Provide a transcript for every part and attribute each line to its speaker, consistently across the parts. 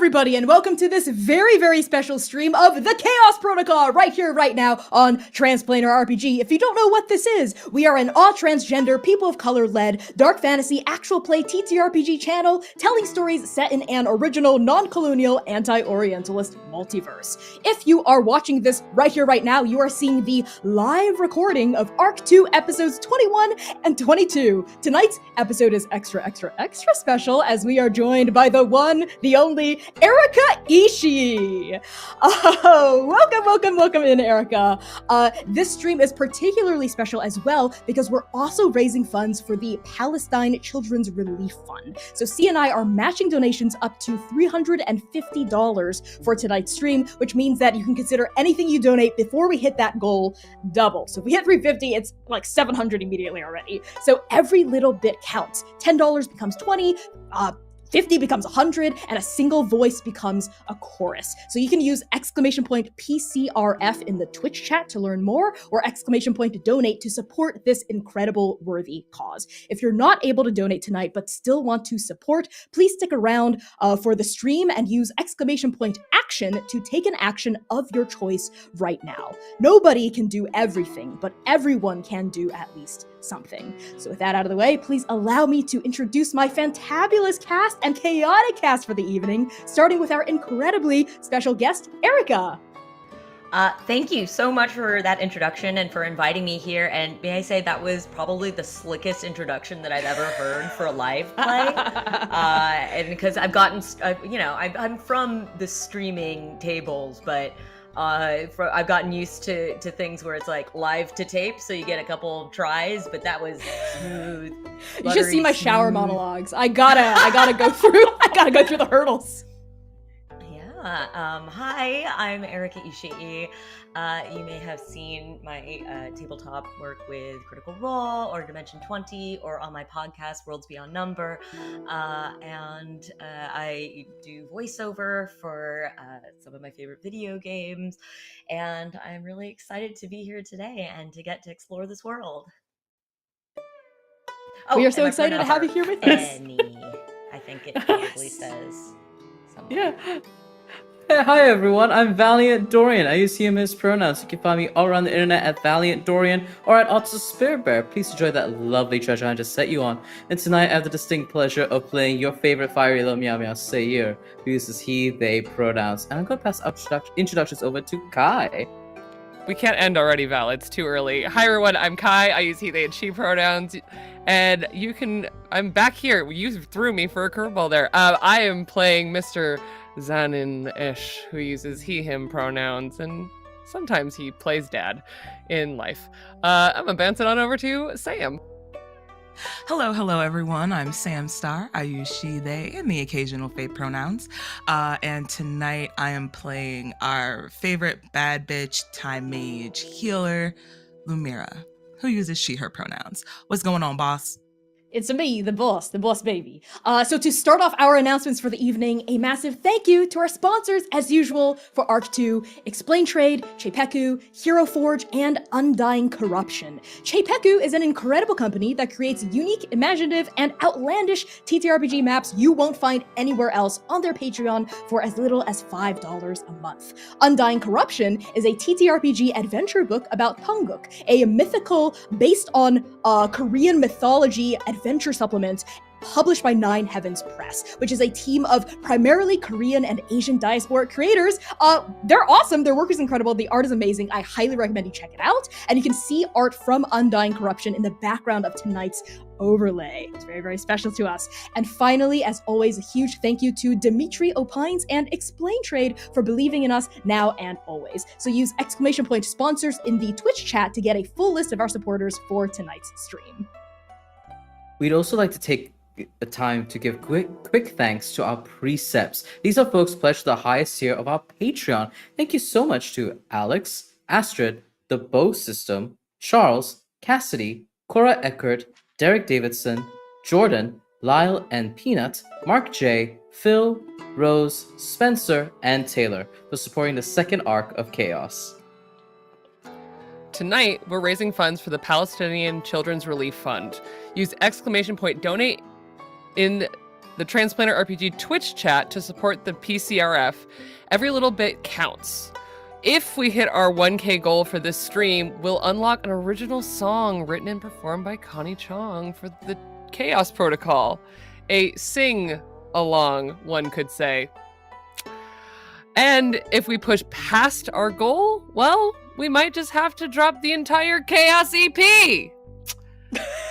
Speaker 1: everybody, and welcome to this very, very special stream of the Chaos Protocol right here, right now on Transplanar RPG. If you don't know what this is, we are an all-transgender, people of color-led, dark fantasy, actual play TTRPG channel telling stories set in an original, non-colonial, anti-Orientalist multiverse. If you are watching this right here, right now, you are seeing the live recording of Arc 2 episodes 21 and 22. Tonight's episode is extra special as we are joined by the one, the only, Erika Ishii. Oh, welcome in, Erika. This stream is particularly special as well because we're also raising funds for the Palestine Children's Relief Fund. So C and I are matching donations up to $350 for tonight's stream, which means that you can consider anything you donate before we hit that goal double. So if we hit 350, it's like 700 immediately already. So every little bit counts. $10 becomes 20, 50 becomes 100, and a single voice becomes a chorus. So you can use !PCRF in the Twitch chat to learn more, or !donate to support this incredible worthy cause. If you're not able to donate tonight but still want to support, please stick around for the stream and use !action to take an action of your choice right now. Nobody can do everything, but everyone can do at least something. So with that out of the way, please allow me to introduce my fantabulous cast and chaotic cast for the evening, starting with our incredibly special guest, Erika.
Speaker 2: Thank you so much for that introduction and for inviting me here. And may I say that was probably the slickest introduction that I've ever heard for a live play. And because I've gotten, I'm from the streaming tables, but I've gotten used to things where it's like live to tape, so you get a couple of tries, but that was smooth.
Speaker 1: You should see my shower monologues. I gotta go through the hurdles.
Speaker 2: Hi, I'm Erika Ishii. You may have seen my tabletop work with Critical Role or Dimension 20 or on my podcast, Worlds Beyond Number. And I do voiceover for some of my favorite video games. And I'm really excited to be here today and to get to explore this world.
Speaker 1: We are so excited to have you here with us.
Speaker 2: I think it probably says somewhere.
Speaker 3: Yeah. Hey, hi everyone, I'm Valiant Dorian. I use he and his pronouns. You can find me all around the internet at Valiant Dorian or at Otto Spirit Bear. Please enjoy that lovely treasure I just set you on. And tonight I have the distinct pleasure of playing your favorite fiery little meow meow Sayir, who uses he, they pronouns. And I'm going to pass introductions over to Kai.
Speaker 4: We can't end already, Val. It's too early. Hi everyone, I'm Kai. I use he, they, and she pronouns. And I'm back here. You threw me for a curveball there. I am playing Mr. Zanin-ish, who uses he, him pronouns, and sometimes he plays dad in life. I'm gonna bounce it on over to Sam.
Speaker 5: Hello everyone. I'm Sam Star. I use she, they, and the occasional fate pronouns. And tonight I am playing our favorite bad bitch, time mage, healer, Lumira, who uses she, her pronouns. What's going on, boss?
Speaker 1: It's me, the boss baby. So to start off our announcements for the evening, a massive thank you to our sponsors, as usual, for Arc 2, Explain Trade, Cheipeku, Hero Forge, and Undying Corruption. Cheipeku is an incredible company that creates unique, imaginative, and outlandish TTRPG maps you won't find anywhere else on their Patreon for as little as $5 a month. Undying Corruption is a TTRPG adventure book about Tangguk, a mythical based on Korean mythology adventure supplement published by Nine Heavens Press, which is a team of primarily Korean and Asian diasporic creators. They're awesome. Their work is incredible. The art is amazing. I highly recommend you check it out. And you can see art from Undying Corruption in the background of tonight's overlay. It's very, very special to us. And finally, as always, a huge thank you to Dimitri Opines and Explain Trade for believing in us now and always. So use !sponsors in the Twitch chat to get a full list of our supporters for tonight's stream.
Speaker 3: We'd also like to take a time to give quick thanks to our precepts. These are folks pledged to the highest tier of our Patreon. Thank you so much to Alex, Astrid, The Bow System, Charles, Cassidy, Cora Eckert, Derek Davidson, Jordan, Lyle and Peanut, Mark J, Phil, Rose, Spencer, and Taylor for supporting the second arc of Chaos.
Speaker 4: Tonight, we're raising funds for the Palestinian Children's Relief Fund. Use !donate in the Transplanter RPG Twitch chat to support the PCRF. Every little bit counts. If we hit our 1K goal for this stream, we'll unlock an original song written and performed by Connie Chong for the Chaos Protocol. A sing-along, one could say. And if we push past our goal, well, we might just have to drop the entire Chaos EP.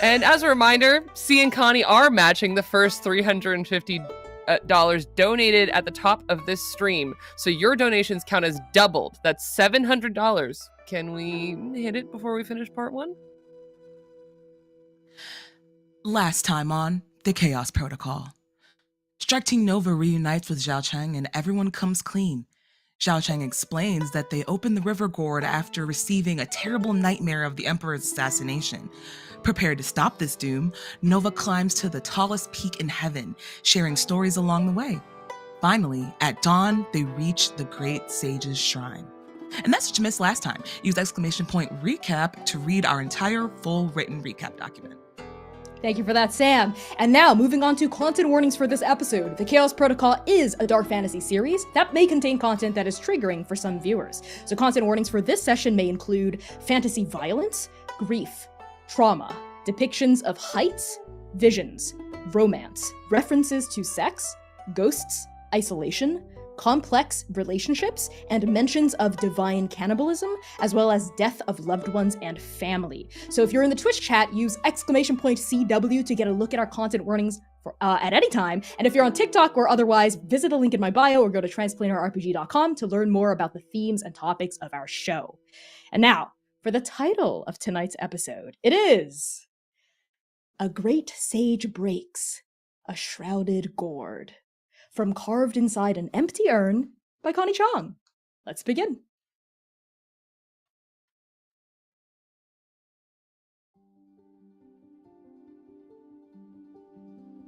Speaker 4: And as a reminder, C and Connie are matching the first $350 donated at the top of this stream. So your donations count as doubled. That's $700. Can we hit it before we finish part 1?
Speaker 5: Last time on the Chaos Protocol. Strike Team Nova reunites with Zhao Chang and everyone comes clean. Zhao Chang explains that they opened the river gourd after receiving a terrible nightmare of the Emperor's assassination. Prepared to stop this doom, Nova climbs to the tallest peak in heaven, sharing stories along the way. Finally, at dawn, they reach the Great Sage's Shrine. And that's what you missed last time. Use !recap to read our entire full written recap document.
Speaker 1: Thank you for that, Sam. And now, moving on to content warnings for this episode. The Chaos Protocol is a dark fantasy series that may contain content that is triggering for some viewers. So content warnings for this session may include fantasy violence, grief, trauma, depictions of heights, visions, romance, references to sex, ghosts, isolation, complex relationships, and mentions of divine cannibalism, as well as death of loved ones and family. So if you're in the Twitch chat, use !CW to get a look at our content warnings at any time. And if you're on TikTok or otherwise, visit the link in my bio or go to transplanterrpg.com to learn more about the themes and topics of our show. And now, for the title of tonight's episode, it is A Great Sage Breaks, a Shrouded Gourd, from Carved Inside an Empty Urn by Connie Chong. Let's begin.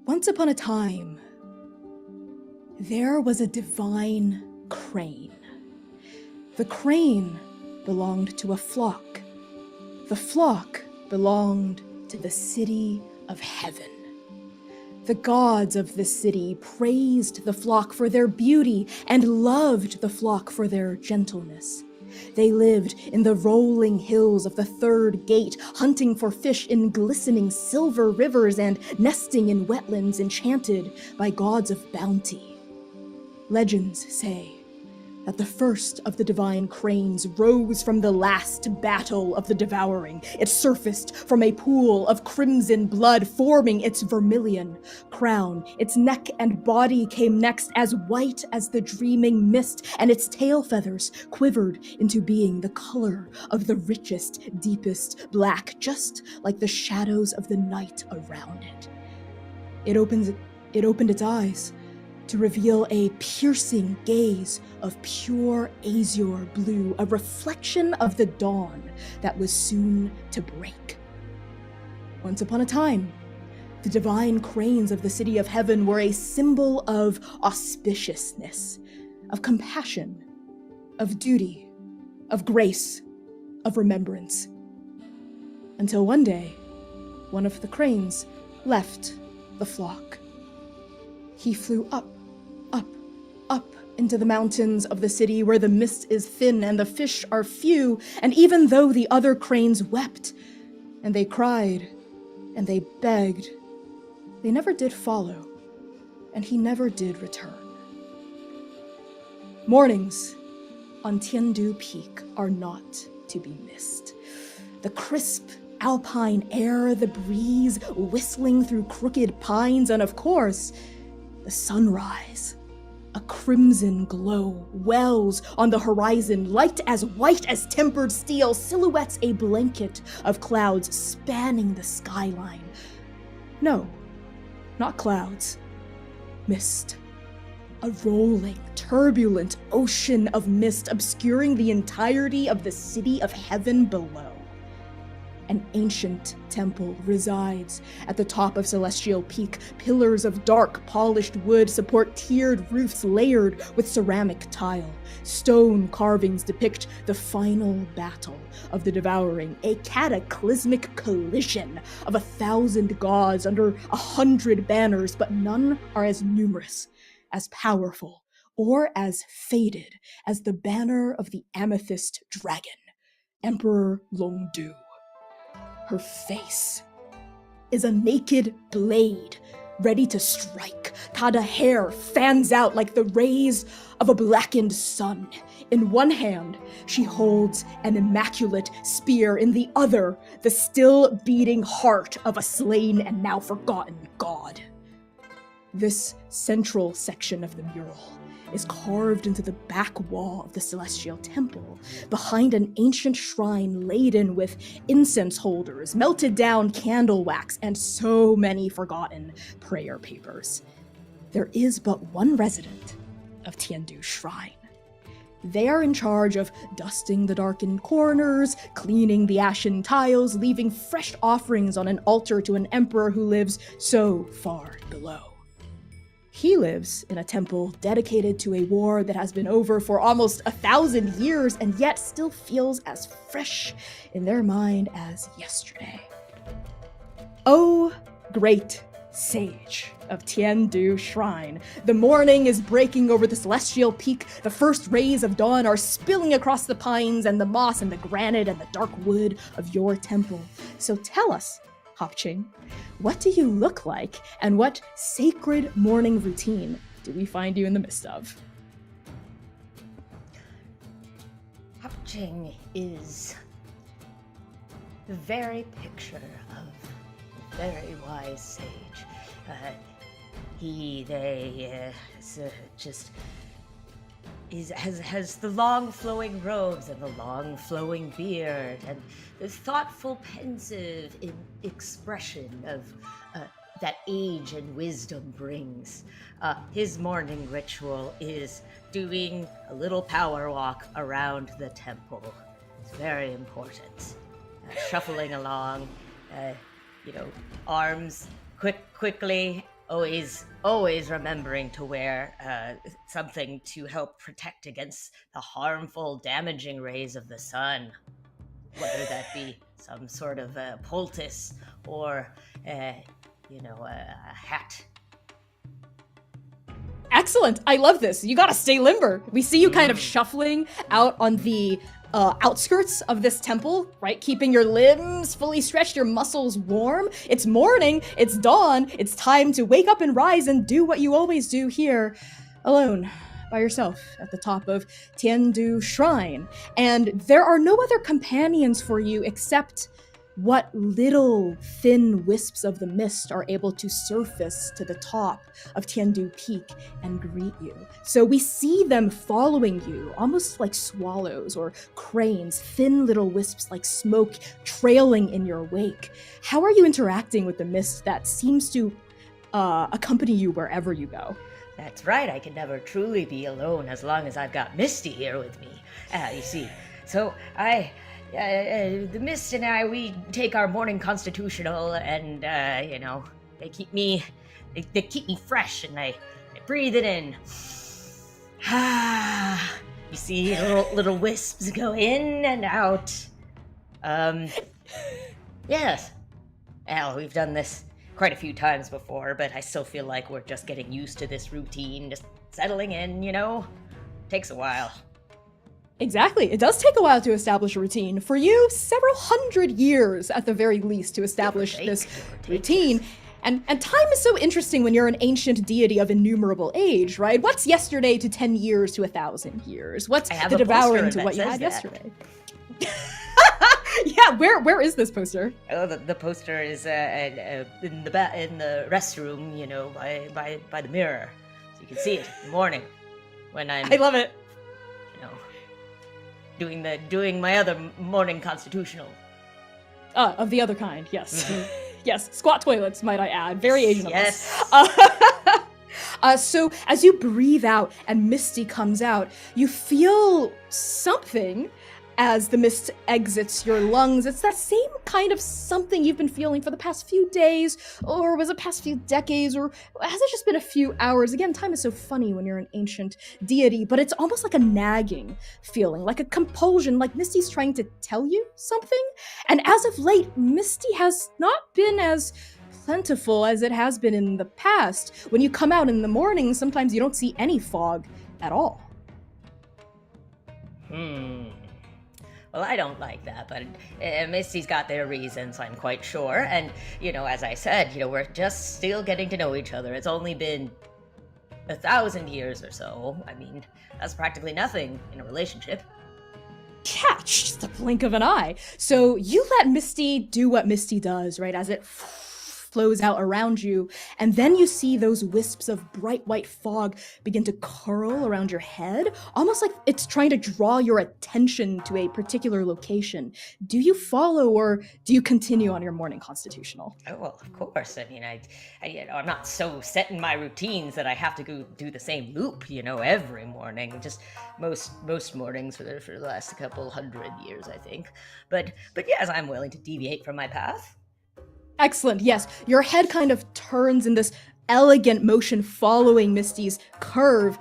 Speaker 1: Once upon a time, there was a divine crane. The crane belonged to a flock. The flock belonged to the city of heaven. The gods of the city praised the flock for their beauty and loved the flock for their gentleness. They lived in the rolling hills of the third gate, hunting for fish in glistening silver rivers and nesting in wetlands enchanted by gods of bounty. Legends say that the first of the divine cranes rose from the last battle of the devouring. It surfaced from a pool of crimson blood, forming its vermilion crown. Its neck and body came next, as white as the dreaming mist, and its tail feathers quivered into being the color of the richest, deepest black, just like the shadows of the night around it. It opened its eyes to reveal a piercing gaze of pure azure blue, a reflection of the dawn that was soon to break. Once upon a time, the divine cranes of the city of heaven were a symbol of auspiciousness, of compassion, of duty, of grace, of remembrance. Until one day, one of the cranes left the flock. He flew up into the mountains of the city where the mist is thin and the fish are few, and even though the other cranes wept, and they cried, and they begged, they never did follow, and he never did return. Mornings on Tandu Peak are not to be missed. The crisp alpine air, the breeze whistling through crooked pines, and of course, the sunrise. A crimson glow wells on the horizon, light as white as tempered steel, silhouettes a blanket of clouds spanning the skyline. No, not clouds. Mist. A rolling, turbulent ocean of mist obscuring the entirety of the city of heaven below. an ancient temple resides. At the top of Celestial Peak, pillars of dark, polished wood support tiered roofs layered with ceramic tile. Stone carvings depict the final battle of the Devouring, a cataclysmic collision of 1,000 gods under 100 banners, but none are as numerous, as powerful, or as faded as the banner of the Amethyst Dragon, Emperor Longdu. Her face is a naked blade, ready to strike. Tada hair fans out like the rays of a blackened sun. In one hand, she holds an immaculate spear. In the other, the still beating heart of a slain and now forgotten god. This central section of the mural is carved into the back wall of the Celestial Temple, behind an ancient shrine laden with incense holders, melted down candle wax, and so many forgotten prayer papers. There is but one resident of Tandu Shrine. They are in charge of dusting the darkened corners, cleaning the ashen tiles, leaving fresh offerings on an altar to an emperor who lives so far below. He lives in a temple dedicated to a war that has been over for almost 1,000 years and yet still feels as fresh in their mind as yesterday. Oh, great sage of Tandu Shrine. The morning is breaking over the Celestial Peak. The first rays of dawn are spilling across the pines and the moss and the granite and the dark wood of your temple. So tell us, Hopching, what do you look like, and what sacred morning routine do we find you in the midst of?
Speaker 2: Hopching is the very picture of a very wise sage. Has the long flowing robes and the long flowing beard and the thoughtful, pensive expression of that age and wisdom brings. His morning ritual is doing a little power walk around the temple. It's very important. Shuffling along, arms quickly. Always remembering to wear something to help protect against the harmful, damaging rays of the sun. Whether that be some sort of poultice or, a hat.
Speaker 1: Excellent. I love this. You gotta stay limber. We see you kind of shuffling out on the outskirts of this temple, right? Keeping your limbs fully stretched, your muscles warm. It's morning, it's dawn, it's time to wake up and rise and do what you always do here, alone, by yourself, at the top of Tandu Shrine. And there are no other companions for you except what little thin wisps of the mist are able to surface to the top of Tandu Peak and greet you. So we see them following you, almost like swallows or cranes, thin little wisps like smoke trailing in your wake. How are you interacting with the mist that seems to accompany you wherever you go?
Speaker 2: That's right, I can never truly be alone as long as I've got Misty here with me. You see, so the Mist and I, we take our morning constitutional, and they keep me fresh, and I breathe it in. You see little wisps go in and out. Yes. Well, we've done this quite a few times before, but I still feel like we're just getting used to this routine, just settling in, Takes a while.
Speaker 1: Exactly. It does take a while to establish a routine. For you, several hundred years at the very least to establish this routine. And time is so interesting when you're an ancient deity of innumerable age, right? What's yesterday to 10 years to 1,000 years? What's the devouring to what you had yesterday? Yeah, where is this poster?
Speaker 2: Oh, the poster is in the restroom, by the mirror, so you can see it in the morning when I
Speaker 1: love it.
Speaker 2: Doing my other morning constitutional.
Speaker 1: Of the other kind, yes. Yes, squat toilets, might I add. Very Asian of us. So as you breathe out and Misty comes out, you feel something as the mist exits your lungs. It's that same kind of something you've been feeling for the past few days, or was it past few decades, or has it just been a few hours? Again, time is so funny when you're an ancient deity, but it's almost like a nagging feeling, like a compulsion, like Misty's trying to tell you something. And as of late, Misty has not been as plentiful as it has been in the past. When you come out in the morning, sometimes you don't see any fog at all.
Speaker 2: Well, I don't like that, but Misty's got their reasons, I'm quite sure. And, as I said, we're just still getting to know each other. It's only been 1,000 years or so. I mean, that's practically nothing in a relationship.
Speaker 1: Yeah, just the blink of an eye. So you let Misty do what Misty does, right, as it flows out around you, and then you see those wisps of bright white fog begin to curl around your head, almost like it's trying to draw your attention to a particular location. Do you follow, or do you continue on your morning constitutional?
Speaker 2: Oh, well, of course. I mean, I'm not so set in my routines that I have to go do the same loop, every morning. Just most mornings for the last couple hundred years, I think. But yes, I'm willing to deviate from my path.
Speaker 1: Excellent, yes. Your head kind of turns in this elegant motion following Misty's curve,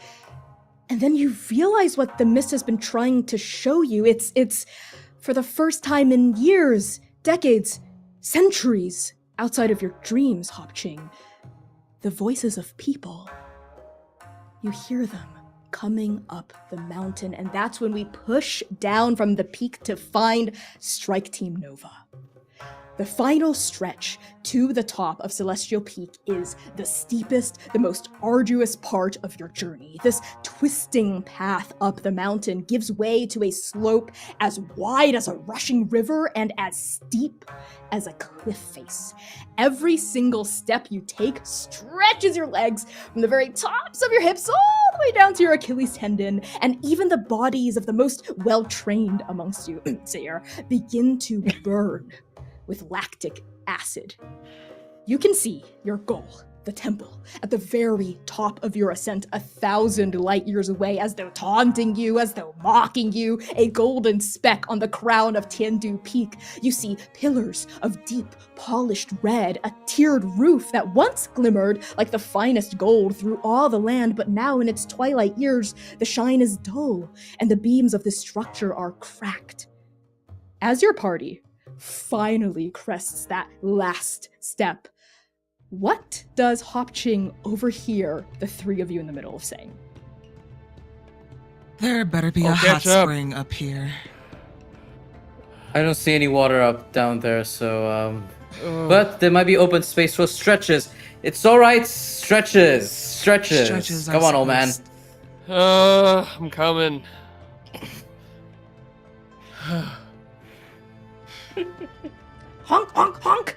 Speaker 1: and then you realize what the mist has been trying to show you. It's for the first time in years, decades, centuries, outside of your dreams, Hop-Ching, the voices of people. You hear them coming up the mountain, and that's when we push down from the peak to find Strike Team Nova. The final stretch to the top of Celestial Peak is the steepest, the most arduous part of your journey. This twisting path up the mountain gives way to a slope as wide as a rushing river and as steep as a cliff face. Every single step you take stretches your legs from the very tops of your hips all the way down to your Achilles tendon, and even the bodies of the most well-trained amongst you, Sayer, begin to burn with lactic acid. You can see your goal, the temple, at the very top of your ascent, 1,000 light years away, as though taunting you, as though mocking you, a golden speck on the crown of Tandu Peak. You see pillars of deep, polished red, a tiered roof that once glimmered like the finest gold through all the land, but now in its twilight years, the shine is dull, and the beams of this structure are cracked. As your party finally crests that last step, what does Hop-Ching overhear the three of you in the middle of saying?
Speaker 5: There better be a hot spring up here.
Speaker 3: I don't see any water down there, so but there might be open space for stretches. It's all right. Stretches. Come on, old man.
Speaker 4: I'm coming.
Speaker 1: Honk, honk, honk!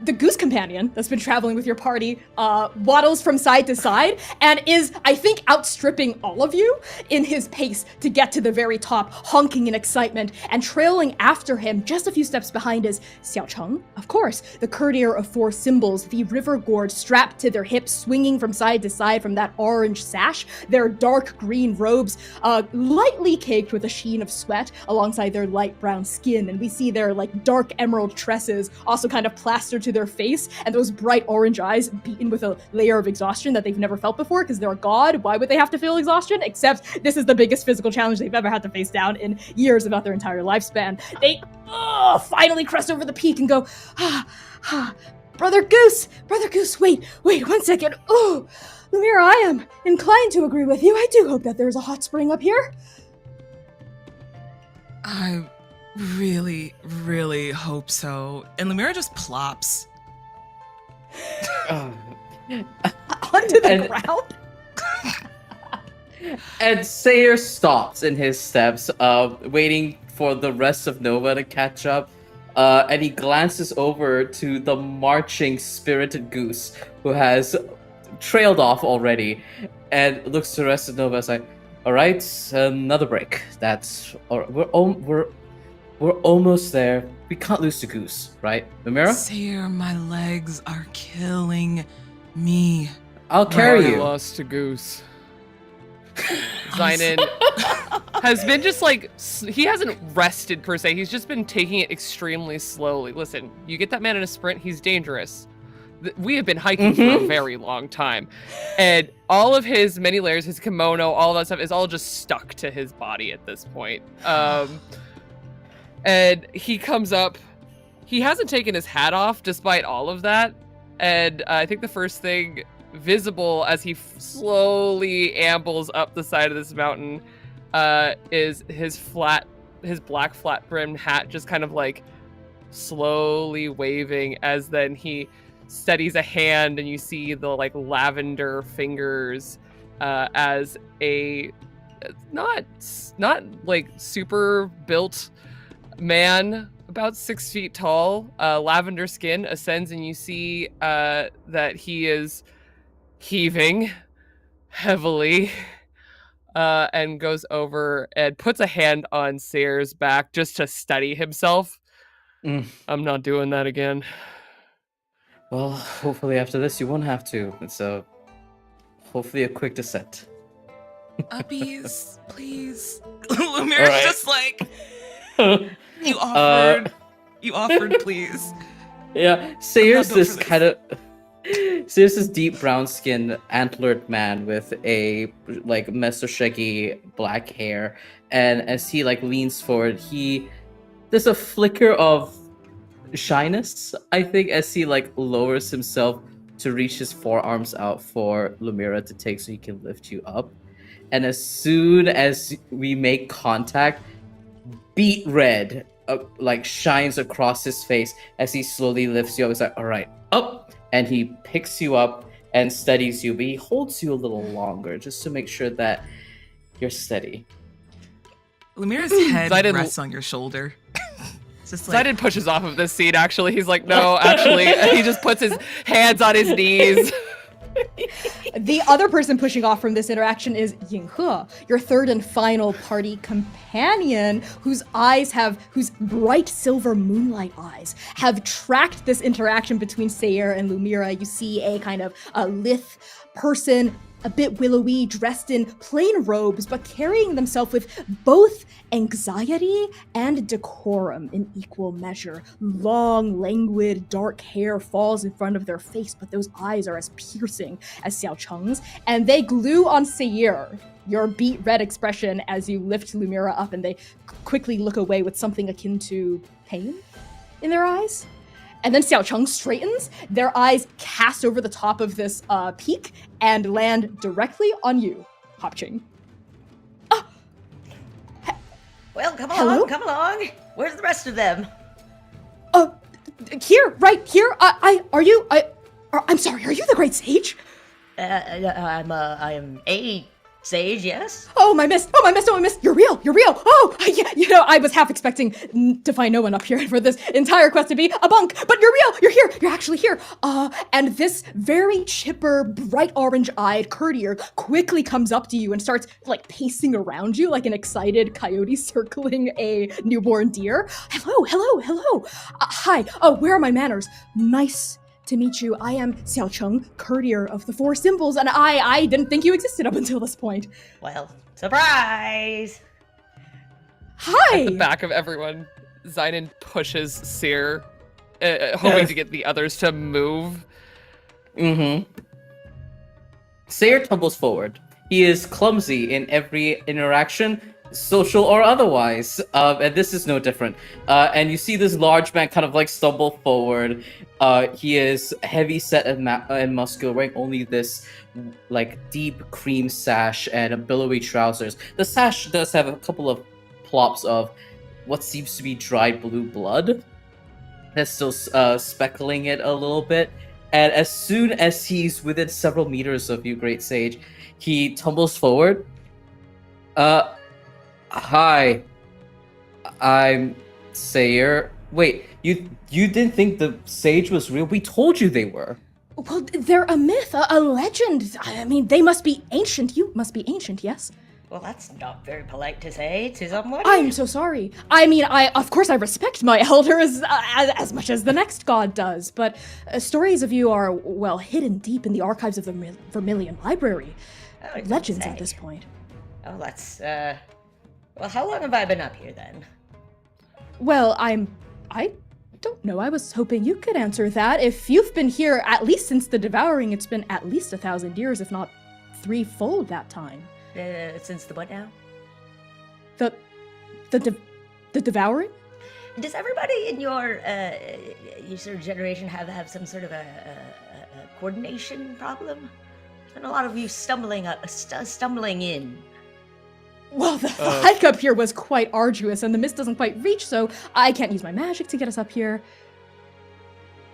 Speaker 1: The goose companion that's been traveling with your party waddles from side to side and is, I think, outstripping all of you in his pace to get to the very top, honking in excitement, and trailing after him just a few steps behind is Xiaocheng, of course, the courtier of four symbols, the river gourd strapped to their hips, swinging from side to side from that orange sash, their dark green robes lightly caked with a sheen of sweat alongside their light brown skin, and we see their dark emerald tresses also kind of plastered to their face, and those bright orange eyes beaten with a layer of exhaustion that they've never felt before because they're a god. Why would they have to feel exhaustion? Except this is the biggest physical challenge they've ever had to face down in years, about their entire lifespan. They finally crest over the peak and go, Brother Goose, wait 1 second. Oh, Lumira, I am inclined to agree with you. I do hope that there's a hot spring up here.
Speaker 5: I really, really hope so. And Lumira just plops.
Speaker 1: Onto the ground?
Speaker 3: And Sayer stops in his steps, waiting for the rest of Nova to catch up. And he glances over to the marching spirited goose, who has trailed off already, and looks to the rest of Nova and like, all right, another break. We're almost there. We can't lose to Goose, right? Lumira?
Speaker 5: Sayer, my legs are killing me.
Speaker 3: I'll carry you.
Speaker 4: Lost to Goose. Sign in. has been just like, he hasn't rested per se. He's just been taking it extremely slowly. Listen, you get that man in a sprint, he's dangerous. We have been hiking for a very long time. And all of his many layers, his kimono, all that stuff is all just stuck to his body at this point. And he comes up. He hasn't taken his hat off despite all of that. And I think the first thing visible as he slowly ambles up the side of this mountain is his black flat brimmed hat just kind of like slowly waving as then he steadies a hand and you see the like lavender fingers as a not like super built man about 6 feet tall, lavender skin ascends and you see that he is heaving heavily and goes over and puts a hand on Sayre's back just to steady himself. I'm not doing that again.
Speaker 3: Well, hopefully after this you won't have to. It's hopefully a quick descent.
Speaker 5: Uppies, please. Lumira's
Speaker 3: right.
Speaker 5: just like, you offered, please.
Speaker 3: Yeah, Sayre's
Speaker 5: I'll go
Speaker 3: this
Speaker 5: for this.
Speaker 3: kind of... Sayre's this deep brown-skinned, antlered man with a, like, mesoshaggy black hair. And as he, like, leans forward, there's a flicker of shyness, I think, as he, like, lowers himself to reach his forearms out for Lumira to take so he can lift you up. And as soon as we make contact, beet red like shines across his face as he slowly lifts you up. He's like, all right, up. And he picks you up and steadies you, but he holds you a little longer just to make sure that you're steady.
Speaker 5: Lumira's head
Speaker 4: Zidon-
Speaker 5: rests on your shoulder. It's just like,
Speaker 4: Zidon pushes off of this seat, actually. He's like, no, actually. He just puts his hands on his knees.
Speaker 1: The other person pushing off from this interaction is Yinghe, your third and final party companion, whose bright silver moonlight eyes have tracked this interaction between Sayre and Lumira. You see a kind of a lithe person, a bit willowy, dressed in plain robes, but carrying themselves with both anxiety and decorum in equal measure. Long, languid, dark hair falls in front of their face, but those eyes are as piercing as Xiao Cheng's, and they glue on Sayre, your beet red expression, as you lift Lumira up, and they quickly look away with something akin to pain in their eyes. And then Xiao Cheng straightens, their eyes cast over the top of this peak and land directly on you, Hopching.
Speaker 2: Well, come
Speaker 1: Hello?
Speaker 2: along, come along. Where's the rest of them?
Speaker 1: Here, right here. I'm sorry, are you the Great Sage?
Speaker 2: I am a sage, yes?
Speaker 1: Oh, my miss. You're real. Oh, yeah, I was half expecting to find no one up here for this entire quest to be a bunk, but you're real. You're here. You're actually here. And this very chipper, bright orange-eyed courtier quickly comes up to you and starts, like, pacing around you like an excited coyote circling a newborn deer. Hello. Hi. Oh, where are my manners? Nice to meet you. I am Xiao Cheng, courtier of the Four Symbols, and I didn't think you existed up until this point.
Speaker 2: Well, surprise!
Speaker 1: Hi!
Speaker 4: At the back of everyone, Zidon pushes Sayre, hoping to get the others to move.
Speaker 3: Sayre tumbles forward. He is clumsy in every interaction, social or otherwise, and this is no different. And you see this large man kind of like stumble forward. He is heavy set and muscular, wearing only this like deep cream sash and billowy trousers. The sash does have a couple of plops of what seems to be dried blue blood that's still speckling it a little bit. And as soon as he's within several meters of you, Great Sage, he tumbles forward. Hi, I'm Sayre. Wait, you didn't think the sage was real? We told you they were.
Speaker 1: Well, they're a myth, a legend. I mean, they must be ancient. You must be ancient, yes?
Speaker 2: Well, that's not very polite to say to someone.
Speaker 1: I'm so sorry. I mean, of course I respect my elders as much as the next god does, but stories of you are, well, hidden deep in the archives of the Vermilion Library.
Speaker 2: Oh, you don't
Speaker 1: Legends
Speaker 2: say.
Speaker 1: at this point.
Speaker 2: Oh, that's Well, how long have I been up here then?
Speaker 1: Well, I don't know. I was hoping you could answer that. If you've been here at least since the devouring, it's been at least 1,000 years, if not threefold that time.
Speaker 2: Since the what now?
Speaker 1: The devouring?
Speaker 2: Does everybody in your sort of generation have some sort of a coordination problem? There's been a lot of you stumbling in.
Speaker 1: Well, the hike up here was quite arduous, and the mist doesn't quite reach, so I can't use my magic to get us up here.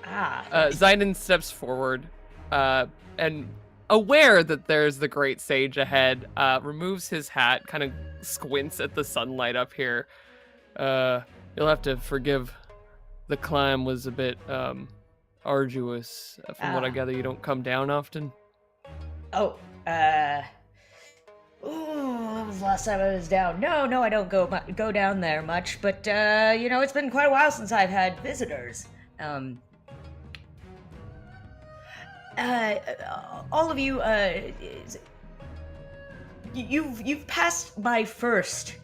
Speaker 4: Zynon steps forward, and aware that there's the great sage ahead, removes his hat, kind of squints at the sunlight up here. You'll have to forgive, the climb was a bit arduous. From what I gather, you don't come down often.
Speaker 2: When was the last time I was down? No, I don't go down there much, but, it's been quite a while since I've had visitors. All of you, you've passed my first,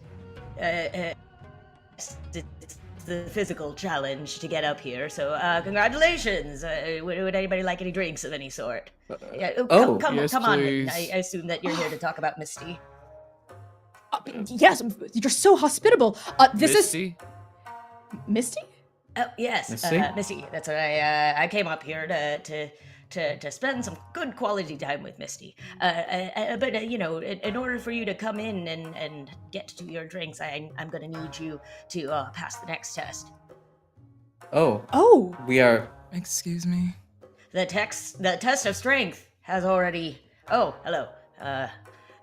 Speaker 2: the physical challenge to get up here, so, congratulations. Would anybody like any drinks of any sort? Come
Speaker 4: yes,
Speaker 2: on.
Speaker 4: please.
Speaker 2: I assume that you're here to talk about Misty.
Speaker 1: Yes, you're so hospitable. This
Speaker 4: Misty?
Speaker 1: is... Misty?
Speaker 2: Oh, yes,
Speaker 3: Misty?
Speaker 2: Misty. That's what I came up here to spend some good quality time with Misty. But in order for you to come in and get to your drinks, I'm gonna need you to pass the next test.
Speaker 1: Oh.
Speaker 3: We are...
Speaker 5: Excuse me.
Speaker 2: The test of strength has already... Oh, hello.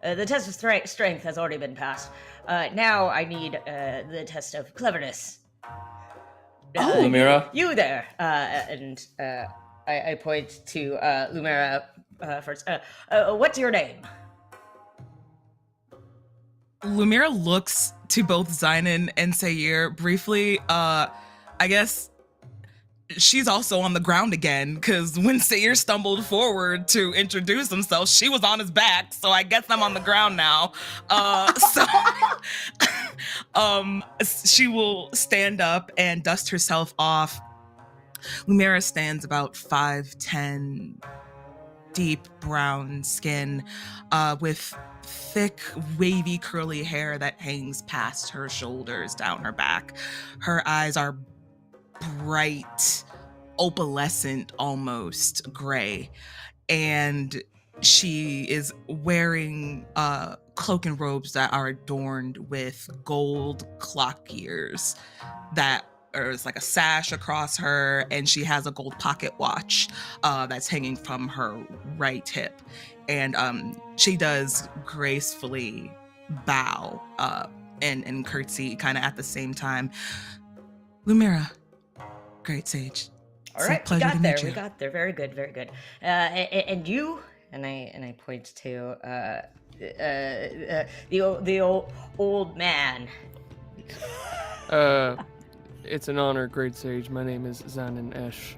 Speaker 2: The test of strength has already been passed. Now I need the test of cleverness.
Speaker 3: Lumira?
Speaker 2: You there. And I point to Lumira first. What's your name?
Speaker 5: Lumira looks to both Zynon and Sayir briefly. I guess she's also on the ground again, because when Sayir stumbled forward to introduce himself, she was on his back, so I guess I'm on the ground now. She will stand up and dust herself off. Lumira stands about 5'10", deep brown skin, with thick, wavy, curly hair that hangs past her shoulders down her back. Her eyes are bright, opalescent, almost gray, and she is wearing cloak and robes that are adorned with gold clock gears that there's like a sash across her, and she has a gold pocket watch that's hanging from her right hip. And she does gracefully bow and curtsy kind of at the same time. Lumira, great sage.
Speaker 2: All right,
Speaker 5: pleasure to meet you.
Speaker 2: We got there. Very good, very good. And you? And I point to the old man.
Speaker 4: It's an honor, great sage. My name is Zynon Esh.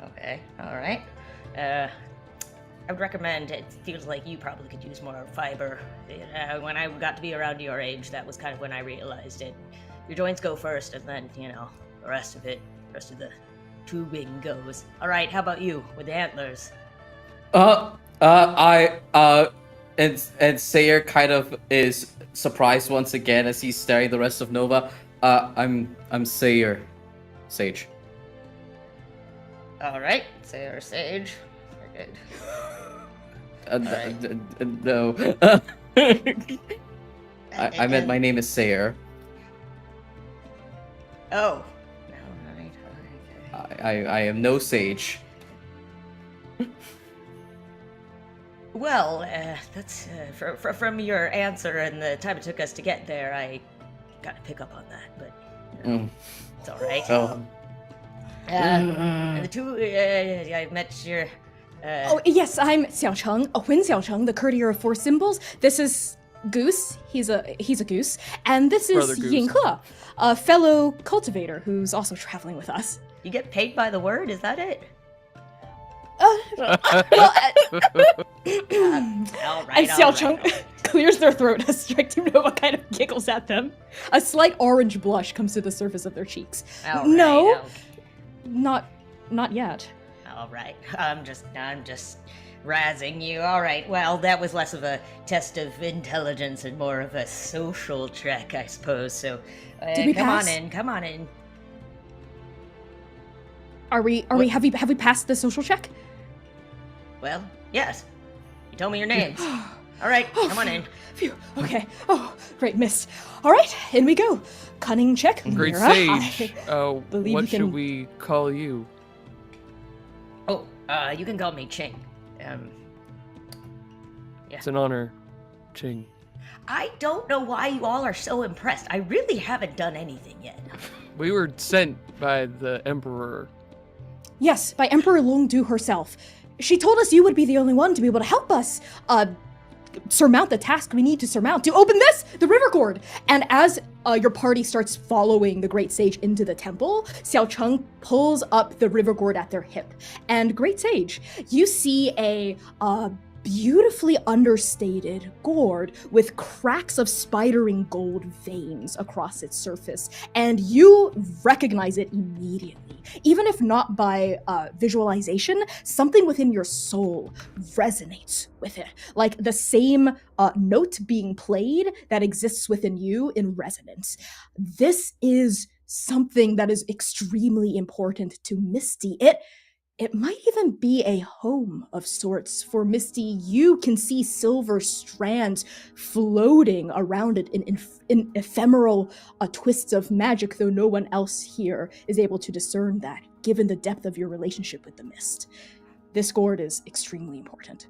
Speaker 2: Okay, all right. I would recommend, it feels like you probably could use more fiber. When I got to be around your age, that was kind of when I realized it. Your joints go first, and then, the rest of the tubing goes. All right, how about you with the antlers?
Speaker 3: And Sayer kind of is surprised once again as he's staring the rest of Nova. I'm Sayer, Sage.
Speaker 2: All right, Sayer, Sage. Very good.
Speaker 3: No. I meant my name is Sayer.
Speaker 2: Oh. No, right.
Speaker 3: I am no sage.
Speaker 2: Well, that's from your answer and the time it took us to get there, I gotta pick up on that, but it's all right.
Speaker 3: Oh.
Speaker 2: And the two, I met your...
Speaker 1: Oh, yes, I'm Xiaocheng, Hun Xiaocheng, the courtier of four symbols. This is Goose. He's a goose. And this is Yinghe, a fellow cultivator who's also traveling with us.
Speaker 2: You get paid by the word, is that it?
Speaker 1: Well,
Speaker 2: All right,
Speaker 1: and Xiaocheng clears their throat as Strike Team Nova kind of giggles at them. A slight orange blush comes to the surface of their cheeks.
Speaker 2: All
Speaker 1: No,
Speaker 2: right,
Speaker 1: not yet.
Speaker 2: all right. I'm just razzing you. All right. Well, that was less of a test of intelligence and more of a social check, I suppose. So,
Speaker 1: Did we
Speaker 2: come
Speaker 1: pass?
Speaker 2: on in. Come on in.
Speaker 1: Have we passed the social check?
Speaker 2: Well, yes. You told me your names. All right.
Speaker 1: Oh,
Speaker 2: Come on in.
Speaker 1: Phew. Okay. Oh, great, missed. All right, in we go. Cunning check.
Speaker 4: Great
Speaker 1: Mira.
Speaker 4: sage.
Speaker 1: believe
Speaker 4: What
Speaker 1: you
Speaker 4: should
Speaker 1: can-
Speaker 4: we call you?
Speaker 2: Oh, you can call me Ching.
Speaker 4: It's an honor, Ching.
Speaker 2: I don't know why you all are so impressed. I really haven't done anything yet.
Speaker 4: We were sent by the Emperor.
Speaker 1: Yes, by Emperor Lungdu herself. She told us you would be the only one to be able to help us surmount the task we need to surmount to open the river gourd. And as your party starts following the Great Sage into the temple, Xiao Cheng pulls up the river gourd at their hip. And Great Sage, you see a beautifully understated gourd with cracks of spidering gold veins across its surface, and you recognize it immediately. Even if not by visualization, something within your soul resonates with it, like the same note being played that exists within you in resonance. This is something that is extremely important to Misty. It might even be a home of sorts. For Misty, you can see silver strands floating around it in ephemeral twists of magic, though no one else here is able to discern that, given the depth of your relationship with the mist. This gourd is extremely important.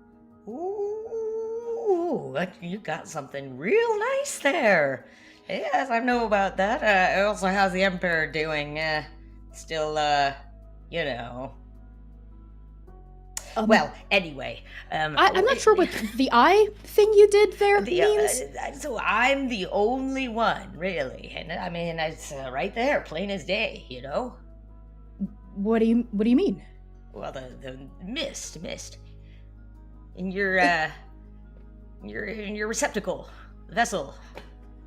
Speaker 2: Ooh, you got something real nice there. Yes, I know about that. Also, how's the Emperor doing? Still, you know. Well, anyway,
Speaker 1: I'm not sure what the eye thing you did there means.
Speaker 2: So I'm the only one, really, and I mean it's right there, plain as day, you know.
Speaker 1: What do you mean?
Speaker 2: Well, the mist, in your receptacle, vessel,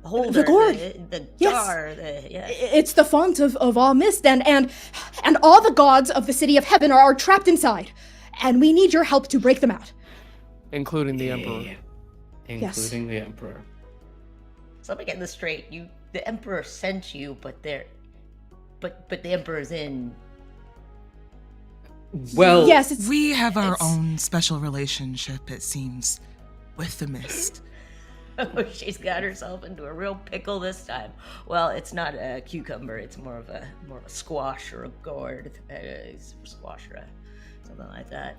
Speaker 2: holder,
Speaker 1: The gourd.
Speaker 2: the
Speaker 1: Yes.
Speaker 2: jar,
Speaker 1: It's the font of all mist, and all the gods of the city of heaven are trapped inside, and we need your help to break them out.
Speaker 4: Including the Emperor.
Speaker 3: Including the Emperor.
Speaker 2: So let me get this straight. The Emperor sent you, but the Emperor's in.
Speaker 3: Well,
Speaker 1: Yes, it's
Speaker 5: We have our
Speaker 1: it's-
Speaker 5: own special relationship, it seems, with the mist.
Speaker 2: Oh, she's got herself into a real pickle this time. Well, it's not a cucumber. It's more of a squash or a gourd. Squash or something like that.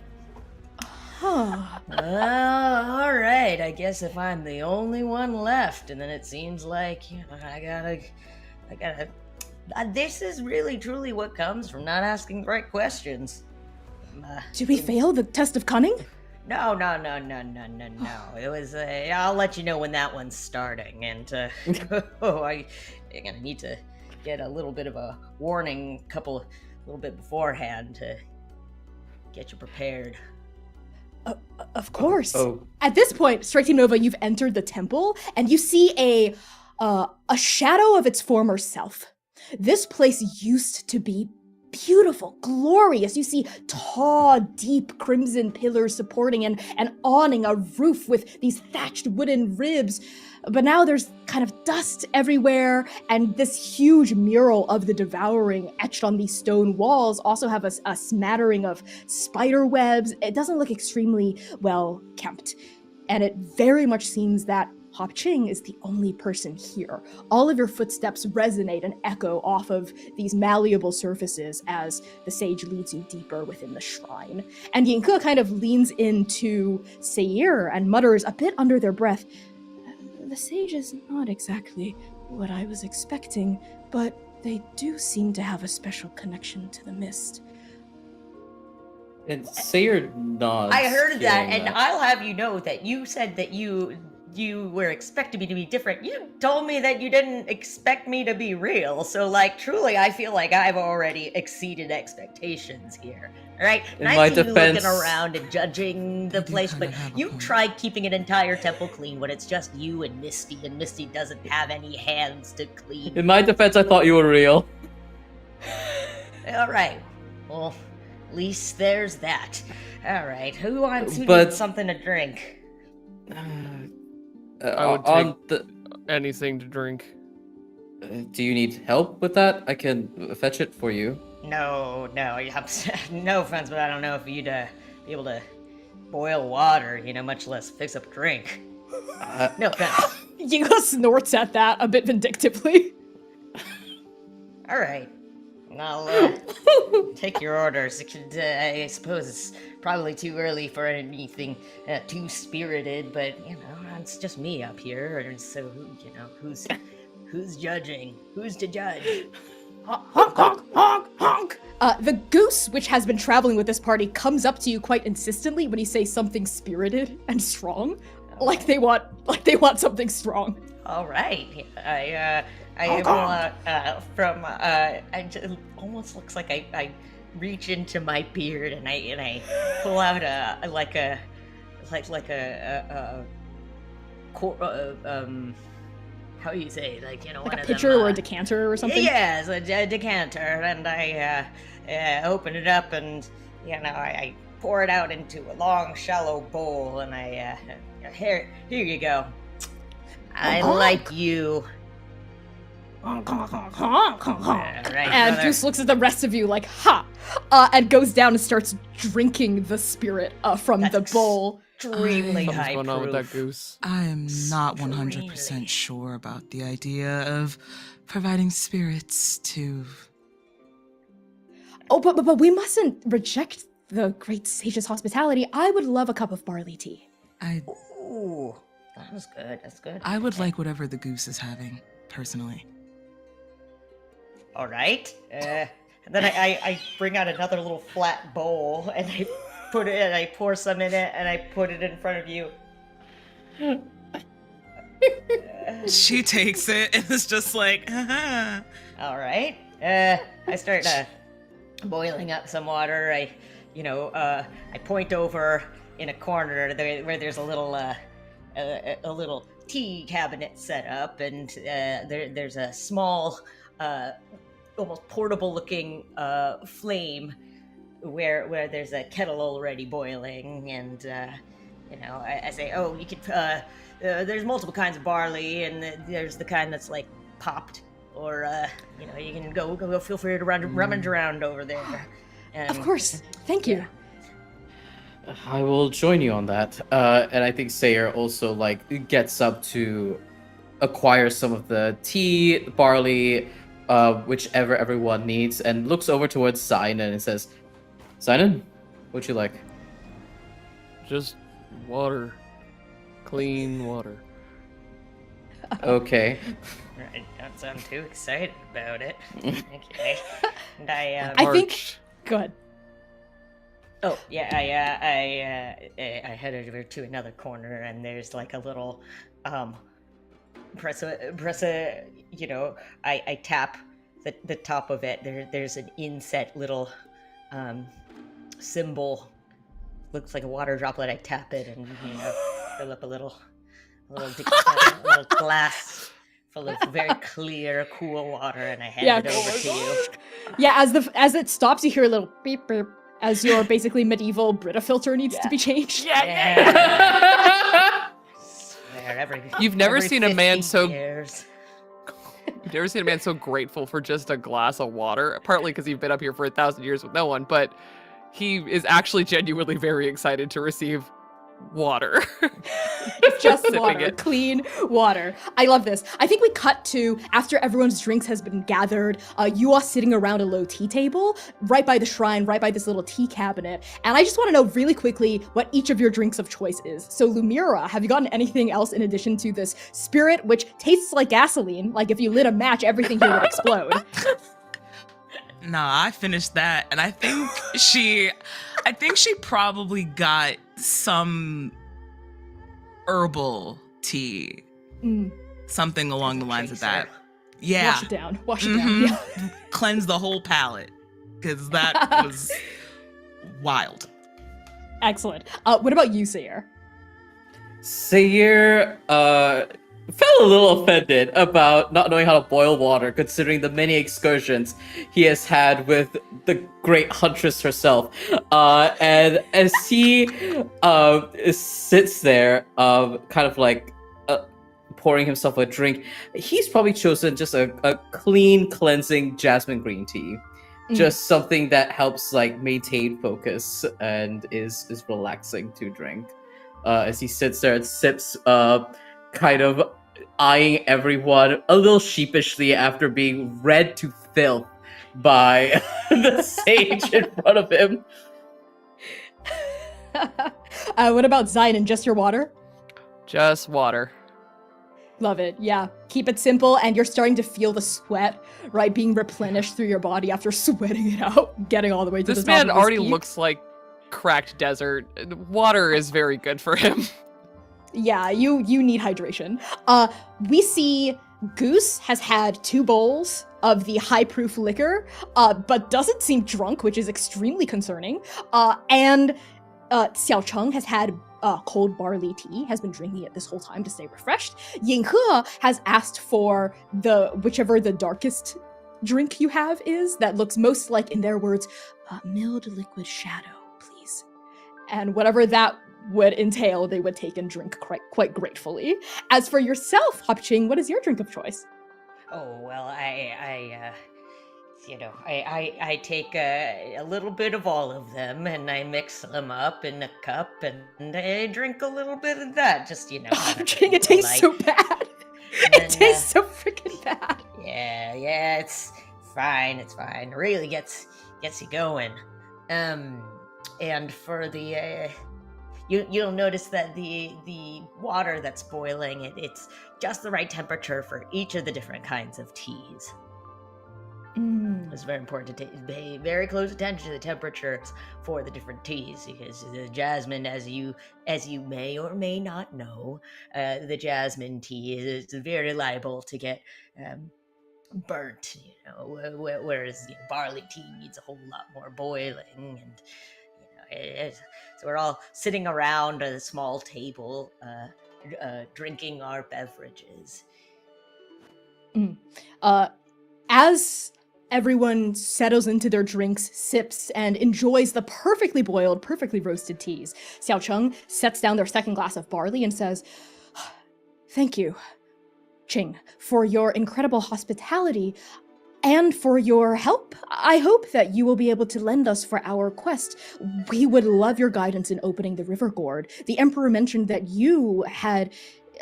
Speaker 1: Huh.
Speaker 2: Well, all right. I guess if I'm the only one left, and then it seems like I gotta. This is really truly what comes from not asking the right questions.
Speaker 1: Did we fail the test of cunning?
Speaker 2: No. It was. I'll let you know when that one's starting. And I'm gonna need to get a little bit of a warning, a little bit beforehand to get you prepared.
Speaker 1: Of course.
Speaker 3: Oh.
Speaker 1: At this point, Strike Team Nova, you've entered the temple, and you see a shadow of its former self. This place used to be beautiful, glorious. You see tall, deep crimson pillars supporting an awning, a roof with these thatched wooden ribs. But now there's kind of dust everywhere, and this huge mural of the Devouring etched on these stone walls also have a smattering of spider webs. It doesn't look extremely well kept, and it very much seems that Hop Ching is the only person here. All of your footsteps resonate and echo off of these malleable surfaces as the sage leads you deeper within the shrine. And Yinke kind of leans into Seir and mutters a bit under their breath, "The sage is not exactly what I was expecting, but they do seem to have a special connection to the mist."
Speaker 3: And Sayer nods.
Speaker 2: I heard of that,
Speaker 3: hearing
Speaker 2: and I'll have you know that you said that you you were expecting me to be different. You told me that you didn't expect me to be real. So, like, truly, I feel like I've already exceeded expectations here. All right?
Speaker 3: In
Speaker 2: And
Speaker 3: my
Speaker 2: I see you
Speaker 3: defense-
Speaker 2: looking around and judging the
Speaker 5: You do
Speaker 2: place,
Speaker 5: kinda
Speaker 2: but
Speaker 5: have a
Speaker 2: you
Speaker 5: point.
Speaker 2: tried keeping an entire temple clean when it's just you and Misty doesn't have any hands to clean.
Speaker 3: In my defense, I thought you were real.
Speaker 2: All right. Well, at least there's that. All right. Who
Speaker 3: But-
Speaker 2: needs something to drink?
Speaker 4: I would
Speaker 3: On the.
Speaker 4: Anything to drink.
Speaker 3: Do you need help with that? I can fetch it for you.
Speaker 2: No, you have no offense, but I don't know if you'd be able to boil water, much less fix up a drink. No offense.
Speaker 1: Yiga snorts at that a bit vindictively.
Speaker 2: All right. I'll take your orders. I suppose it's probably too early for anything too spirited, but it's just me up here, and so who's judging? Who's to judge?
Speaker 1: Honk, honk, honk, honk. The goose, which has been traveling with this party, comes up to you quite insistently when you say something spirited and strong, like they want something strong.
Speaker 2: All right. It almost looks like I reach into my beard and I pull out how do you say,
Speaker 1: Like
Speaker 2: one
Speaker 1: a
Speaker 2: of
Speaker 1: pitcher
Speaker 2: them,
Speaker 1: or a decanter or something.
Speaker 2: Yes, a decanter, and I open it up and I pour it out into a long, shallow bowl, and here you go. I like you.
Speaker 1: Honk, honk, honk, honk, honk, honk.
Speaker 2: All right,
Speaker 1: And
Speaker 2: brother.
Speaker 1: Goose looks at the rest of you like, ha! And goes down and starts drinking the spirit from the
Speaker 2: That's
Speaker 1: bowl.
Speaker 2: Extremely
Speaker 4: Something's
Speaker 2: high
Speaker 4: going on with that
Speaker 2: proof.
Speaker 4: goose.
Speaker 5: I'm not
Speaker 2: Extremely.
Speaker 5: 100% sure about the idea of providing spirits to.
Speaker 1: Oh, but we mustn't reject the great sage's hospitality. I would love a cup of barley tea.
Speaker 2: Ooh, that was good. That's good.
Speaker 5: I would like whatever the goose is having, personally.
Speaker 2: All right. And then I bring out another little flat bowl and I put it and I pour some in it and I put it in front of you.
Speaker 5: She takes it and is just like,
Speaker 2: All right. I start boiling up some water. I point over in a corner where there's a little tea cabinet set up, and there's a small, almost portable-looking flame where there's a kettle already boiling, and I say, oh, you could. There's multiple kinds of barley, and there's the kind that's like popped, or you can go. Feel free to rummage around over there.
Speaker 1: Of course. Thank you.
Speaker 3: I will join you on that. And I think Sayer also gets up to acquire some of the tea, barley, whichever everyone needs, and looks over towards Sinan and says, Sinan, what'd you like?
Speaker 4: Just water. Clean water.
Speaker 3: Okay.
Speaker 2: I don't sound too excited about it. Okay. And
Speaker 1: I think.
Speaker 4: Parched.
Speaker 1: Go ahead.
Speaker 2: Oh yeah, I head over to another corner, and there's like a little press a I tap the top of it. There's an inset little symbol. Looks like a water droplet. I tap it and fill up a little glass full of very clear, cool water, and I hand it over to you.
Speaker 1: Yeah, as it stops, you hear a little beep beep as your basically medieval Brita filter needs to be changed.
Speaker 2: Yeah. Swear,
Speaker 4: You've never
Speaker 2: every
Speaker 4: seen a man
Speaker 2: 50
Speaker 4: so-
Speaker 2: years.
Speaker 4: You've never seen a man so grateful for just a glass of water, partly because you've been up here for 1,000 years with no one, but he is actually genuinely very excited to receive water.
Speaker 1: Just
Speaker 4: Sipping
Speaker 1: water,
Speaker 4: it.
Speaker 1: clean water. I love this. I think we cut to after everyone's drinks has been gathered. You are sitting around a low tea table right by the shrine, right by this little tea cabinet. And I just want to know really quickly what each of your drinks of choice is. So, Lumira, have you gotten anything else in addition to this spirit, which tastes like gasoline? Like if you lit a match, everything here would explode.
Speaker 5: Nah, I finished that, and I think she probably got some herbal tea.
Speaker 1: Mm.
Speaker 5: Something along the lines of that.
Speaker 2: Chaser.
Speaker 5: Yeah.
Speaker 1: Wash it down. Wash it down. Yeah.
Speaker 5: Cleanse the whole palate. Because that was wild.
Speaker 1: Excellent. What about you, Sayer?
Speaker 3: Sayer felt a little offended about not knowing how to boil water, considering the many excursions he has had with the great huntress herself. And as he sits there, kind of like pouring himself a drink, he's probably chosen just a clean, cleansing jasmine green tea. Just something that helps like maintain focus and is relaxing to drink. As he sits there and sips, kind of eyeing everyone a little sheepishly after being read to filth by the sage in front of him.
Speaker 1: What about Zion and just your water?
Speaker 4: Just water.
Speaker 1: Love it. Yeah. Keep it simple, and you're starting to feel the sweat, right, being replenished through your body after sweating it out, getting all the way to
Speaker 4: This
Speaker 1: the top
Speaker 4: man
Speaker 1: of his
Speaker 4: already
Speaker 1: peak.
Speaker 4: looks like cracked desert. Water is very good for him.
Speaker 1: Yeah, you need hydration. We see Goose has had 2 bowls of the high proof liquor, but doesn't seem drunk, which is extremely concerning. And Xiao Cheng has had cold barley tea, has been drinking it this whole time to stay refreshed. Ying He has asked for whichever the darkest drink you have is, that looks most like, in their words, mild liquid shadow, please. And whatever that would entail, they would take and drink quite gratefully. As for yourself, Hopching, what is your drink of choice?
Speaker 2: Oh, well, I take a little bit of all of them and I mix them up in a cup and I drink a little bit of that. Just,
Speaker 1: Hopching, it tastes so bad. It tastes so freaking bad.
Speaker 2: Yeah, it's fine. Really gets you going. And for the you'll notice that the water that's boiling, it's just the right temperature for each of the different kinds of teas. It's very important to pay very close attention to the temperatures for the different teas, because the jasmine, as you may or may not know, the jasmine tea is very liable to get burnt, whereas barley tea needs a whole lot more boiling, and so we're all sitting around at a small table, drinking our beverages.
Speaker 1: As everyone settles into their drinks, sips, and enjoys the perfectly boiled, perfectly roasted teas, Xiao Cheng sets down their second glass of barley and says, "Thank you, Ching, for your incredible hospitality and for your help. I hope that you will be able to lend us for our quest. We would love your guidance in opening the river gourd. The Emperor mentioned that you had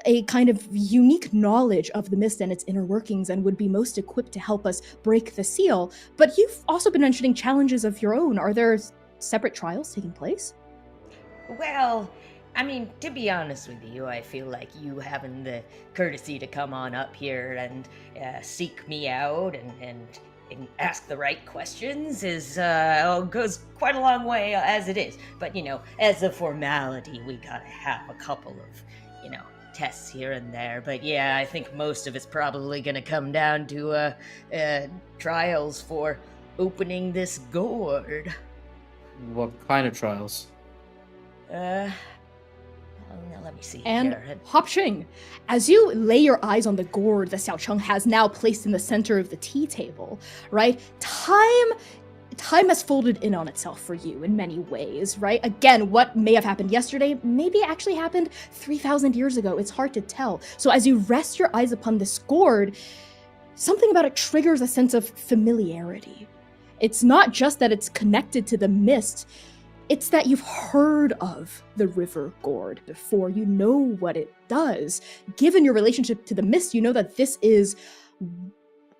Speaker 1: a kind of unique knowledge of the mist and its inner workings and would be most equipped to help us break the seal. But you've also been mentioning challenges of your own. Are there separate trials taking place?"
Speaker 2: Well, I mean, to be honest with you, I feel like you having the courtesy to come on up here and seek me out and ask the right questions goes quite a long way as it is. But, as a formality, we gotta have a couple of, tests here and there. But yeah, I think most of it's probably gonna come down to trials for opening this gourd.
Speaker 3: What kind of trials?
Speaker 2: Now let me see
Speaker 1: And
Speaker 2: here.
Speaker 1: Hopching, as you lay your eyes on the gourd that Xiao Cheng has now placed in the center of the tea table, right? Time has folded in on itself for you in many ways, right? Again, what may have happened yesterday maybe actually happened 3,000 years ago. It's hard to tell. So as you rest your eyes upon this gourd, something about it triggers a sense of familiarity. It's not just that it's connected to the mist, it's that you've heard of the river gourd before. You know what it does. Given your relationship to the mist, you know that this is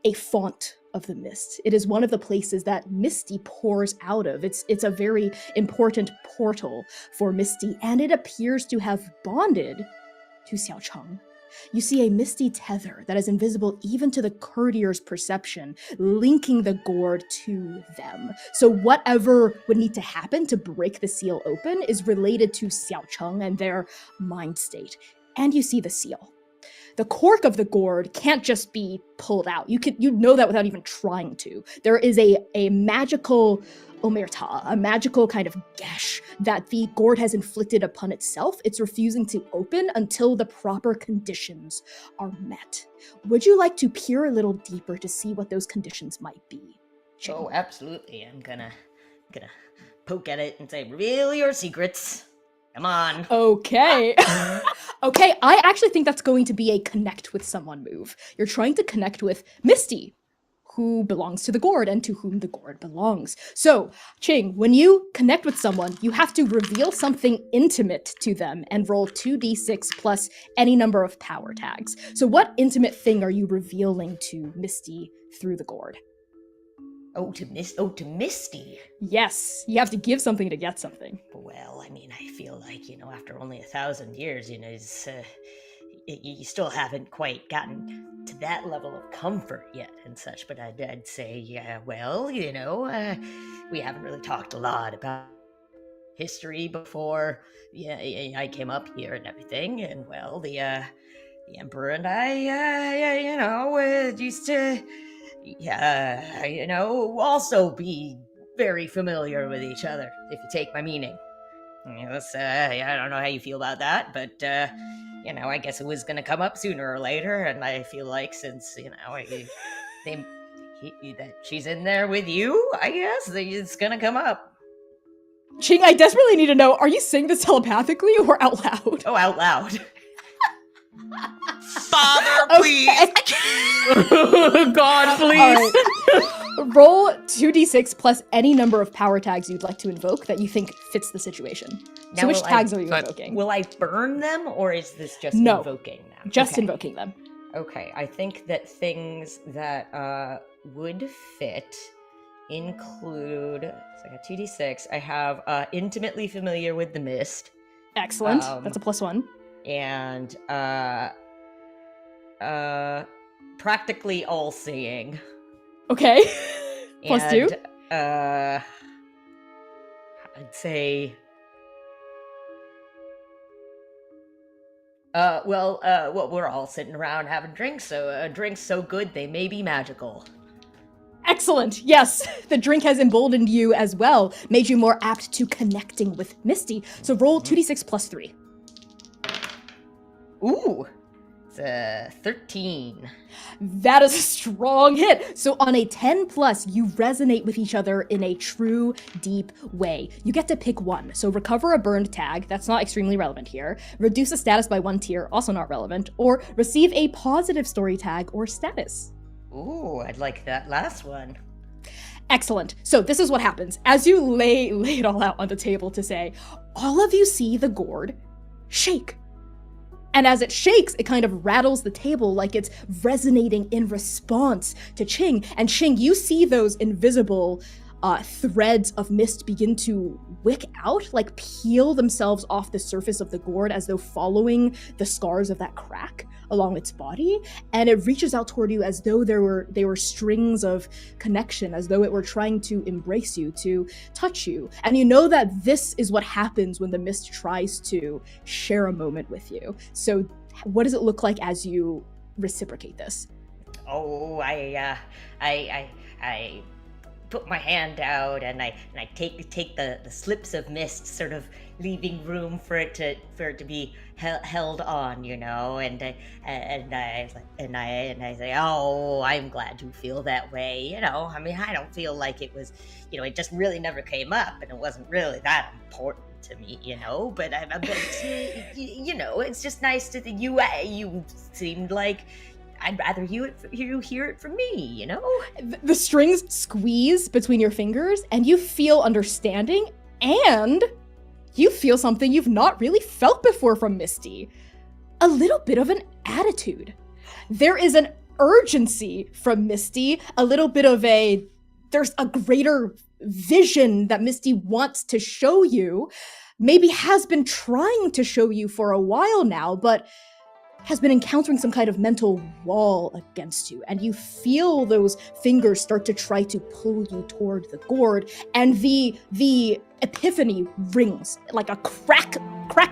Speaker 1: a font of the mist. It is one of the places that Misty pours out of. It's a very important portal for Misty, and it appears to have bonded to Xiao Cheng. You see a misty tether that is invisible even to the courtier's perception, linking the gourd to them. So whatever would need to happen to break the seal open is related to Xiao Cheng and their mind state. and you see the seal. The cork of the gourd can't just be pulled out. You know that without even trying to. There is a magical omerta, a magical kind of gesh that the gourd has inflicted upon itself. It's refusing to open until the proper conditions are met. Would you like to peer a little deeper to see what those conditions might be? Ching?
Speaker 2: Oh, absolutely. I'm gonna poke at it and say, reveal your secrets. Come on.
Speaker 1: Okay. Okay, I actually think that's going to be a connect with someone move. You're trying to connect with Misty, who belongs to the gourd and to whom the gourd belongs. So, Ching, when you connect with someone, you have to reveal something intimate to them and roll 2d6 plus any number of power tags. So what intimate thing are you revealing to Misty through the gourd?
Speaker 2: To Misty.
Speaker 1: Yes, you have to give something to get something.
Speaker 2: Well, I mean, I feel like, after only 1,000 years, you still haven't quite gotten to that level of comfort yet and such, but I'd say, yeah, well, we haven't really talked a lot about history before I came up here and everything, and well, the Emperor and I, used to, also be very familiar with each other, if you take my meaning. I don't know how you feel about that, but, I guess it was gonna come up sooner or later, and I feel like since, that she's in there with you, I guess it's gonna come up.
Speaker 1: Ching, I desperately need to know, are you saying this telepathically or out loud?
Speaker 2: Oh, out loud.
Speaker 5: Father, please.
Speaker 3: God, please.
Speaker 1: All right. Roll 2d6 plus any number of power tags you'd like to invoke that you think fits the situation.
Speaker 2: Now,
Speaker 1: So which
Speaker 2: will
Speaker 1: tags are you
Speaker 4: but
Speaker 1: invoking?
Speaker 2: Will I burn them, or is this just
Speaker 1: No.
Speaker 2: invoking them?
Speaker 1: Just
Speaker 2: Okay.
Speaker 1: invoking them.
Speaker 2: Okay, I think that things that would fit include, so I got 2d6. I have intimately familiar with the mist,
Speaker 1: Excellent. That's a +1.
Speaker 2: and practically all-seeing.
Speaker 1: Okay. +2.
Speaker 2: And, I'd say, we're all sitting around having drinks, so drinks so good they may be magical.
Speaker 1: Excellent. Yes, the drink has emboldened you as well, made you more apt to connecting with Misty. So roll 2d6 +3.
Speaker 2: Ooh, it's 13.
Speaker 1: That is a strong hit. So on a 10 plus, you resonate with each other in a true, deep way. You get to pick one. So recover a burned tag, that's not extremely relevant here. Reduce a status by 1 tier, also not relevant. Or receive a positive story tag or status.
Speaker 2: Ooh, I'd like that last one.
Speaker 1: Excellent. So this is what happens. As you lay it all out on the table to say, all of you see the gourd shake. And as it shakes, it kind of rattles the table like it's resonating in response to Ching. And Ching, you see those invisible threads of mist begin to wick out, like peel themselves off the surface of the gourd as though following the scars of that crack along its body. And it reaches out toward you as though they were strings of connection, as though it were trying to embrace you, to touch you. And you know that this is what happens when the mist tries to share a moment with you. So what does it look like as you reciprocate this?
Speaker 2: Oh, I put my hand out and I take the slips of mist, sort of leaving room for it to be held on, and I say, oh, I'm glad you feel that way, I mean, I don't feel like it was, it just really never came up and it wasn't really that important to me, but it's just nice to think you seemed like I'd rather you hear it from me,
Speaker 1: The strings squeeze between your fingers and you feel understanding, and you feel something you've not really felt before from Misty. A little bit of an attitude. There is an urgency from Misty, a little bit of there's a greater vision that Misty wants to show you, maybe has been trying to show you for a while now, but has been encountering some kind of mental wall against you, and you feel those fingers start to try to pull you toward the gourd, and the epiphany rings like a crack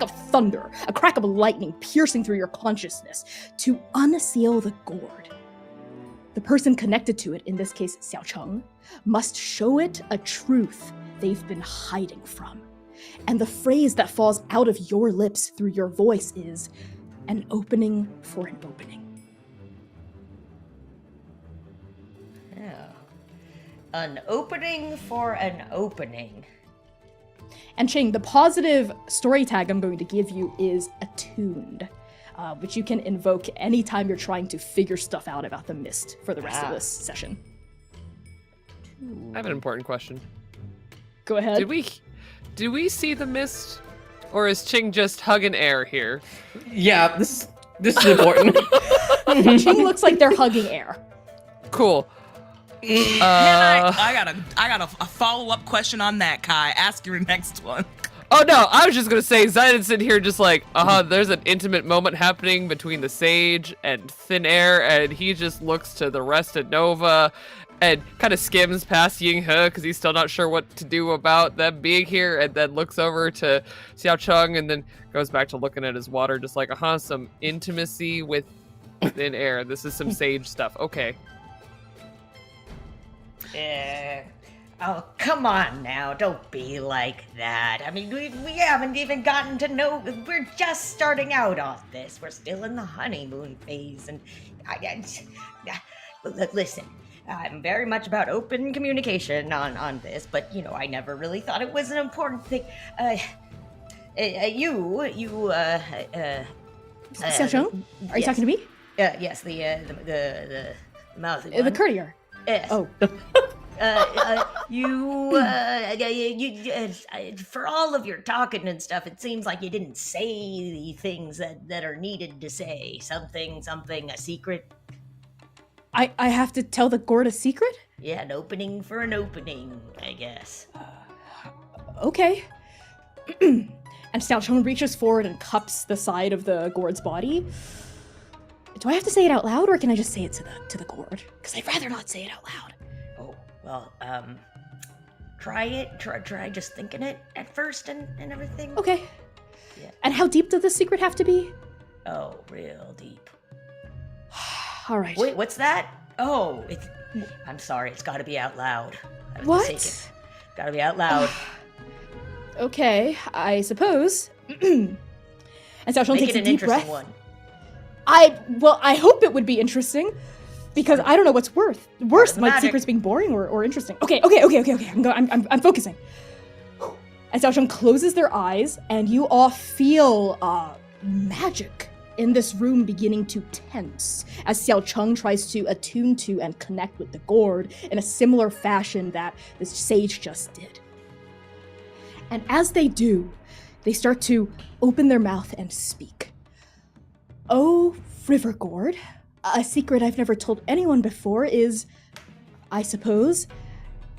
Speaker 1: of thunder, a crack of lightning piercing through your consciousness. To unseal the gourd, the person connected to it, in this case Xiaocheng, must show it a truth they've been hiding from. And the phrase that falls out of your lips through your voice is, "An opening for an opening."
Speaker 2: Yeah. An opening for an opening.
Speaker 1: And Ching, the positive story tag I'm going to give you is attuned, which you can invoke anytime you're trying to figure stuff out about the mist for the rest of this session.
Speaker 4: I have an important question.
Speaker 1: Go ahead.
Speaker 4: Did we see the mist? Or is Ching just hugging air here?
Speaker 3: Yeah, this is important.
Speaker 1: Ching looks like they're hugging air.
Speaker 4: Cool.
Speaker 5: I got a follow-up question on that, Kai. Ask your next one.
Speaker 4: Oh no, I was just gonna say, Zion's sitting here just like, there's an intimate moment happening between the sage and thin air, and he just looks to the rest of Nova and kind of skims past Ying He because he's still not sure what to do about them being here, and then looks over to Xiaocheng and then goes back to looking at his water, just like, some intimacy with thin air. This is some sage stuff. Okay.
Speaker 2: Oh, come on now, don't be like that. I mean, we haven't even gotten to know, we're just starting out on this. We're still in the honeymoon phase, and listen, I'm very much about open communication on this, but, I never really thought it was an important thing.
Speaker 1: Xiaocheng, are you talking to me?
Speaker 2: Yes, the mouthy one.
Speaker 1: The courtier.
Speaker 2: Yes.
Speaker 1: Oh.
Speaker 2: For all of your talking and stuff, it seems like you didn't say the things that are needed to say. Something, a secret.
Speaker 1: I have to tell the gourd a secret?
Speaker 2: Yeah, an opening for an opening, I guess.
Speaker 1: Okay. And Xiaocheng reaches forward and cups the side of the gourd's body. Do I have to say it out loud, or can I just say it to the gourd? Because I'd rather not say it out loud.
Speaker 2: Oh, well, try it. Try just thinking it at first and everything.
Speaker 1: Okay.
Speaker 2: Yeah.
Speaker 1: And how deep does the secret have to be?
Speaker 2: Oh, real deep.
Speaker 1: All right.
Speaker 2: Wait, what's that? Oh, I'm sorry, it's gotta be out loud. I was
Speaker 1: What?
Speaker 2: mistaken. Gotta be out loud.
Speaker 1: Okay, I suppose. And Xiaocheng
Speaker 2: Make
Speaker 1: takes
Speaker 2: it
Speaker 1: a
Speaker 2: an
Speaker 1: deep
Speaker 2: interesting
Speaker 1: breath.
Speaker 2: one.
Speaker 1: I hope it would be interesting, because I don't know what's worse.
Speaker 2: the
Speaker 1: My
Speaker 2: magic.
Speaker 1: secrets being boring or interesting. Okay. I'm focusing. And Xiaocheng closes their eyes, and you all feel magic in this room beginning to tense as Xiaocheng tries to attune to and connect with the gourd in a similar fashion that this sage just did. And as they do, they start to open their mouth and speak. "Oh, River Gourd, a secret I've never told anyone before is, I suppose,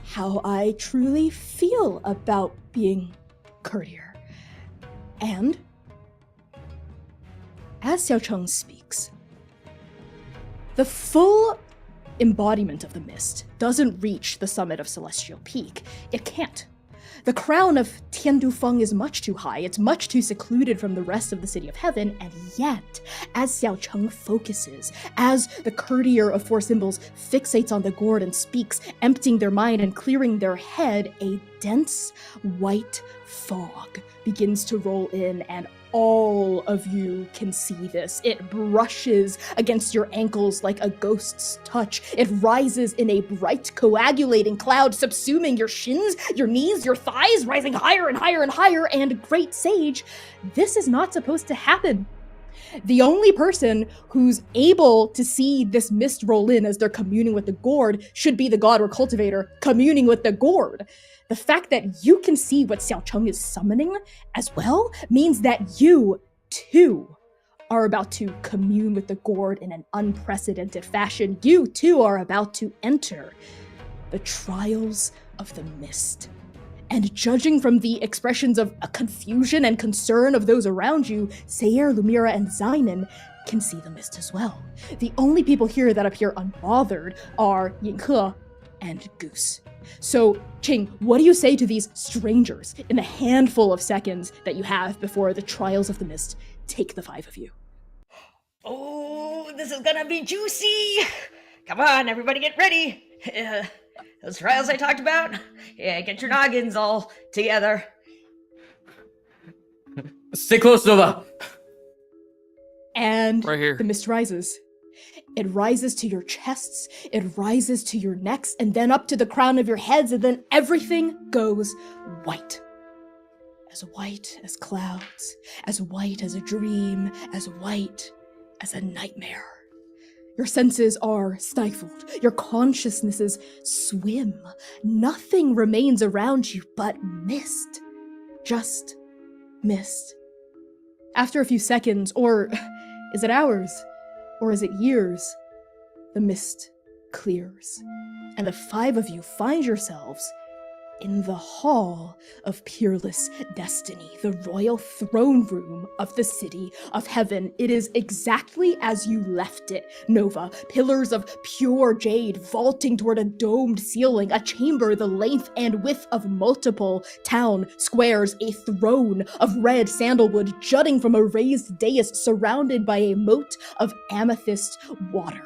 Speaker 1: how I truly feel about being courtier." And as Xiaocheng speaks, the full embodiment of the mist doesn't reach the summit of Celestial Peak. It can't. The crown of Tandu is much too high, it's much too secluded from the rest of the City of Heaven, and yet, as Xiaocheng focuses, as the courtier of four symbols fixates on the gourd and speaks, emptying their mind and clearing their head, a dense white fog begins to roll in, and all of you can see this. It brushes against your ankles like a ghost's touch. It rises in a bright, coagulating cloud, subsuming your shins, your knees, your thighs, rising higher and higher and higher, and great sage, this is not supposed to happen. The only person who's able to see this mist roll in as they're communing with the gourd should be the god or cultivator communing with the gourd. The fact that you can see what Xiaocheng is summoning as well means that you, too, are about to commune with the gourd in an unprecedented fashion. You, too, are about to enter the trials of the mist. And judging from the expressions of confusion and concern of those around you, Sayer, Lumira, and Zynon, can see the mist as well. The only people here that appear unbothered are Yinghe and Goose. So, Ching, what do you say to these strangers in the handful of seconds that you have before the trials of the mist take the 5 of you?
Speaker 2: Oh, this is gonna be juicy! Come on, everybody get ready! Those trials I talked about? Yeah, get your noggins all together.
Speaker 3: Stay close, Nova.
Speaker 1: And
Speaker 4: Right here.
Speaker 1: the mist rises. It rises to your chests, it rises to your necks, and then up to the crown of your heads, and then everything goes white. As white as clouds, as white as a dream, as white as a nightmare. Your senses are stifled, your consciousnesses swim. Nothing remains around you but mist. Just mist. After a few seconds, or is it hours? Or is it years? The mist clears, and the 5 of you find yourselves in the Hall of Peerless Destiny, the royal throne room of the City of Heaven. It is exactly as you left it, Nova. Pillars of pure jade vaulting toward a domed ceiling, a chamber the length and width of multiple town squares, a throne of red sandalwood jutting from a raised dais surrounded by a moat of amethyst water.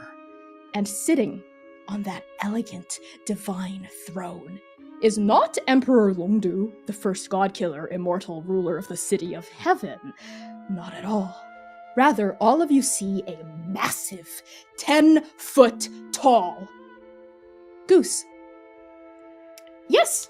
Speaker 1: And sitting on that elegant, divine throne is not Emperor Longdu, the first god-killer, immortal ruler of the City of Heaven. Not at all. Rather, all of you see a massive, 10-foot tall Goose. Yes,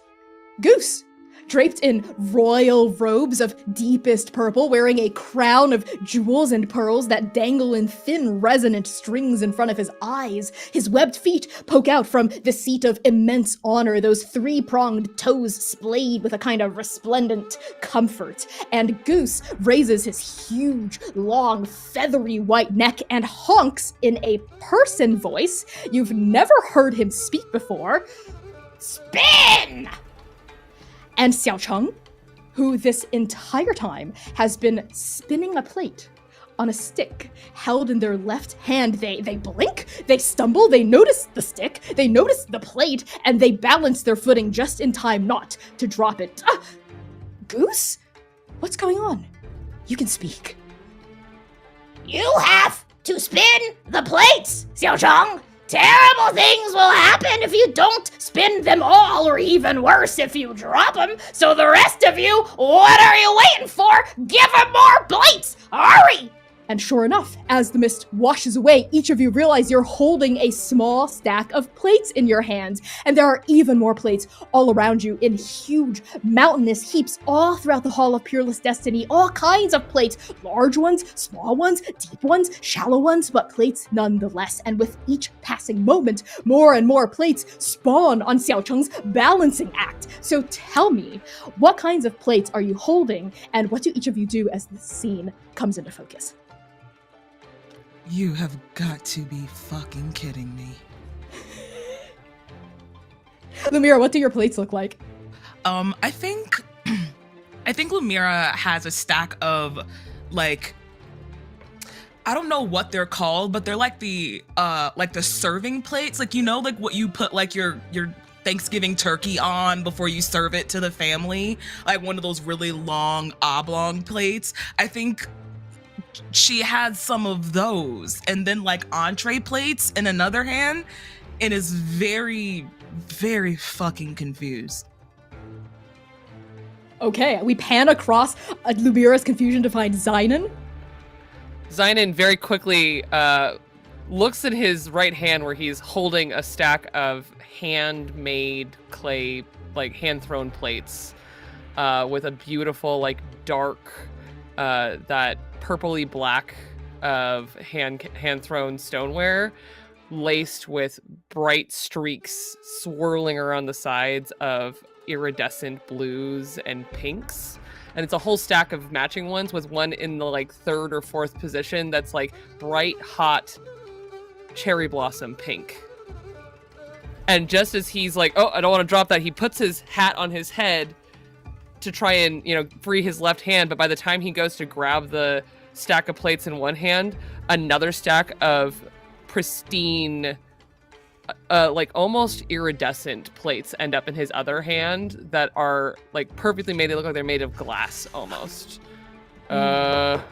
Speaker 1: Goose. Draped in royal robes of deepest purple, wearing a crown of jewels and pearls that dangle in thin, resonant strings in front of his eyes. His webbed feet poke out from the seat of immense honor, those 3-pronged toes splayed with a kind of resplendent comfort. And Goose raises his huge, long, feathery white neck and honks in a person voice you've never heard him speak before. Spin! And Xiaocheng, who this entire time has been spinning a plate on a stick held in their left hand. They blink, they stumble, they notice the stick, they notice the plate, and they balance their footing just in time not to drop it. Goose? What's going on? You can speak. You have to spin the plates, Xiaocheng! Terrible things will happen if you don't spin them all, or even worse, if you drop them. So the rest of you, what are you waiting for? Give them more plates! Hurry! And sure enough, as the mist washes away, each of you realize you're holding a small stack of plates in your hands. And there are even more plates all around you in huge, mountainous heaps all throughout the Hall of Peerless Destiny. All kinds of plates. Large ones, small ones, deep ones, shallow ones, but plates nonetheless. And with each passing moment, more and more plates spawn on Xiaocheng's balancing act. So tell me, what kinds of plates are you holding, and what do each of you do as the scene comes into focus?
Speaker 5: You have got to be fucking kidding me.
Speaker 1: Lumira, what do your plates look like?
Speaker 5: I think Lumira has a stack of, like, I don't know what they're called, but they're like the serving plates, like, you know, like what you put like your Thanksgiving turkey on before you serve it to the family, like one of those really long oblong plates. I think she had some of those, and then like entree plates in another hand, and is very, very fucking confused.
Speaker 1: Okay, we pan across Lumira's confusion to find Zynon.
Speaker 4: Zynon very quickly looks at his right hand where he's holding a stack of handmade clay, like hand-thrown plates with a beautiful, like, dark, that purpley black of hand-thrown stoneware laced with bright streaks swirling around the sides of iridescent blues and pinks. And it's a whole stack of matching ones with one in the like 3rd or 4th position that's like bright, hot cherry blossom pink. And just as he's like, oh, I don't want to drop that, he puts his hat on his head to try and, you know, free his left hand. But by the time he goes to grab the stack of plates in one hand, another stack of pristine, like almost iridescent plates end up in his other hand that are like perfectly made. They look like they're made of glass almost. Xiao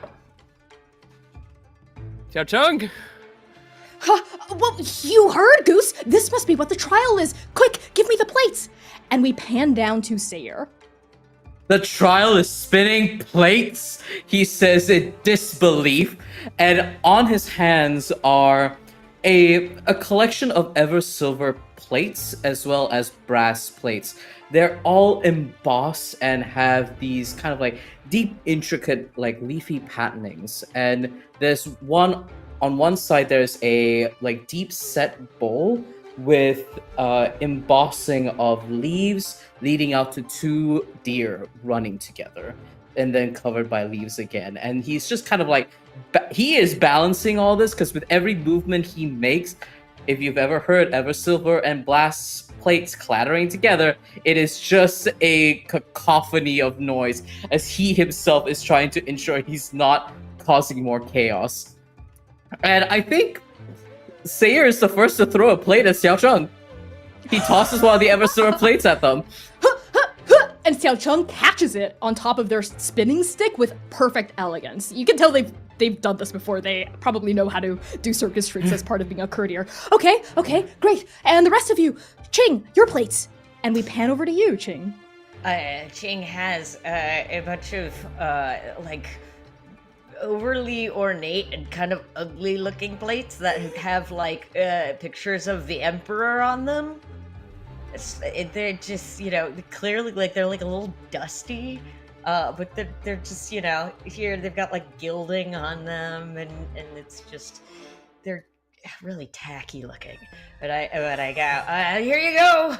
Speaker 4: Chung.
Speaker 1: Well, you heard, Goose. This must be what the trial is. Quick, give me the plates. And we pan down to Sayer.
Speaker 3: The trial is spinning plates, he says in disbelief, and on his hands are a collection of ever silver plates as well as brass plates. They're all embossed and have these kind of like deep, intricate, like leafy patternings. And there's one on one side. There's a like deep set bowl with embossing of leaves leading out to two deer running together, and then covered by leaves again. And he's just kind of like, he is balancing all this because with every movement he makes, if you've ever heard ever silver and brass plates clattering together, it is just a cacophony of noise as he himself is trying to ensure he's not causing more chaos. And I think Sayer is the first to throw a plate at Xiao Cheng. He tosses one of the ever silver plates at them.
Speaker 1: And Xiao Cheng catches it on top of their spinning stick with perfect elegance. You can tell they've done this before. They probably know how to do circus tricks as part of being a courtier. Okay, great. And the rest of you, Ching, your plates. And we pan over to you, Ching.
Speaker 2: Ching has a bunch of like overly ornate and kind of ugly looking plates that have like pictures of the emperor on them. They're just, you know, clearly like they're like a little dusty, but they're just, you know, here they've got like gilding on them, and it's just, they're really tacky looking. But I go, here you go.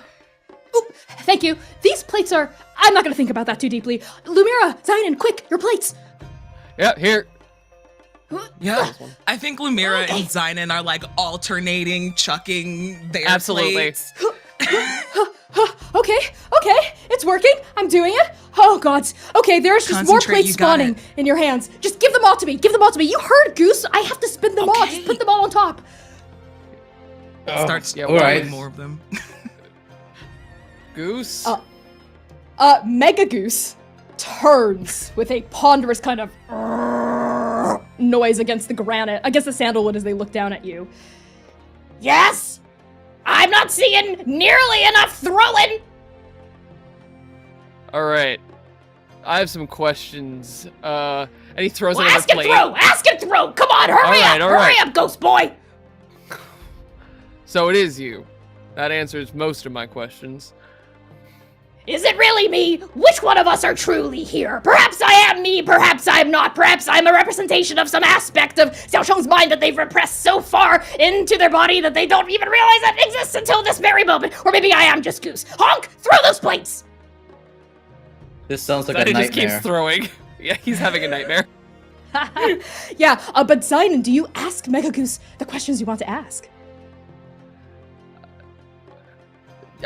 Speaker 1: Oh, thank you. These plates are, I'm not gonna think about that too deeply. Lumira, Zainan, quick, your plates.
Speaker 4: Yeah, here.
Speaker 5: Yeah, I think Lumira and Zainan are like alternating, chucking their
Speaker 4: Absolutely.
Speaker 5: plates.
Speaker 1: Okay, it's working. I'm doing it. Oh, gods. Okay, there's just more
Speaker 5: Concentrate,
Speaker 1: plates
Speaker 5: you got
Speaker 1: spawning
Speaker 5: it.
Speaker 1: in your hands. Just give them all to me. You heard, Goose. I have to spin them all. Just put them all on top.
Speaker 5: Starts
Speaker 3: all right.
Speaker 5: more of them.
Speaker 4: Goose.
Speaker 1: Mega Goose turns with a ponderous kind of noise against the granite, against the sandalwood as they look down at you. Yes? I'm not seeing nearly enough throwing.
Speaker 4: All right. I have some questions. And he throws
Speaker 1: Well,
Speaker 4: another
Speaker 1: ask and
Speaker 4: plate.
Speaker 1: throw. Ask and throw. Come on, hurry up.
Speaker 4: all
Speaker 1: Hurry
Speaker 4: right.
Speaker 1: up, Ghost Boy.
Speaker 4: So it is you. That answers most of my questions.
Speaker 1: Is it really me? Which one of us are truly here? Perhaps I am me, perhaps I'm not. Perhaps I'm a representation of some aspect of Xiao Cheng's mind that they've repressed so far into their body that they don't even realize that exists until this very moment. Or maybe I am just Goose. Honk! Throw those plates!
Speaker 3: This sounds like
Speaker 4: But
Speaker 3: a
Speaker 4: he just
Speaker 3: nightmare.
Speaker 4: keeps throwing. Yeah, he's having a nightmare.
Speaker 1: Yeah, but Zainan, do you ask Mega Goose the questions you want to ask?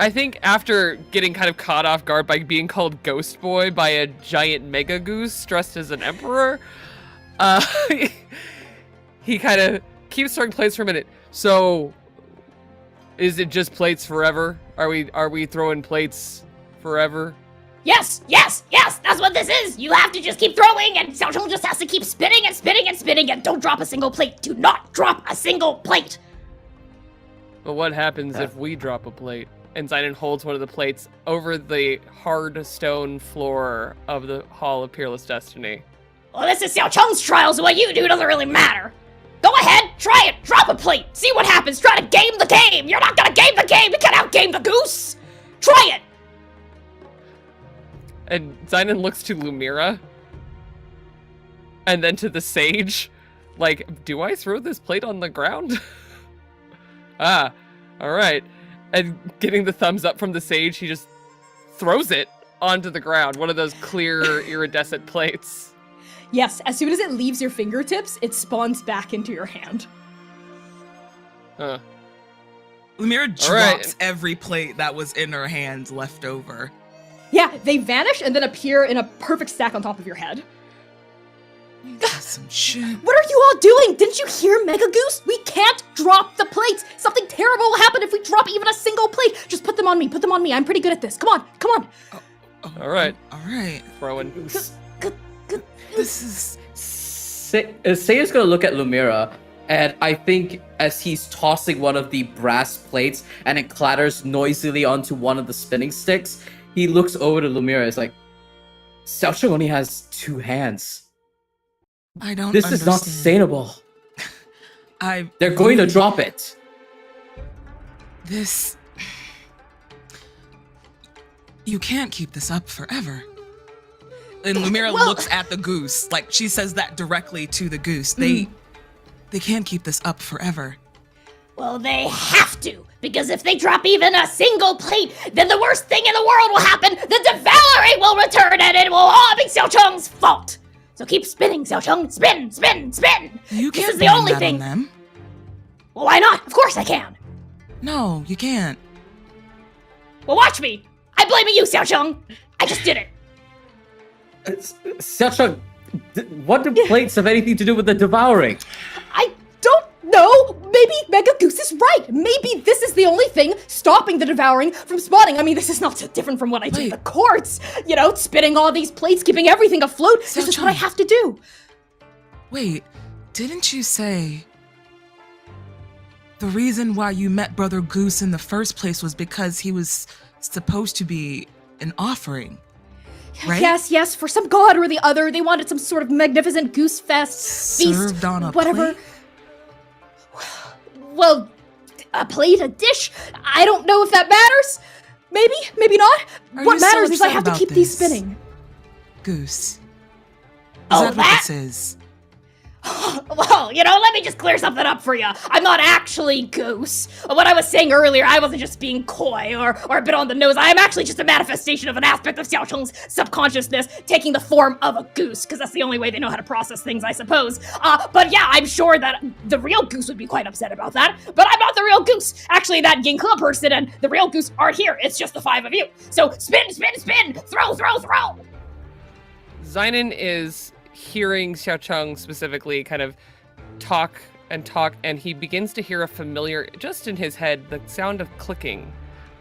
Speaker 4: I think after getting kind of caught off guard by being called Ghost Boy by a giant mega goose dressed as an emperor, he kind of keeps throwing plates for a minute. So, is it just plates forever? Are we throwing plates forever?
Speaker 1: Yes, that's what this is. You have to just keep throwing, and Xiao Cheng just has to keep spinning and spinning and spinning, and don't drop a single plate. Do not drop a single plate.
Speaker 4: But what happens if we drop a plate? And Zainan holds one of the plates over the hard stone floor of the Hall of Peerless Destiny.
Speaker 1: Well, this is Xiao Cheng's trial, so what you do doesn't really matter. Go ahead, try it, drop a plate, see what happens, try to game the game. You're not gonna game the game, you can't outgame the goose. Try it.
Speaker 4: And Zainan looks to Lumira. And then to the sage. Like, do I throw this plate on the ground? Alright. And getting the thumbs up from the sage, he just throws it onto the ground. One of those clear, iridescent plates.
Speaker 1: Yes, as soon as it leaves your fingertips, it spawns back into your hand.
Speaker 4: Huh.
Speaker 5: Lumira drops
Speaker 4: right.
Speaker 5: every plate that was in her hand left over.
Speaker 1: Yeah, they vanish and then appear in a perfect stack on top of your head.
Speaker 5: Some shit.
Speaker 1: What are you all doing? Didn't you hear, Mega Goose? We can't drop the plates. Something terrible will happen if we drop even a single plate. Just put them on me. Put them on me. I'm pretty good at this. Come on. Come on.
Speaker 4: All right.
Speaker 5: All right.
Speaker 4: Throwing.
Speaker 5: This is...
Speaker 3: Sayer's gonna look at Lumira, and I think as he's tossing one of the brass plates and it clatters noisily onto one of the spinning sticks, he looks over to Lumira. It's like, Xiaocheng only has 2 hands.
Speaker 5: I don't
Speaker 3: This
Speaker 5: understand.
Speaker 3: is not sustainable. They're going to drop it.
Speaker 5: This... You can't keep this up forever. And Lumira looks at the goose. Like, she says that directly to the goose. They can't keep this up forever.
Speaker 6: Well, they have to, because if they drop even a single plate, then the worst thing in the world will happen. The devouring will return, and it will all be Xiaocheng's fault. So keep spinning, Xiaocheng. Spin, spin, spin.
Speaker 5: You
Speaker 6: This
Speaker 5: can't
Speaker 6: is the
Speaker 5: blame
Speaker 6: only
Speaker 5: that
Speaker 6: thing.
Speaker 5: on them.
Speaker 6: Well, why not? Of course I can.
Speaker 5: No, you can't.
Speaker 6: Well, watch me. I'm blaming you, Xiaocheng. I just did it.
Speaker 3: Xiaocheng, what do plates have anything to do with the devouring?
Speaker 1: I don't know. Maybe Mega Goose is right. Maybe this is the only thing stopping the devouring from spawning. I mean, this is not so different from what I do in the courts. You know, spinning all these plates, keeping everything afloat. This is what I have to do.
Speaker 5: Wait, didn't you say the reason why you met Brother Goose in the first place was because he was supposed to be an offering? Right?
Speaker 1: Yes, for some god or the other. They wanted some sort of magnificent goose fest feast.
Speaker 5: Served on a
Speaker 1: whatever.
Speaker 5: plate?
Speaker 1: Well, a plate, a dish. I don't know if that matters. Maybe not.
Speaker 5: Are
Speaker 1: What
Speaker 5: you so
Speaker 1: matters is I
Speaker 5: upset
Speaker 1: have to
Speaker 5: about
Speaker 1: keep these
Speaker 5: this?
Speaker 1: spinning.
Speaker 5: Goose. Is
Speaker 6: Oh,
Speaker 5: that what
Speaker 6: that?
Speaker 5: this is?
Speaker 6: Well, let me just clear something up for you. I'm not actually Goose. What I was saying earlier, I wasn't just being coy or a bit on the nose. I am actually just a manifestation of an aspect of Xiaocheng's subconsciousness taking the form of a goose, because that's the only way they know how to process things, I suppose. But yeah, I'm sure that the real Goose would be quite upset about that. But I'm not the real Goose. Actually, that Ginkle person and the real Goose aren't here. It's just the 5 of you. So spin, spin, spin! Throw, throw, throw!
Speaker 4: Zynon is hearing Xiaocheng specifically kind of talk, and he begins to hear a familiar, just in his head, the sound of clicking,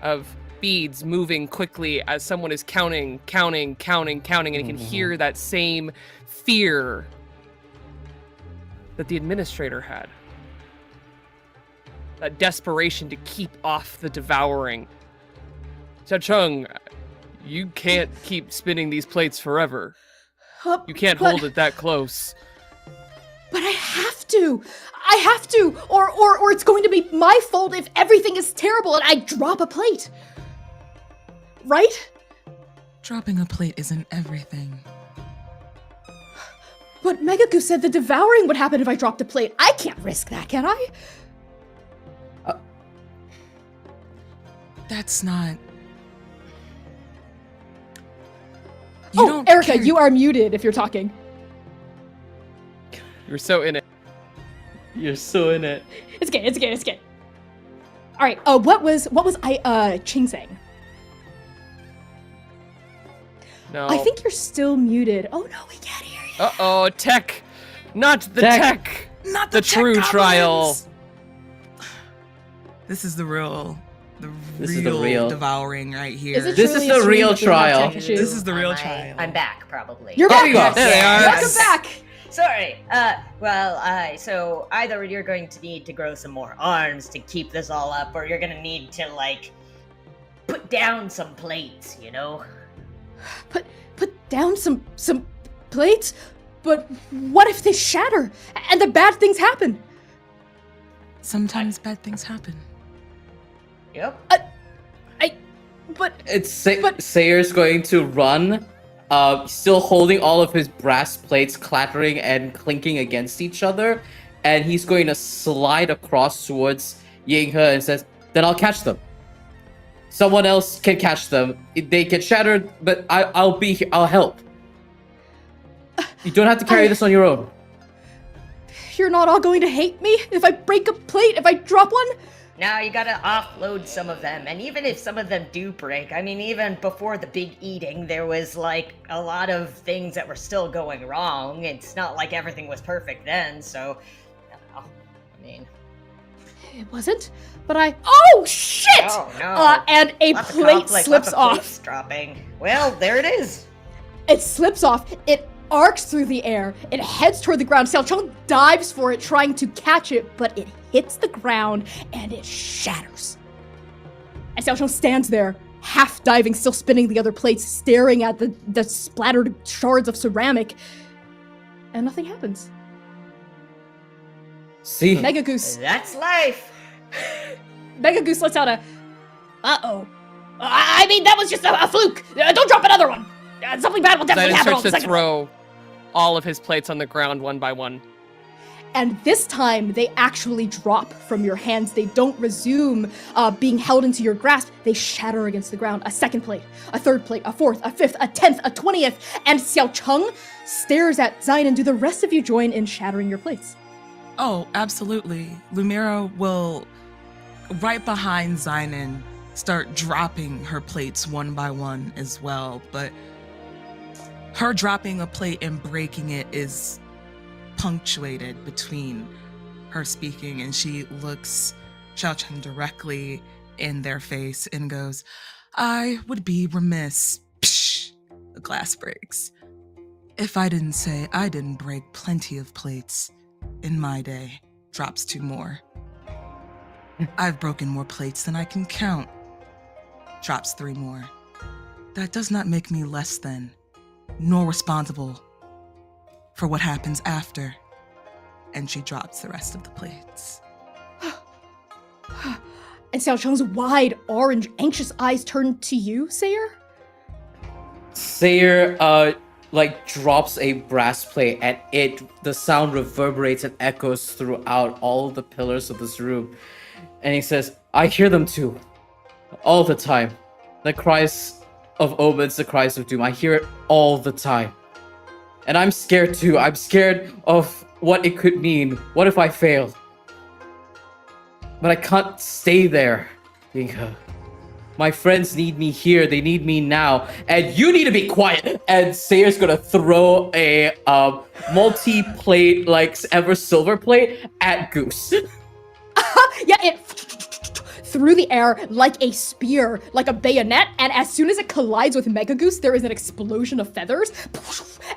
Speaker 4: of beads moving quickly as someone is counting, and he can hear that same fear that the administrator had. That desperation to keep off the devouring. Xiaocheng, you can't keep spinning these plates forever. You can't hold it that close.
Speaker 1: But I have to. Or it's going to be my fault if everything is terrible and I drop a plate. Right?
Speaker 5: Dropping a plate isn't everything.
Speaker 1: But Mega Goose said the devouring would happen if I dropped a plate. I can't risk that, can I?
Speaker 5: That's not...
Speaker 1: Erika, you are muted if you're talking.
Speaker 4: You're so in it.
Speaker 3: You're so in it.
Speaker 1: It's okay. All right. What was Ching saying?
Speaker 4: No.
Speaker 1: I think you're still muted. Oh no, we can't hear you.
Speaker 4: Uh-oh, tech. Not the tech.
Speaker 5: Not
Speaker 4: The
Speaker 5: tech
Speaker 4: true
Speaker 5: goblins!
Speaker 4: trial.
Speaker 5: This is the real
Speaker 3: real.
Speaker 5: devouring right here.
Speaker 1: Is it
Speaker 3: This
Speaker 1: truly
Speaker 3: is
Speaker 1: a
Speaker 3: the
Speaker 1: stream
Speaker 3: real
Speaker 1: that does not have
Speaker 3: trial.
Speaker 1: tech issues?
Speaker 5: This is the real trial.
Speaker 2: I'm back, probably.
Speaker 1: You're
Speaker 3: There
Speaker 1: back.
Speaker 3: you go.
Speaker 1: Yes.
Speaker 4: There they are.
Speaker 1: Welcome back.
Speaker 2: Sorry. So either you're going to need to grow some more arms to keep this all up, or you're gonna need to, put down some plates,
Speaker 1: Put down some plates. But what if they shatter and the bad things happen?
Speaker 5: Sometimes bad things happen.
Speaker 2: Yep.
Speaker 1: But
Speaker 3: Sayer's going to run, still holding all of his brass plates clattering and clinking against each other, and he's going to slide across towards Yinghe and says, "Then I'll catch them. Someone else can catch them. They get shattered, but I'll be here. I'll help. You don't have to carry this on your own."
Speaker 1: you're not all going to hate me if I break a plate, if I drop one?
Speaker 2: Now you gotta offload some of them, and even if some of them do break, I mean, even before the big eating, there was like a lot of things that were still going wrong. It's not like everything was perfect then, so, I don't know. I mean,
Speaker 1: It wasn't, but Oh, shit!
Speaker 2: oh no.
Speaker 1: And a
Speaker 2: Lots of
Speaker 1: plate
Speaker 2: conflict,
Speaker 1: slips
Speaker 2: lots of
Speaker 1: off.
Speaker 2: plates dropping. Well, there it is.
Speaker 1: It slips off. It arcs through the air. It heads toward the ground. Xiaocheng dives for it, trying to catch it, but it hits the ground and it shatters. And Xiaocheng stands there, half diving, still spinning the other plates, staring at the splattered shards of ceramic. And nothing happens.
Speaker 3: See?
Speaker 1: Mega Goose.
Speaker 2: That's life.
Speaker 1: Mega Goose lets out a,
Speaker 6: Uh-oh. I mean, that was just a fluke. Don't drop another one. Something bad will definitely
Speaker 4: Zidon
Speaker 6: happen on
Speaker 4: starts
Speaker 6: the
Speaker 4: to
Speaker 6: second
Speaker 4: throw all of his plates on the ground one by one.
Speaker 1: and this time they actually drop from your hands. They don't resume being held into your grasp. They shatter against the ground. A second plate, a third plate, a fourth, a fifth, a 10th, a 20th, and Xiaocheng stares at Zidon. Do the rest of you join in shattering your plates?
Speaker 5: Oh, absolutely. Lumira will, right behind Zynon, start dropping her plates one by one as well, but her dropping a plate and breaking it is punctuated between her speaking, and she looks Xiaocheng directly in their face and goes, I would be remiss. Psh, the glass breaks. If I didn't say I didn't break plenty of plates in my day. Drops 2 more. I've broken more plates than I can count. Drops 3 more. That does not make me less than, nor responsible for what happens after. And she drops the rest of the plates.
Speaker 1: And Xiaocheng's wide, orange, anxious eyes turn to you, Sayer?
Speaker 3: Sayer, drops a brass plate, and the sound reverberates and echoes throughout all the pillars of this room. And he says, I hear them too. All the time. The cries of omens, the cries of doom. I hear it all the time. And I'm scared too. I'm scared of what it could mean. What if I fail? But I can't stay there. Because my friends need me here. They need me now. And you need to be quiet. And Sayer's gonna throw a multi-plate, ever silver plate at Goose.
Speaker 1: Yeah, it through the air like a spear, like a bayonet, and as soon as it collides with Mega Goose, there is an explosion of feathers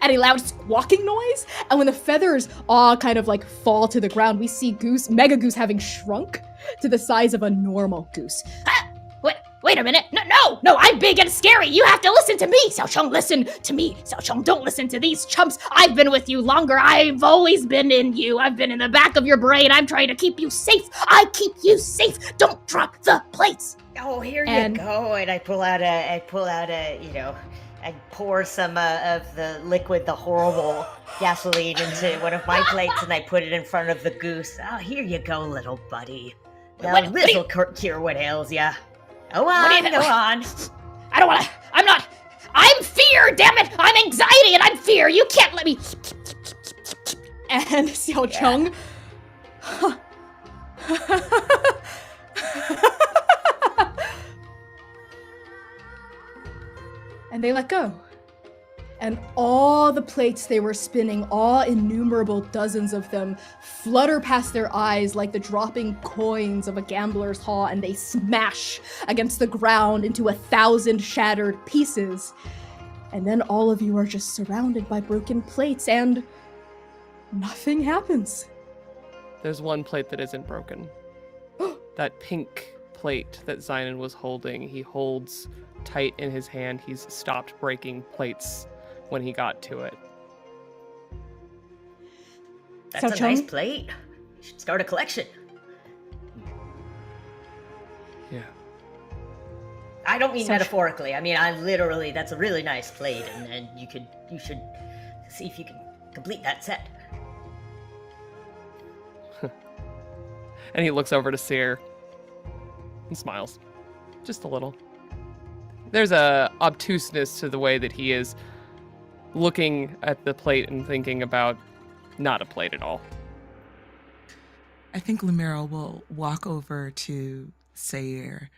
Speaker 1: and a loud squawking noise. And when the feathers all kind of fall to the ground, we see Mega Goose having shrunk to the size of a normal goose.
Speaker 6: Wait a minute. No, I'm big and scary. You have to listen to me. Xiaocheng, listen to me. Xiaocheng, don't listen to these chumps. I've been with you longer. I've always been in you. I've been in the back of your brain. I'm trying to keep you safe. I keep you safe. Don't drop the plates.
Speaker 2: Oh, here
Speaker 1: And-
Speaker 2: you go. And I pour some of the liquid, the horrible gasoline into one of my plates, and I put it in front of the goose. Oh, here you go, little buddy. Now,
Speaker 6: What do
Speaker 2: this
Speaker 6: you-
Speaker 2: will cure what ails ya. Go
Speaker 6: What do you
Speaker 2: on,
Speaker 6: think-
Speaker 2: go on.
Speaker 6: I don't wanna. I'm fear, damn it! I'm anxiety and I'm fear. You can't let me.
Speaker 1: And Xiaocheng. And they let go. And all the plates they were spinning, all innumerable dozens of them, flutter past their eyes like the dropping coins of a gambler's hall, and they smash against the ground into 1,000 shattered pieces. And then all of you are just surrounded by broken plates, and nothing happens.
Speaker 4: There's one plate that isn't broken. That pink plate that Zynon was holding, he holds tight in his hand. He's stopped breaking plates when he got to it.
Speaker 2: That's a
Speaker 1: Xiaocheng?
Speaker 2: nice plate. You should start a collection.
Speaker 4: Yeah.
Speaker 2: I don't mean
Speaker 1: So-
Speaker 2: metaphorically. I mean, that's a really nice plate, and you should see if you can complete that set.
Speaker 4: And he looks over to Seer and smiles. Just a little. There's a obtuseness to the way that he is looking at the plate and thinking about not a plate at all.
Speaker 5: I think Lumira will walk over to Sayir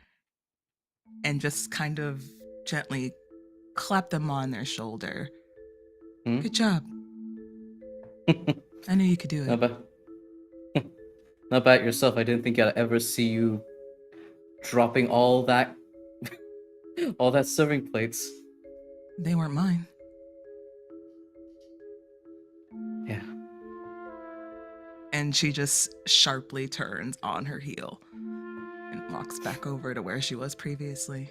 Speaker 5: and just kind of gently clap them on their shoulder.
Speaker 3: Hmm?
Speaker 5: Good job. I knew you could do
Speaker 3: Not
Speaker 5: it.
Speaker 3: bad. Not bad yourself. I didn't think I'd ever see you dropping all that, all that serving plates.
Speaker 5: They weren't mine.
Speaker 3: Yeah.
Speaker 5: And she just sharply turns on her heel and walks back over to where she was previously.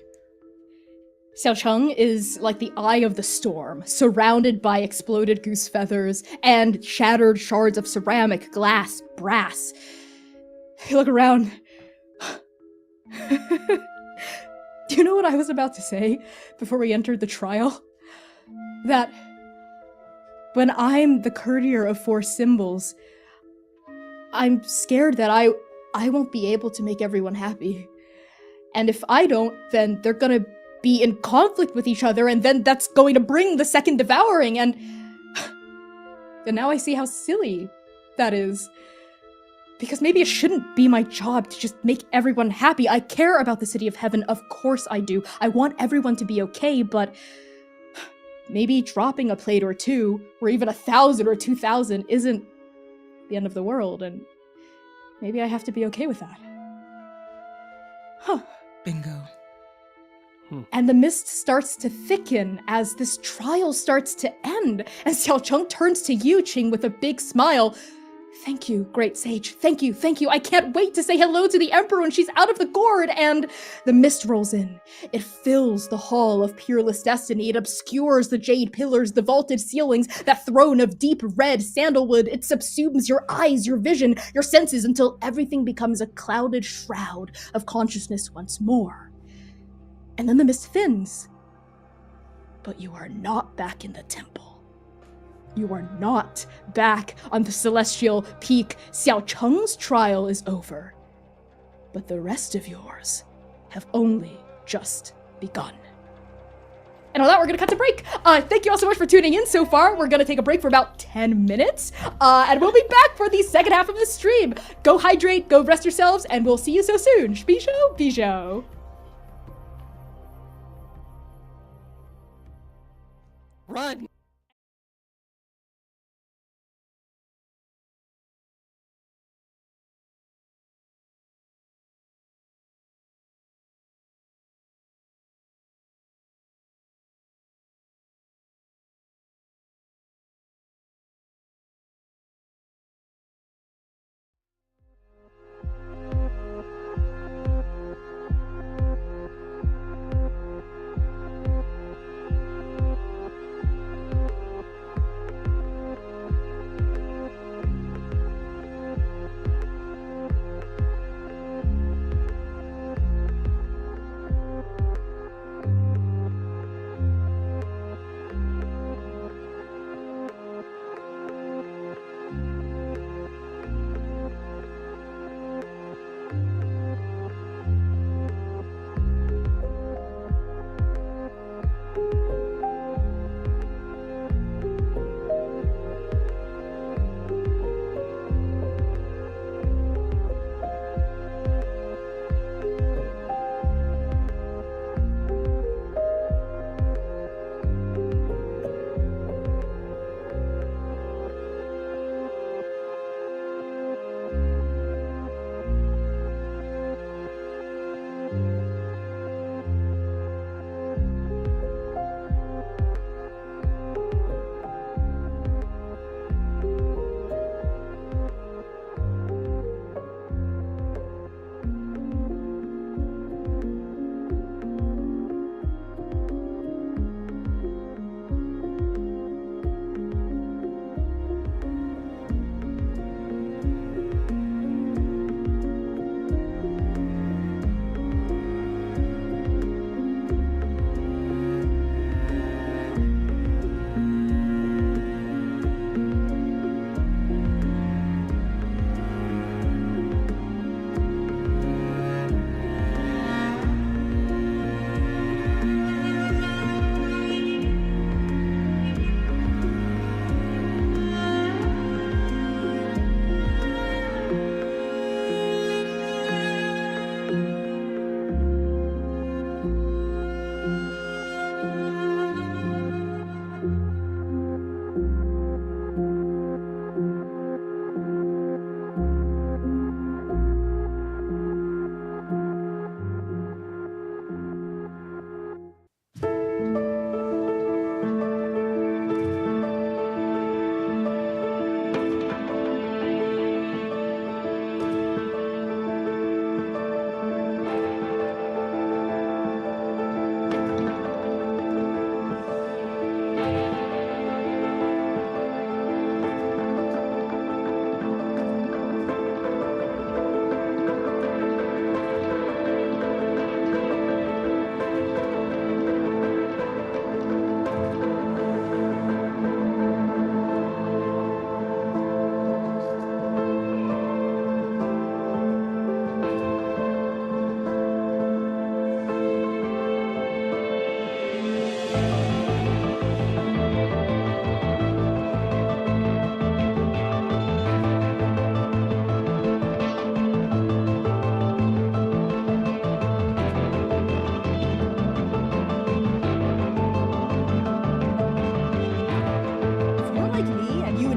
Speaker 1: Xiaocheng is like the eye of the storm, surrounded by exploded goose feathers and shattered shards of ceramic, glass, brass. You look around. Do you know what I was about to say before we entered the trial? That when I'm the courtier of 4 symbols, I'm scared that I won't be able to make everyone happy. And if I don't, then they're gonna be in conflict with each other, and then that's going to bring the second devouring, and now I see how silly that is. Because maybe it shouldn't be my job to just make everyone happy. I care about the City of Heaven, of course I do. I want everyone to be okay, but maybe dropping a plate or 2, or even 1,000 or 2,000 isn't the end of the world, and maybe I have to be okay with that. Huh.
Speaker 5: Bingo.
Speaker 1: And the mist starts to thicken as this trial starts to end. And Xiaocheng turns to you, Qing, with a big smile. Thank you, great sage. Thank you, thank you. I can't wait to say hello to the Emperor when she's out of the gourd. And the mist rolls in. It fills the hall of peerless destiny. It obscures the jade pillars, the vaulted ceilings, that throne of deep red sandalwood. It subsumes your eyes, your vision, your senses until everything becomes a clouded shroud of consciousness once more. And then the mist thins. But you are not back in the temple. You are not back on the celestial peak. Xiaocheng's trial is over. But the rest of yours have only just begun. And on that, we're going to cut to break. Thank you all so much for tuning in so far. We're going to take a break for about 10 minutes. And we'll be back for the second half of the stream. Go hydrate, go rest yourselves, and we'll see you so soon. Bijou, bijou.
Speaker 4: Run!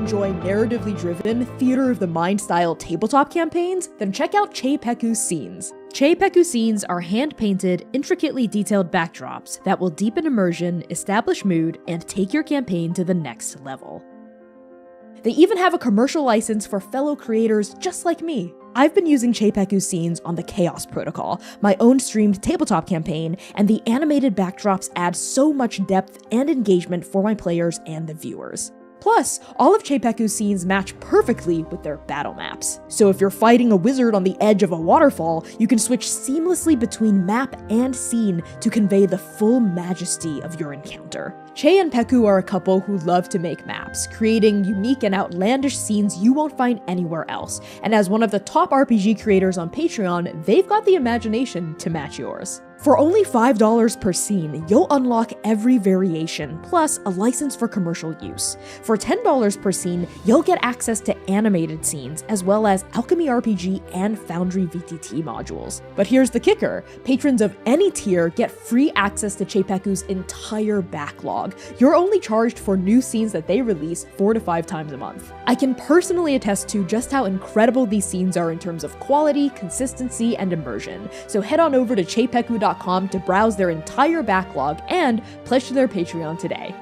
Speaker 1: enjoy narratively driven, theater of the mind style tabletop campaigns, then check out Cheipeku Scenes. Cheipeku Scenes are hand-painted, intricately detailed backdrops that will deepen immersion, establish mood, and take your campaign to the next level. They even have a commercial license for fellow creators just like me. I've been using Cheipeku Scenes on the Chaos Protocol, my own streamed tabletop campaign, and the animated backdrops add so much depth and engagement for my players and the viewers. Plus, all of Cheipeku scenes match perfectly with their battle maps. So if you're fighting a wizard on the edge of a waterfall, you can switch seamlessly between map and scene to convey the full majesty of your encounter. Chei and Peku are a couple who love to make maps, creating unique and outlandish scenes you won't find anywhere else. And as one of the top RPG creators on Patreon, they've got the imagination to match yours. For only $5 per scene, you'll unlock every variation, plus a license for commercial use. For $10 per scene, you'll get access to animated scenes, as well as Alchemy RPG and Foundry VTT modules. But here's the kicker: patrons of any tier get free access to Cheipeku's entire backlog. You're only charged for new scenes that they release 4 to 5 times a month. I can personally attest to just how incredible these scenes are in terms of quality, consistency, and immersion. So head on over to cheipeku.com to browse their entire backlog and pledge to their Patreon today.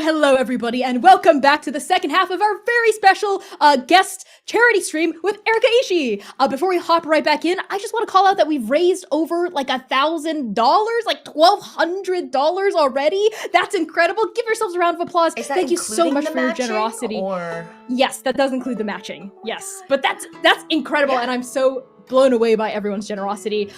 Speaker 1: hello, everybody, and welcome back to the second half of our very special guest charity stream with Erika Ishii. Before we hop right back in, I just want to call out that we've raised over like $1,000, like $1,200 already. That's incredible. Give yourselves a round of applause.
Speaker 2: Is that
Speaker 1: Thank you so
Speaker 2: including
Speaker 1: much
Speaker 2: the
Speaker 1: for your
Speaker 2: matching,
Speaker 1: generosity.
Speaker 2: Or
Speaker 1: Yes, that does include the matching. Yes, but that's incredible, and I'm so blown away by everyone's generosity.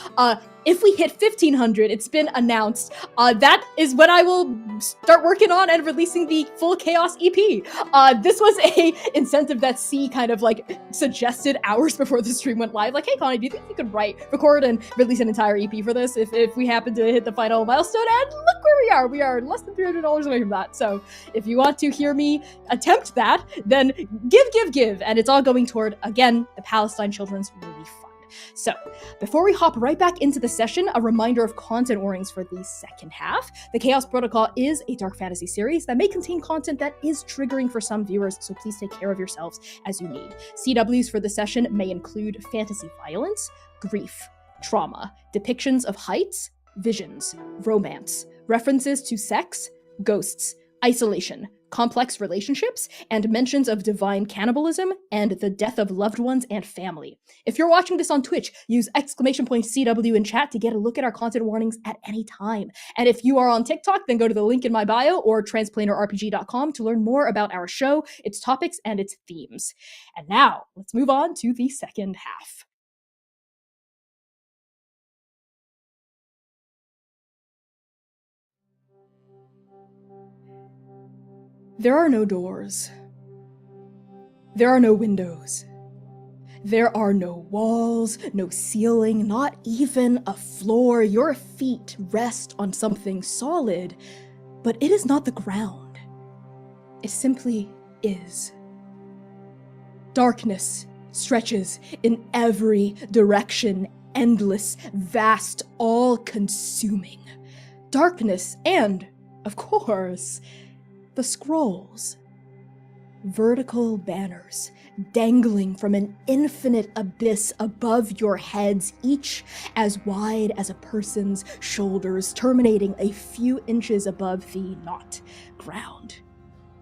Speaker 1: If we hit 1,500, it's been announced. That is when I will start working on and releasing the full Chaos EP. This was a incentive that C kind of like suggested hours before the stream went live. Like, hey Connie, do you think you could record and release an entire EP for this if we happen to hit the final milestone? And look where we are. We are less than $300 away from that. So if you want to hear me attempt that, then give, and it's all going toward, again, the Palestine Children's Relief Fund. So, before we hop right back into the session, a reminder of content warnings for the second half. The Chaos Protocol is a dark fantasy series that may contain content that is triggering for some viewers, so please take care of yourselves as you need. CWs for the session may include fantasy violence, grief, trauma, depictions of heights, visions, romance, references to sex, ghosts, isolation, complex relationships, and mentions of divine cannibalism and the death of loved ones and family. If you're watching this on Twitch, use !CW in chat to get a look at our content warnings at any time. And if you are on TikTok, then go to the link in my bio or transplanerrpg.com to learn more about our show, its topics, and its themes. And now, let's move on to the second half. There are no doors. There are no windows. There are no walls, no ceiling, not even a floor. Your feet rest on something solid, but it is not the ground. It simply is. Darkness stretches in every direction, endless, vast, all-consuming. Darkness and, of course, the scrolls. Vertical banners dangling from an infinite abyss above your heads, each as wide as a person's shoulders, terminating a few inches above the not ground.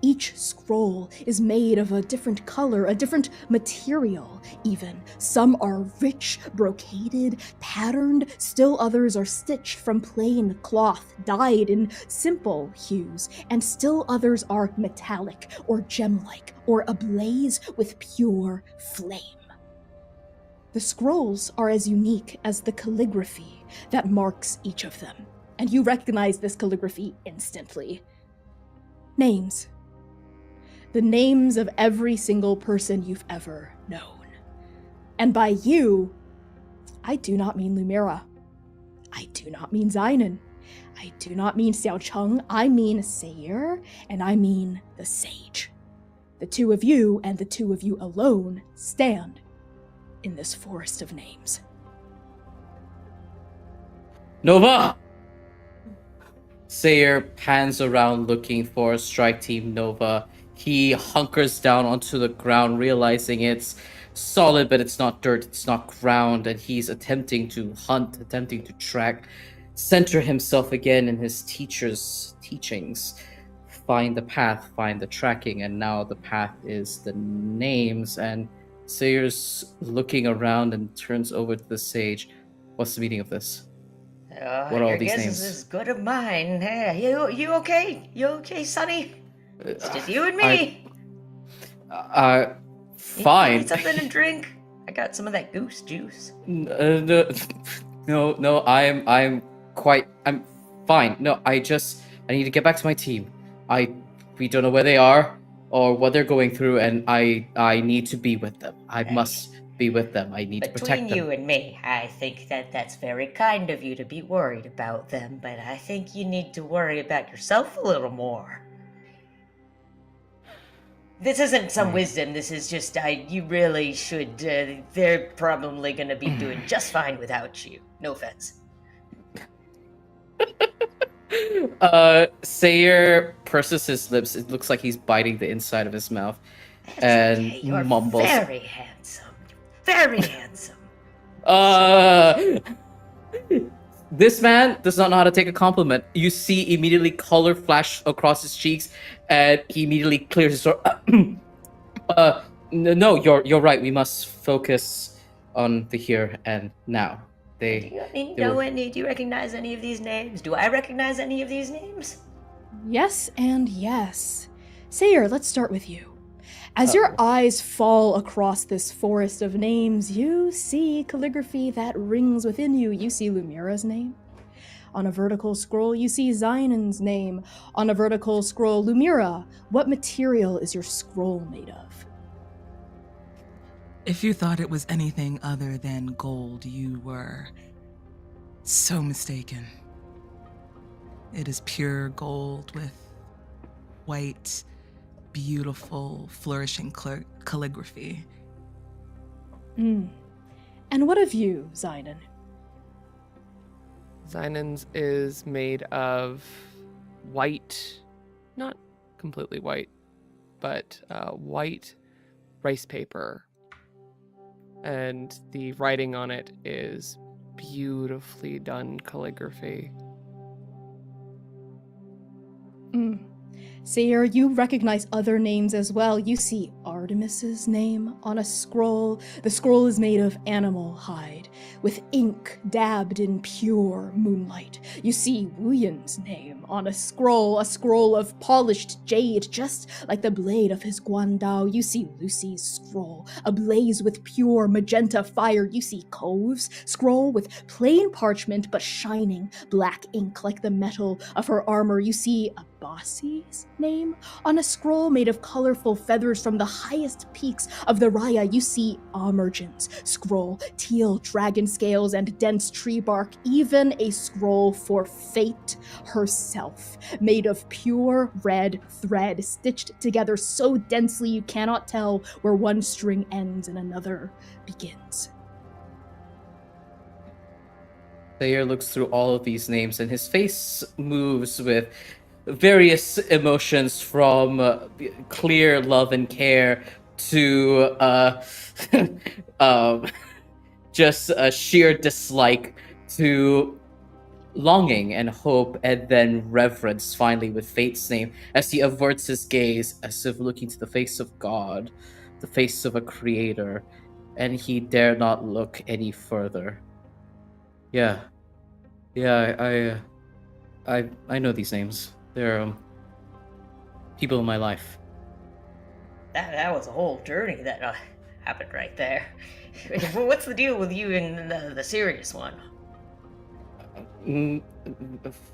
Speaker 1: Each scroll is made of a different color, a different material, even. Some are rich, brocaded, patterned, still others are stitched from plain cloth, dyed in simple hues, and still others are metallic or gem-like or ablaze with pure flame. The scrolls are as unique as the calligraphy that marks each of them, and you recognize this calligraphy instantly. Names. The names of every single person you've ever known. And by you, I do not mean Lumira. I do not mean Zainan. I do not mean Xiaocheng. I mean Seir, and I mean the Sage. The two of you, and the two of you alone, stand in this forest of names.
Speaker 3: Nova! Sayer pans around looking for Strike Team Nova. He hunkers down onto the ground, realizing it's solid, but it's not dirt, it's not ground, and he's attempting to hunt, attempting to track, center himself again in his teacher's teachings. Find the path, find the tracking, and now the path is the names. And Sayer's looking around and turns over to the sage. What's the meaning of this? What are all
Speaker 2: your
Speaker 3: these
Speaker 2: guess
Speaker 3: names?
Speaker 2: is as good of mine. Hey, you okay? You okay, Sonny? It's just you and me.
Speaker 3: Fine.
Speaker 2: You need something to drink? I got some of that goose juice.
Speaker 3: No, I'm fine. No, I need to get back to my team. We don't know where they are or what they're going through, and I need to be with them. I must be with them. I need to protect them.
Speaker 2: Between you and me, I think that's very kind of you to be worried about them, but I think you need to worry about yourself a little more. This isn't some wisdom, this is just, you really should, they're probably gonna be doing just fine without you. No offense.
Speaker 3: Sayer purses his lips. It looks like he's biting the inside of his mouth. And
Speaker 2: okay, you're
Speaker 3: mumbles.
Speaker 2: Very handsome. Very handsome.
Speaker 3: This man does not know how to take a compliment. You see immediately color flash across his cheeks, and he immediately clears his throat. No, you're right. We must focus on the here and now.
Speaker 2: Do you recognize any of these names? Do I recognize any of these names?
Speaker 1: Yes and yes. Sayer, let's start with you. As your eyes fall across this forest of names, you see calligraphy that rings within you. You see Lumira's name. On a vertical scroll, you see Zainan's name. On a vertical scroll, Lumira. What material is your scroll made of?
Speaker 5: If you thought it was anything other than gold, you were so mistaken. It is pure gold with white, beautiful, flourishing calligraphy.
Speaker 1: And what of you, Zainan?
Speaker 4: Zainan's is made of white, not completely white, but white rice paper. And the writing on it is beautifully done calligraphy.
Speaker 1: Sayer, you recognize other names as well. You see Artemis's name on a scroll. The scroll is made of animal hide, with ink dabbed in pure moonlight. You see Wuyen's name on a scroll of polished jade, just like the blade of his guandao. You see Lucy's scroll, ablaze with pure magenta fire. You see Kove's scroll with plain parchment, but shining black ink like the metal of her armor. You see Abasi's name on a scroll made of colorful feathers from the highest peaks of the Raya. You see Amergen's scroll, teal dragon scales and dense tree bark, even a scroll for Fate herself, made of pure red thread stitched together so densely you cannot tell where one string ends and another begins.
Speaker 3: Thayer looks through all of these names, and his face moves with various emotions from clear love and care to just a sheer dislike to longing and hope, and then reverence finally with Fate's name as he averts his gaze as if looking to the face of God, the face of a creator, and he dare not look any further. Yeah, I know these names. They're people in my life.
Speaker 2: That was a whole journey that happened right there. What's the deal with you and the serious one?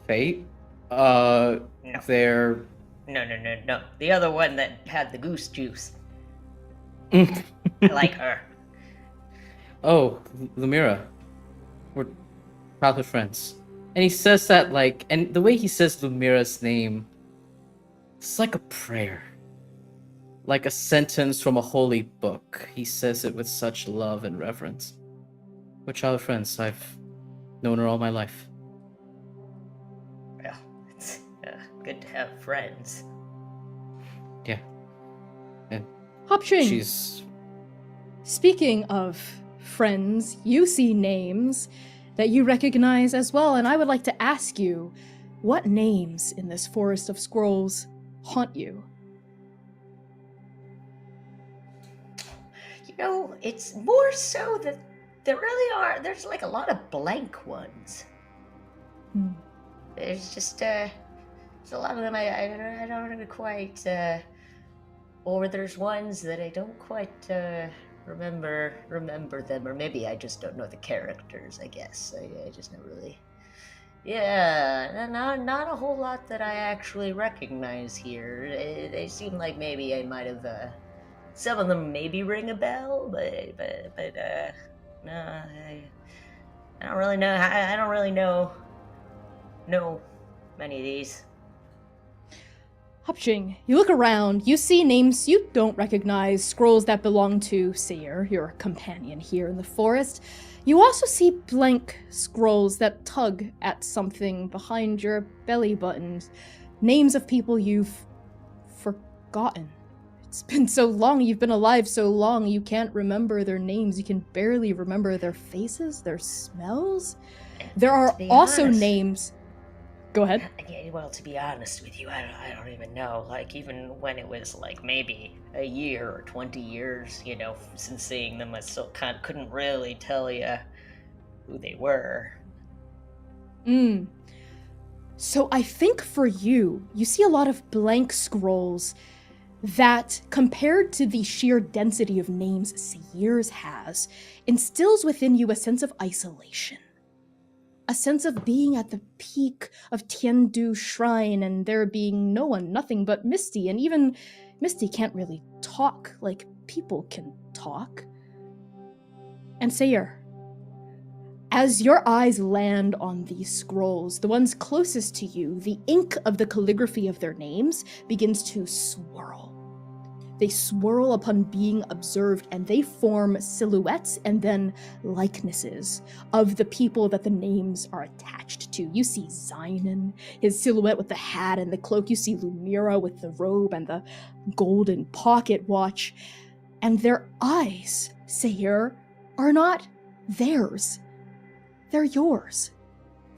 Speaker 3: Fate?
Speaker 2: No.
Speaker 3: They're...
Speaker 2: No. The other one that had the goose juice. I like her.
Speaker 3: Oh, Lumira. We're childhood friends. And he says that and the way he says Lumira's name, it's like a prayer. Like a sentence from a holy book. He says it with such love and reverence. We're childhood friends. I've known her all my life.
Speaker 2: Well, it's good to have friends.
Speaker 3: Yeah. And
Speaker 1: Hopching,
Speaker 3: she's...
Speaker 1: speaking of friends, you see names that you recognize as well, and I would like to ask you, what names in this forest of scrolls haunt you?
Speaker 2: You know, it's more so that there's like a lot of blank ones. There's just, there's a lot of them I don't quite, or there's ones that I don't quite, remember them, or maybe I just don't know the characters, I guess. I just never really... Yeah, not a whole lot that I actually recognize here. They seem like maybe I might have, some of them maybe ring a bell, but no, I don't really know. I don't really know many of these.
Speaker 1: Hopching, you look around, you see names you don't recognize, scrolls that belong to Sayer, your companion here in the forest. You also see blank scrolls that tug at something behind your belly buttons. Names of people you've forgotten. It's been so long, you've been alive so long, you can't remember their names, you can barely remember their faces, their smells. There are
Speaker 2: To be
Speaker 1: also
Speaker 2: honest-
Speaker 1: names. Go ahead.
Speaker 2: Yeah, well, to be honest with you, I don't even know. Like, even when it was like maybe a year or 20 years, since seeing them, I still couldn't really tell you who they were.
Speaker 1: So I think for you see a lot of blank scrolls that, compared to the sheer density of names Sears has, instills within you a sense of isolation. A sense of being at the peak of Tandu Shrine and there being no one, nothing but Misty, and even Misty can't really talk like people can talk. And Sayre, as your eyes land on these scrolls, the ones closest to you, the ink of the calligraphy of their names begins to swirl. They swirl upon being observed, and they form silhouettes and then likenesses of the people that the names are attached to. You see Zynon, his silhouette with the hat and the cloak. You see Lumira with the robe and the golden pocket watch. And their eyes, Sayre, are not theirs. They're yours.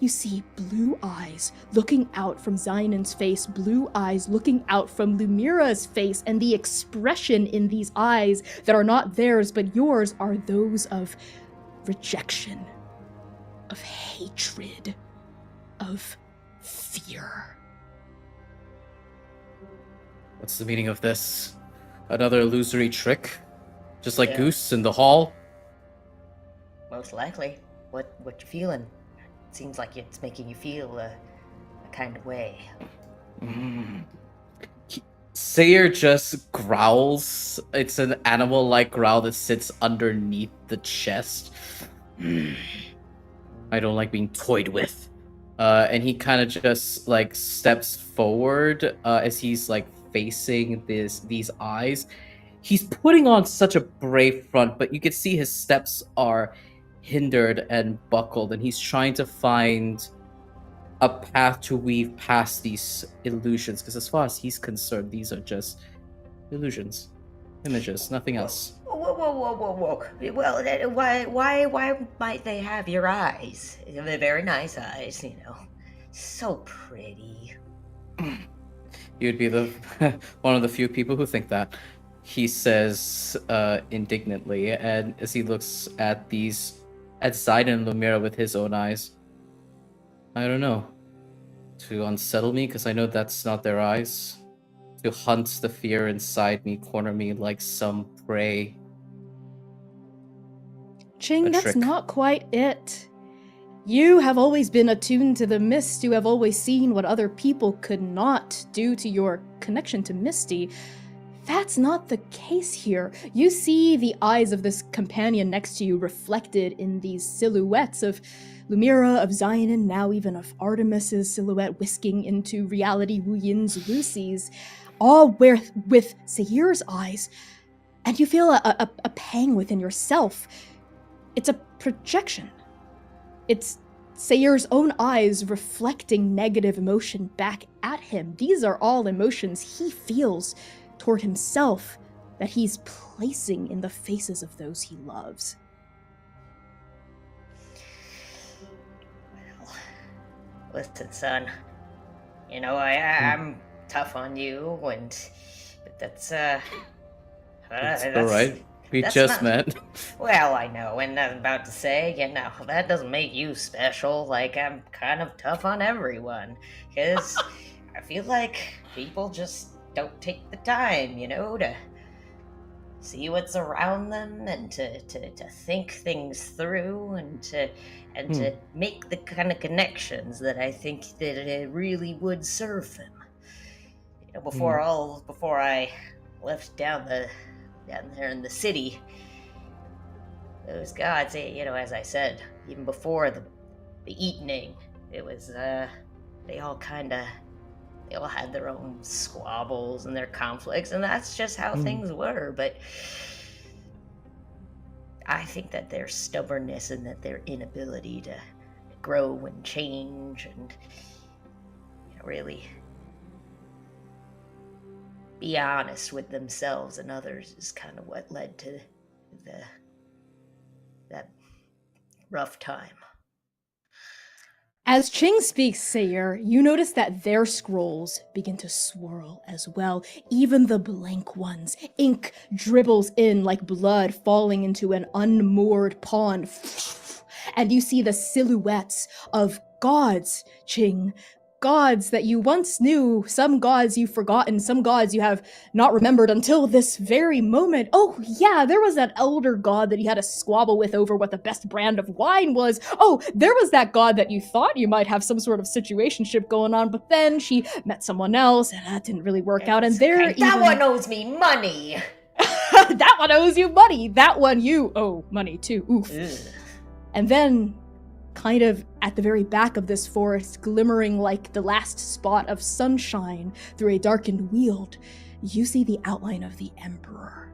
Speaker 1: You see blue eyes looking out from Zynon's face, blue eyes looking out from Lumira's face, and the expression in these eyes that are not theirs but yours are those of rejection, of hatred, of fear.
Speaker 3: What's the meaning of this? Another illusory trick? Just like
Speaker 2: Yeah.
Speaker 3: Goose in the hall?
Speaker 2: Most likely. What you feeling? Seems like it's making you feel a kind of way.
Speaker 3: Sayre just growls. It's an animal-like growl that sits underneath the chest. I don't like being toyed with. And he kind of just like steps forward as he's like facing these eyes. He's putting on such a brave front, but you can see his steps are hindered and buckled, and he's trying to find a path to weave past these illusions, because as far as he's concerned, these are just illusions, images, nothing else.
Speaker 2: Whoa. Well, why might they have your eyes? They're very nice eyes, So pretty.
Speaker 3: You'd be the one of the few people who think that, he says indignantly, and as he looks at Zayden and Lumira with his own eyes. I don't know. To unsettle me, because I know that's not their eyes. To hunt the fear inside me, corner me like some prey.
Speaker 1: Ching,
Speaker 3: A
Speaker 1: that's
Speaker 3: trick.
Speaker 1: not quite it. You have always been attuned to the mist. You have always seen what other people could not due to your connection to Misty. That's not the case here. You see the eyes of this companion next to you reflected in these silhouettes of Lumira, of Zynon, now even of Artemis's silhouette whisking into reality, Wu Yin's, Lucy's, all with Sayre's eyes. And you feel a pang within yourself. It's a projection. It's Sayre's own eyes reflecting negative emotion back at him. These are all emotions he feels toward himself that he's placing in the faces of those he loves.
Speaker 2: Well, listen, son. I'm tough on you, but that's
Speaker 3: It's alright. We
Speaker 2: that's
Speaker 3: just
Speaker 2: not-
Speaker 3: met.
Speaker 2: Well, I know, and I was about to say, that doesn't make you special. Like, I'm kind of tough on everyone, because I feel like people just don't take the time, to see what's around them and to think things through and to make the kind of connections that I think that it really would serve them. Before I left down there in the city, those gods, as I said, even before the eating, it was they all had their own squabbles and their conflicts, and that's just how things were. But I think that their stubbornness and that their inability to grow and change and really be honest with themselves and others is kind of what led to that rough time.
Speaker 1: As Ching speaks, Sayer, you notice that their scrolls begin to swirl as well, even the blank ones. Ink dribbles in like blood falling into an unmoored pond. And you see the silhouettes of gods, Ching. Gods that you once knew, some gods you've forgotten, some gods you have not remembered until this very moment. Oh, yeah, there was that elder god that you had a squabble with over what the best brand of wine was. Oh, there was that god that you thought you might have some sort of situationship going on, but then she met someone else, and that didn't really work out. And there
Speaker 2: That one owes me money.
Speaker 1: that one owes you money. That one you owe money too. Oof.
Speaker 2: Ugh.
Speaker 1: And then, kind of at the very back of this forest, glimmering like the last spot of sunshine through a darkened weald, you see the outline of the Emperor.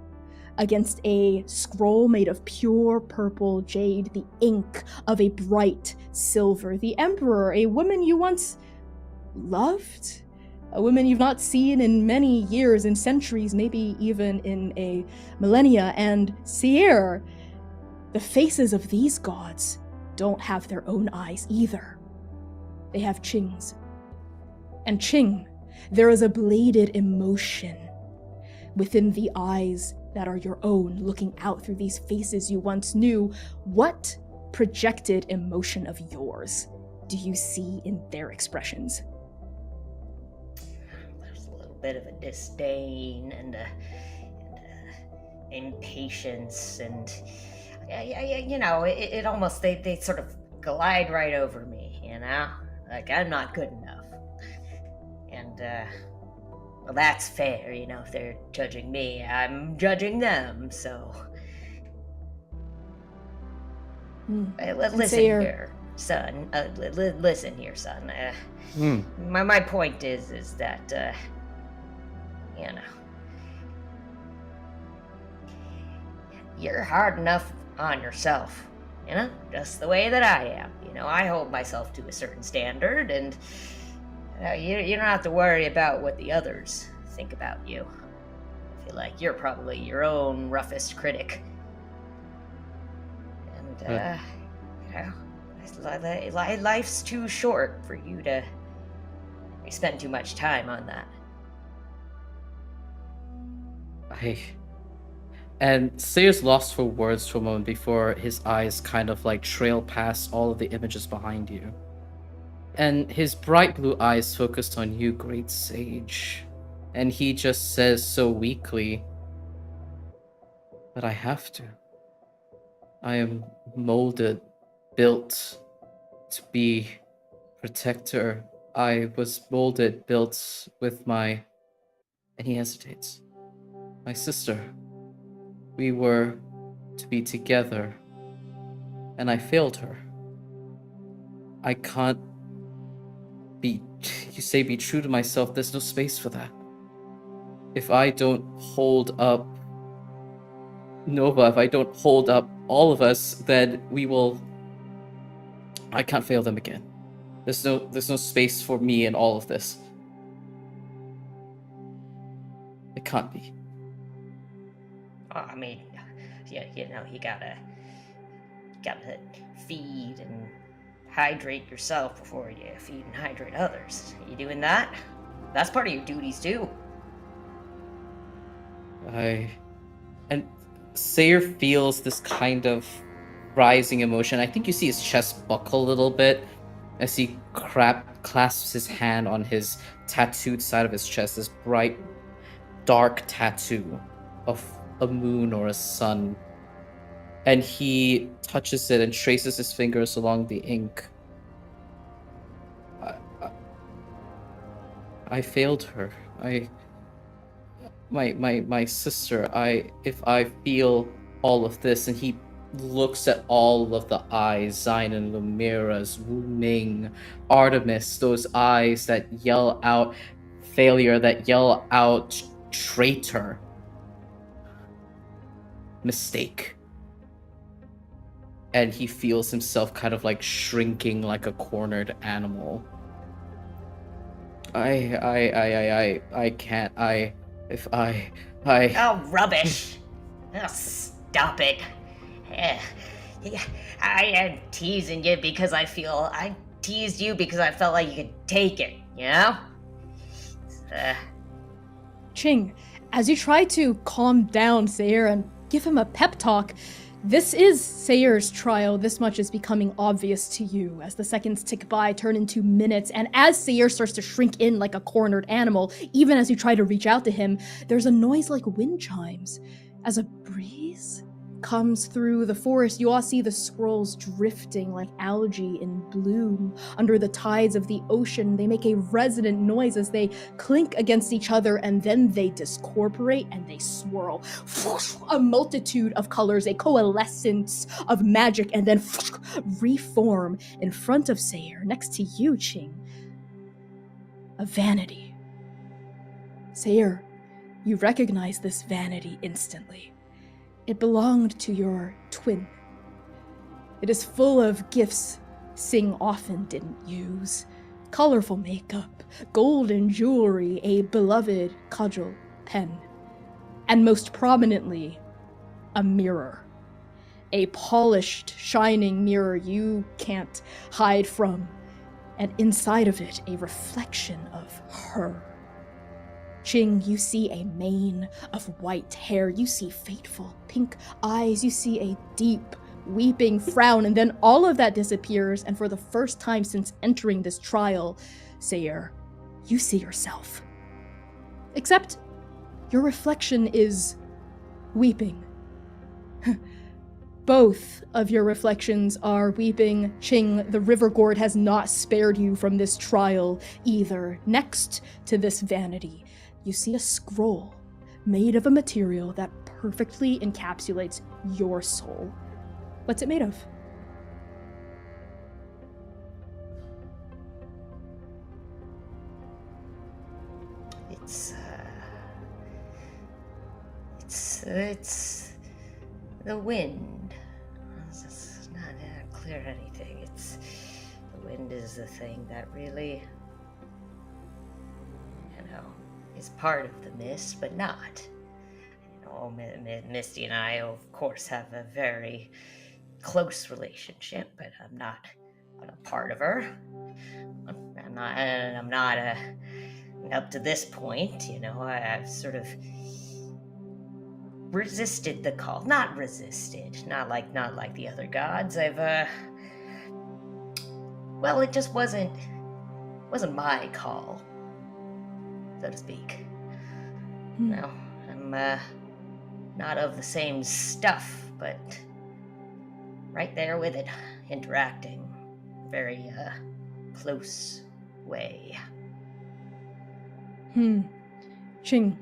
Speaker 1: Against a scroll made of pure purple jade, the ink of a bright silver. The Emperor, a woman you once loved? A woman you've not seen in many years, in centuries, maybe even in a millennia. And Sierre, the faces of these gods don't have their own eyes either. They have Ching's. And Ching, there is a bladed emotion within the eyes that are your own, looking out through these faces you once knew. What projected emotion of yours do you see in their expressions?
Speaker 2: There's a little bit of a disdain and impatience and you know, it almost, they sort of glide right over me, you know? Like, I'm not good enough. And, well, that's fair, you know, if they're judging me, I'm judging them, so... Listen here, son. Listen here, son. My point is that, you know... You're hard enough on yourself, you know, just the way that I am. You know, I hold myself to a certain standard, and you don't have to worry about what the others think about you. I feel like you're probably your own roughest critic. And, you know, life's too short for you to spend too much time on that.
Speaker 3: And Sayer's lost for words for a moment before his eyes kind of like trail past all of the images behind you. And his bright blue eyes focus on you, great sage. And he just says so weakly, "But I have to. I am molded, built to be protector. I was molded, built with my..." And he hesitates. "My sister. We were to be together, and I failed her. I can't be, you say, be true to myself. There's no space for that. If I don't hold up Nova, if I don't hold up all of us, then I can't fail them again. There's no space for me in all of this. It can't be."
Speaker 2: I mean, yeah, you know, you gotta feed and hydrate yourself before you feed and hydrate others. You doing that? That's part of your duties too.
Speaker 3: And Sayer feels this kind of rising emotion. I think you see his chest buckle a little bit as he clasps his hand on his tattooed side of his chest, this bright, dark tattoo of a moon or a sun. And he touches it and traces his fingers along the ink. I failed her. My sister. If I feel all of this, and he looks at all of the eyes, Xinan, Lumira's, Wu Ming, Artemis, those eyes that yell out failure, that yell out traitor, mistake. And he feels himself kind of like shrinking like a cornered animal. I can't,
Speaker 2: Oh, rubbish. Oh, stop it. I am teasing you because I feel teased you because I felt like you could take it, you know?
Speaker 1: Ching, as you try to calm down Sayer and give him a pep talk, this is Sayer's trial. This much is becoming obvious to you as the seconds tick by, turn into minutes, and as Sayer starts to shrink in like a cornered animal, even as you try to reach out to him, there's a noise like wind chimes. As a breeze comes through the forest, you all see the scrolls drifting like algae in bloom under the tides of the ocean. They make a resonant noise as they clink against each other, and then they discorporate and they swirl. A multitude of colors, a coalescence of magic, and then reform in front of Sayer, next to you, Ching. A vanity. Sayer, you recognize this vanity instantly. It belonged to your twin. It is full of gifts Sing often didn't use. Colorful makeup, golden jewelry, a beloved cudgel pen, and most prominently, a mirror. A polished, shining mirror you can't hide from, and inside of it, a reflection of her. Ching, you see a mane of white hair, you see fateful pink eyes, you see a deep, weeping frown, and then all of that disappears, and for the first time since entering this trial, Sayer, you see yourself. Except, your reflection is weeping. Both of your reflections are weeping. Ching, the river gourd has not spared you from this trial either. Next to this vanity, you see a scroll made of a material that perfectly encapsulates your soul. What's it made of?
Speaker 2: It's the wind. It's not clear anything. The wind is the thing that really, is part of the mist, but not. Misty and I, of course, have a very close relationship, but I'm not a part of her. I'm not up to this point, I've sort of resisted the call. Not resisted, not like the other gods. It just wasn't my call, so to speak. No, I'm not of the same stuff, but right there with it, interacting very close way.
Speaker 1: Ching,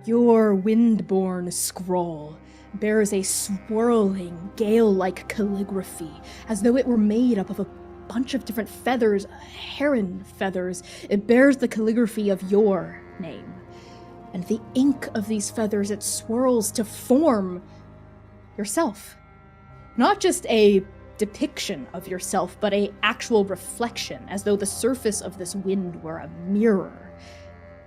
Speaker 1: your wind-born scroll bears a swirling, gale-like calligraphy, as though it were made up of a bunch of different feathers, heron feathers. It bears the calligraphy of your name. And the ink of these feathers, it swirls to form yourself. Not just a depiction of yourself, but a actual reflection, as though the surface of this wind were a mirror.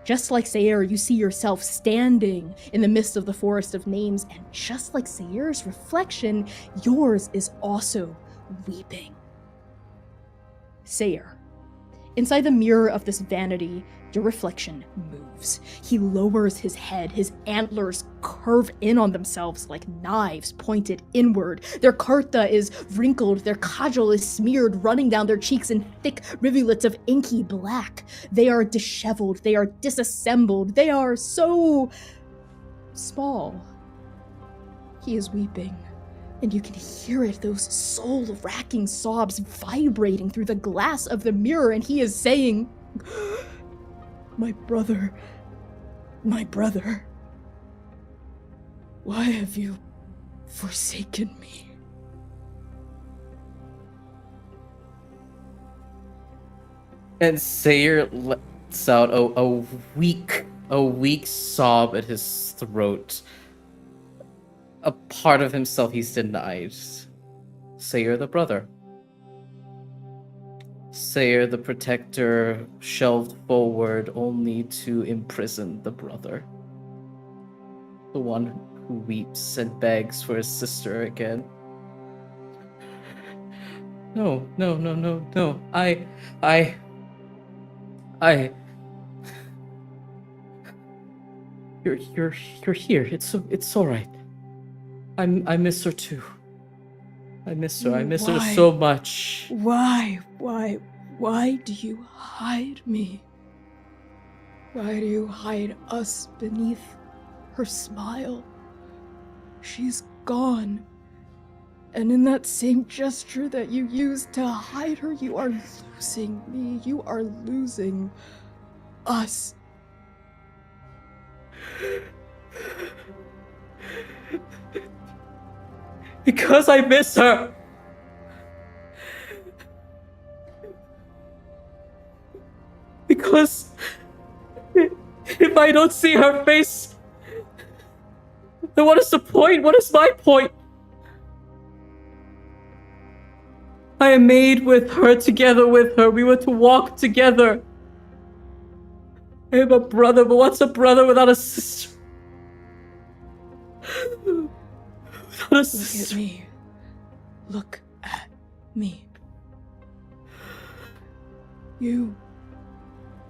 Speaker 1: Just like Sayer, you see yourself standing in the midst of the forest of names, and just like Sayer's reflection, yours is also weeping. Sayer, inside the mirror of this vanity, your reflection moves. He lowers his head. His antlers curve in on themselves like knives pointed inward. Their karta is wrinkled. Their kajal is smeared, running down their cheeks in thick rivulets of inky black. They are disheveled. They are disassembled. They are so small. He is weeping, and you can hear it, those soul-racking sobs vibrating through the glass of the mirror, and he is saying, my brother, why have you forsaken me?
Speaker 3: And Sayer lets out a weak sob at his throat. A part of himself he's denied. Sayer the brother. Sayer the protector, shelved forward only to imprison the brother. The one who weeps and begs for his sister again. No, no, no, no, no. I. You're here. It's all right. I miss her too. I miss her. I miss her
Speaker 6: Why?
Speaker 3: so much.
Speaker 6: Why do you hide me? Why do you hide us beneath her smile? She's gone. And in that same gesture that you used to hide her, you are losing me. You are losing us.
Speaker 3: Because I miss her. Because if I don't see her face, then what is the point? What is my point? I am made with her, together with her. We were to walk together. I am a brother, but what's a brother without a sister? Without a
Speaker 6: Look
Speaker 3: sister.
Speaker 6: at me. Look at me. You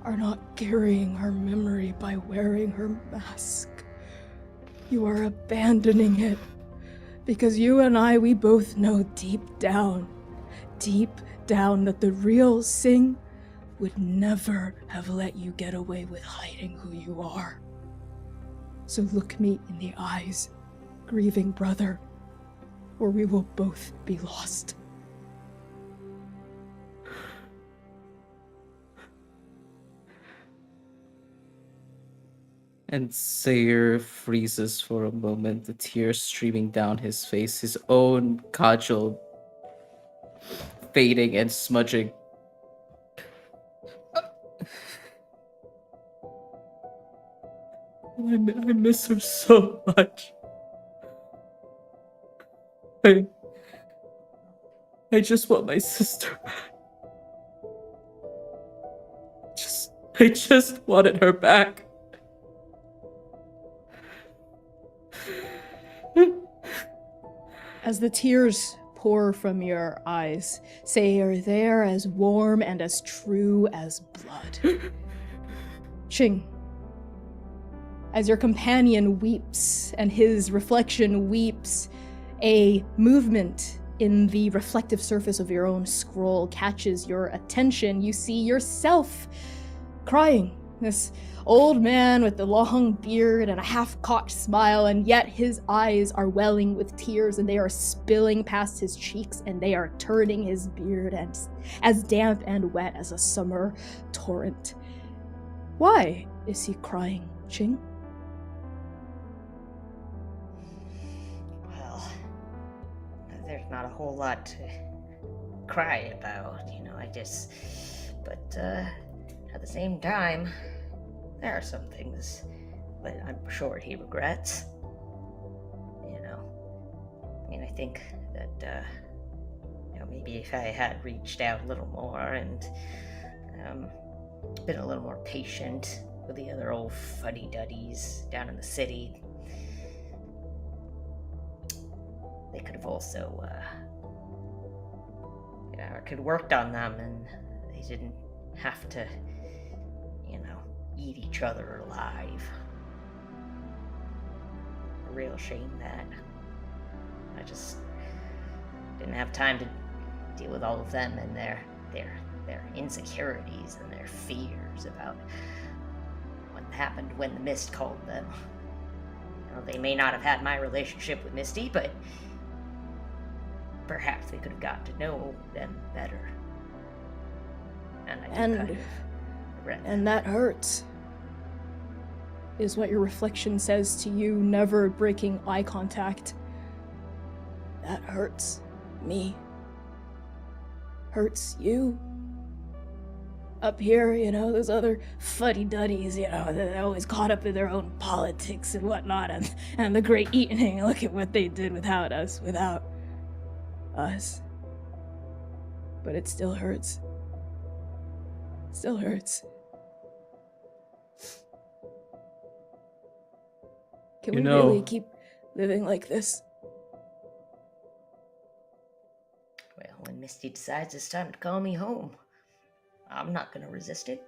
Speaker 6: are not carrying her memory by wearing her mask. You are abandoning it. Because you and I, we both know deep down that the real Sing would never have let you get away with hiding who you are. So look me in the eyes, grieving brother, or we will both be lost.
Speaker 3: And Sayre freezes for a moment, the tears streaming down his face, his own cudgel fading and smudging. I miss her so much. I just want my sister back. I just wanted her back.
Speaker 1: As the tears pour from your eyes, Sayre, they are as warm and as true as blood. Ching, as your companion weeps and his reflection weeps, a movement in the reflective surface of your own scroll catches your attention. You see yourself crying. This old man with the long beard and a half-cocked smile, and yet his eyes are welling with tears, and they are spilling past his cheeks, and they are turning his beard and as damp and wet as a summer torrent. Why is he crying, Ching?
Speaker 2: Well, there's not a whole lot to cry about, but at the same time, there are some things that I'm sure he regrets. I think that, maybe if I had reached out a little more and been a little more patient with the other old fuddy-duddies down in the city, they could have also, I could have worked on them and they didn't have to, eat each other alive. A real shame that I just didn't have time to deal with all of them and their insecurities and their fears about what happened when the mist called them. They may not have had my relationship with Misty, but perhaps they could have got to know them better. And I do kind of regret that.
Speaker 1: And that hurts, is what your reflection says to you, never breaking eye contact. That hurts me. Hurts you. Up here, those other fuddy-duddies, they're always caught up in their own politics and whatnot, and the great evening, look at what they did without us. But it still hurts. Still hurts. Can we really keep living like this?
Speaker 2: Well, in Misty decides it's time to call me home, I'm not gonna resist it.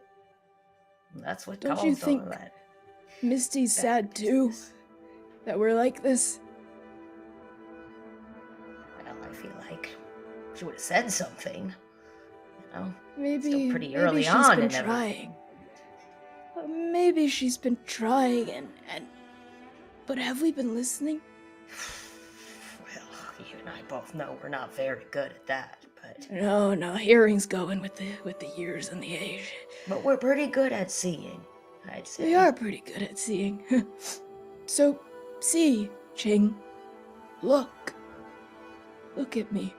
Speaker 2: That's what
Speaker 1: Don't
Speaker 2: caused
Speaker 1: you
Speaker 2: all
Speaker 1: think
Speaker 2: of that.
Speaker 1: Misty's
Speaker 2: bad
Speaker 1: sad too
Speaker 2: business.
Speaker 1: that we're like this?
Speaker 2: Well, I feel like she would have said something. Still
Speaker 1: Maybe
Speaker 2: pretty
Speaker 1: maybe
Speaker 2: early
Speaker 1: she's
Speaker 2: on
Speaker 1: been
Speaker 2: and everything.
Speaker 1: trying. Maybe she's been trying and but have we been listening?
Speaker 2: Well, you and I both know we're not very good at that,
Speaker 1: No, hearing's going with the years and the age.
Speaker 2: but we're pretty good at seeing, I'd say.
Speaker 1: We are pretty good at seeing. So, see, Ching. Look. Look at me.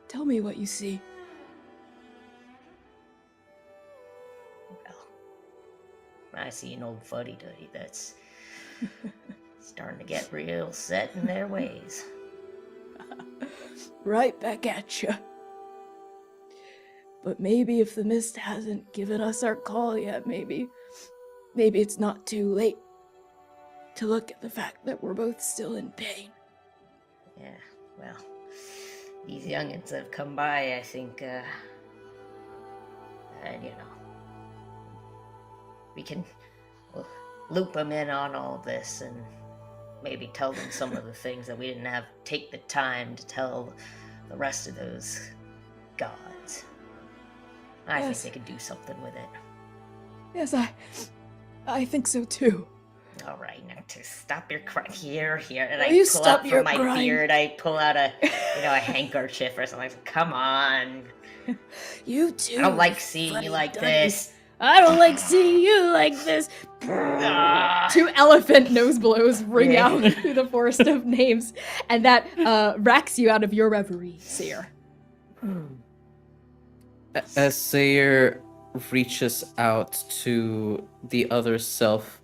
Speaker 1: Tell me what you see.
Speaker 2: Well, I see an old fuddy-duddy that's starting to get real set in their ways.
Speaker 1: Right back at you. But maybe if the mist hasn't given us our call yet, maybe it's not too late to look at the fact that we're both still in pain.
Speaker 2: Yeah, well, these youngins have come by, I think, and we can loop them in on all this and maybe tell them some of the things that we didn't take the time to tell the rest of those gods. I think
Speaker 1: Yes.
Speaker 2: they could do something with it.
Speaker 1: Yes, I think so too.
Speaker 2: All right, now to stop your crying. Here, and
Speaker 1: Will
Speaker 2: I
Speaker 1: you
Speaker 2: pull
Speaker 1: stop
Speaker 2: out
Speaker 1: your
Speaker 2: from my
Speaker 1: crying?
Speaker 2: beard. I pull out a handkerchief or something. Come on,
Speaker 1: You too.
Speaker 2: I don't like seeing you like
Speaker 1: fuddy-duddy.
Speaker 2: this.
Speaker 6: I don't like seeing you like this.
Speaker 2: Ah.
Speaker 1: Two elephant nose blows ring
Speaker 2: Yeah.
Speaker 1: out through the forest of names, and that racks you out of your reverie, Seer.
Speaker 3: As Sayer reaches out to the other self,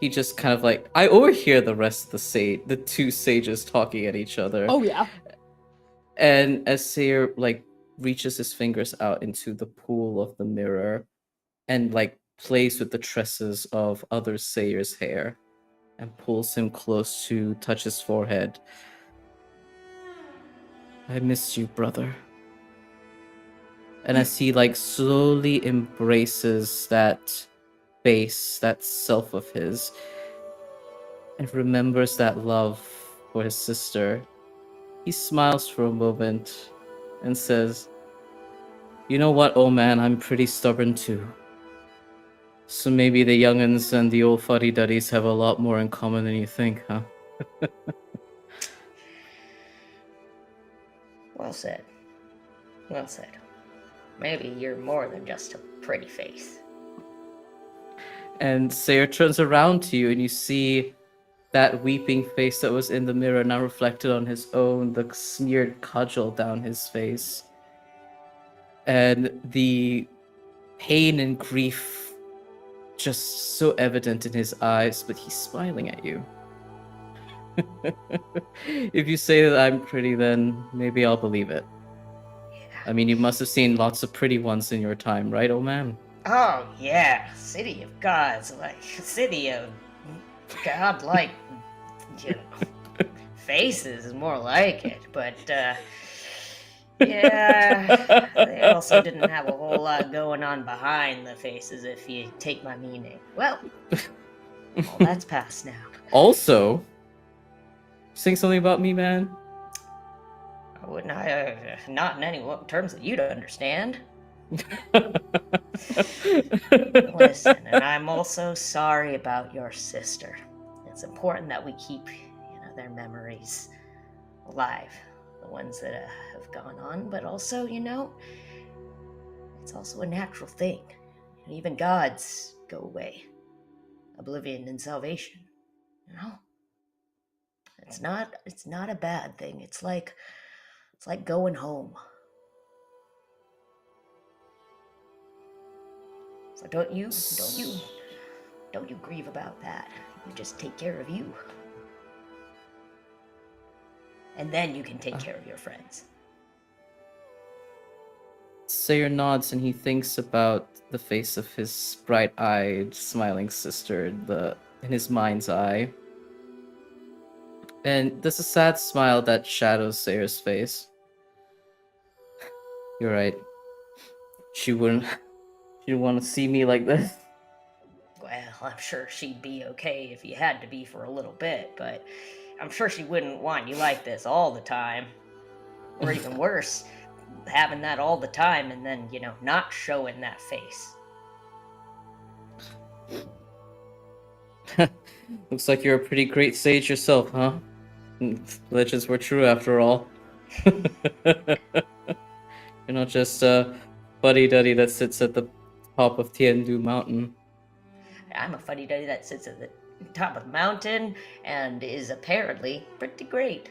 Speaker 3: he just kind of like, I overhear the rest of the two sages talking at each other.
Speaker 1: Oh yeah.
Speaker 3: And as Sayer like reaches his fingers out into the pool of the mirror and like plays with the tresses of other Sayer's hair and pulls him close to touch his forehead. I miss you, brother. And as he like slowly embraces that face, that self of his, and remembers that love for his sister, he smiles for a moment and says, "You know what, old man, I'm pretty stubborn too. So maybe the young'uns and the old fuddy-duddies have a lot more in common than you think, huh?"
Speaker 2: Well said. Well said. Maybe you're more than just a pretty face.
Speaker 3: And Sayer turns around to you and you see that weeping face that was in the mirror now reflected on his own, the smeared cudgel down his face. And the pain and grief just so evident in his eyes, but he's smiling at you. If you say that I'm pretty, then maybe I'll believe it. I mean, you must have seen lots of pretty ones in your time, right, old man?
Speaker 2: Oh yeah, city of gods, like city of godlike, faces is more like it. But yeah, they also didn't have a whole lot going on behind the faces, if you take my meaning. Well, all that's past now.
Speaker 3: Also, saying something about me, man?
Speaker 2: I wouldn't, not in any terms that you'd understand. Listen, and I'm also sorry about your sister. It's important that we keep, their memories alive, the ones that have gone on, but also, it's also a natural thing. Even gods go away. Oblivion and salvation, It's not a bad thing. It's like going home. So don't you grieve about that. You just take care of you. And then you can take care of your friends.
Speaker 3: Sayer nods and he thinks about the face of his bright-eyed, smiling sister in his mind's eye. And there's a sad smile that shadows Sayer's face. You're right. She wouldn't want to see me like this.
Speaker 2: Well, I'm sure she'd be okay if you had to be for a little bit, but I'm sure she wouldn't want you like this all the time. Or even worse, having that all the time and then, not showing that face.
Speaker 3: Looks like you're a pretty great sage yourself, huh? Legends were true after all. You're not just a fuddy-duddy that sits at the top of Tiandu Mountain.
Speaker 2: I'm a fuddy-duddy that sits at the top of the mountain and is apparently pretty great.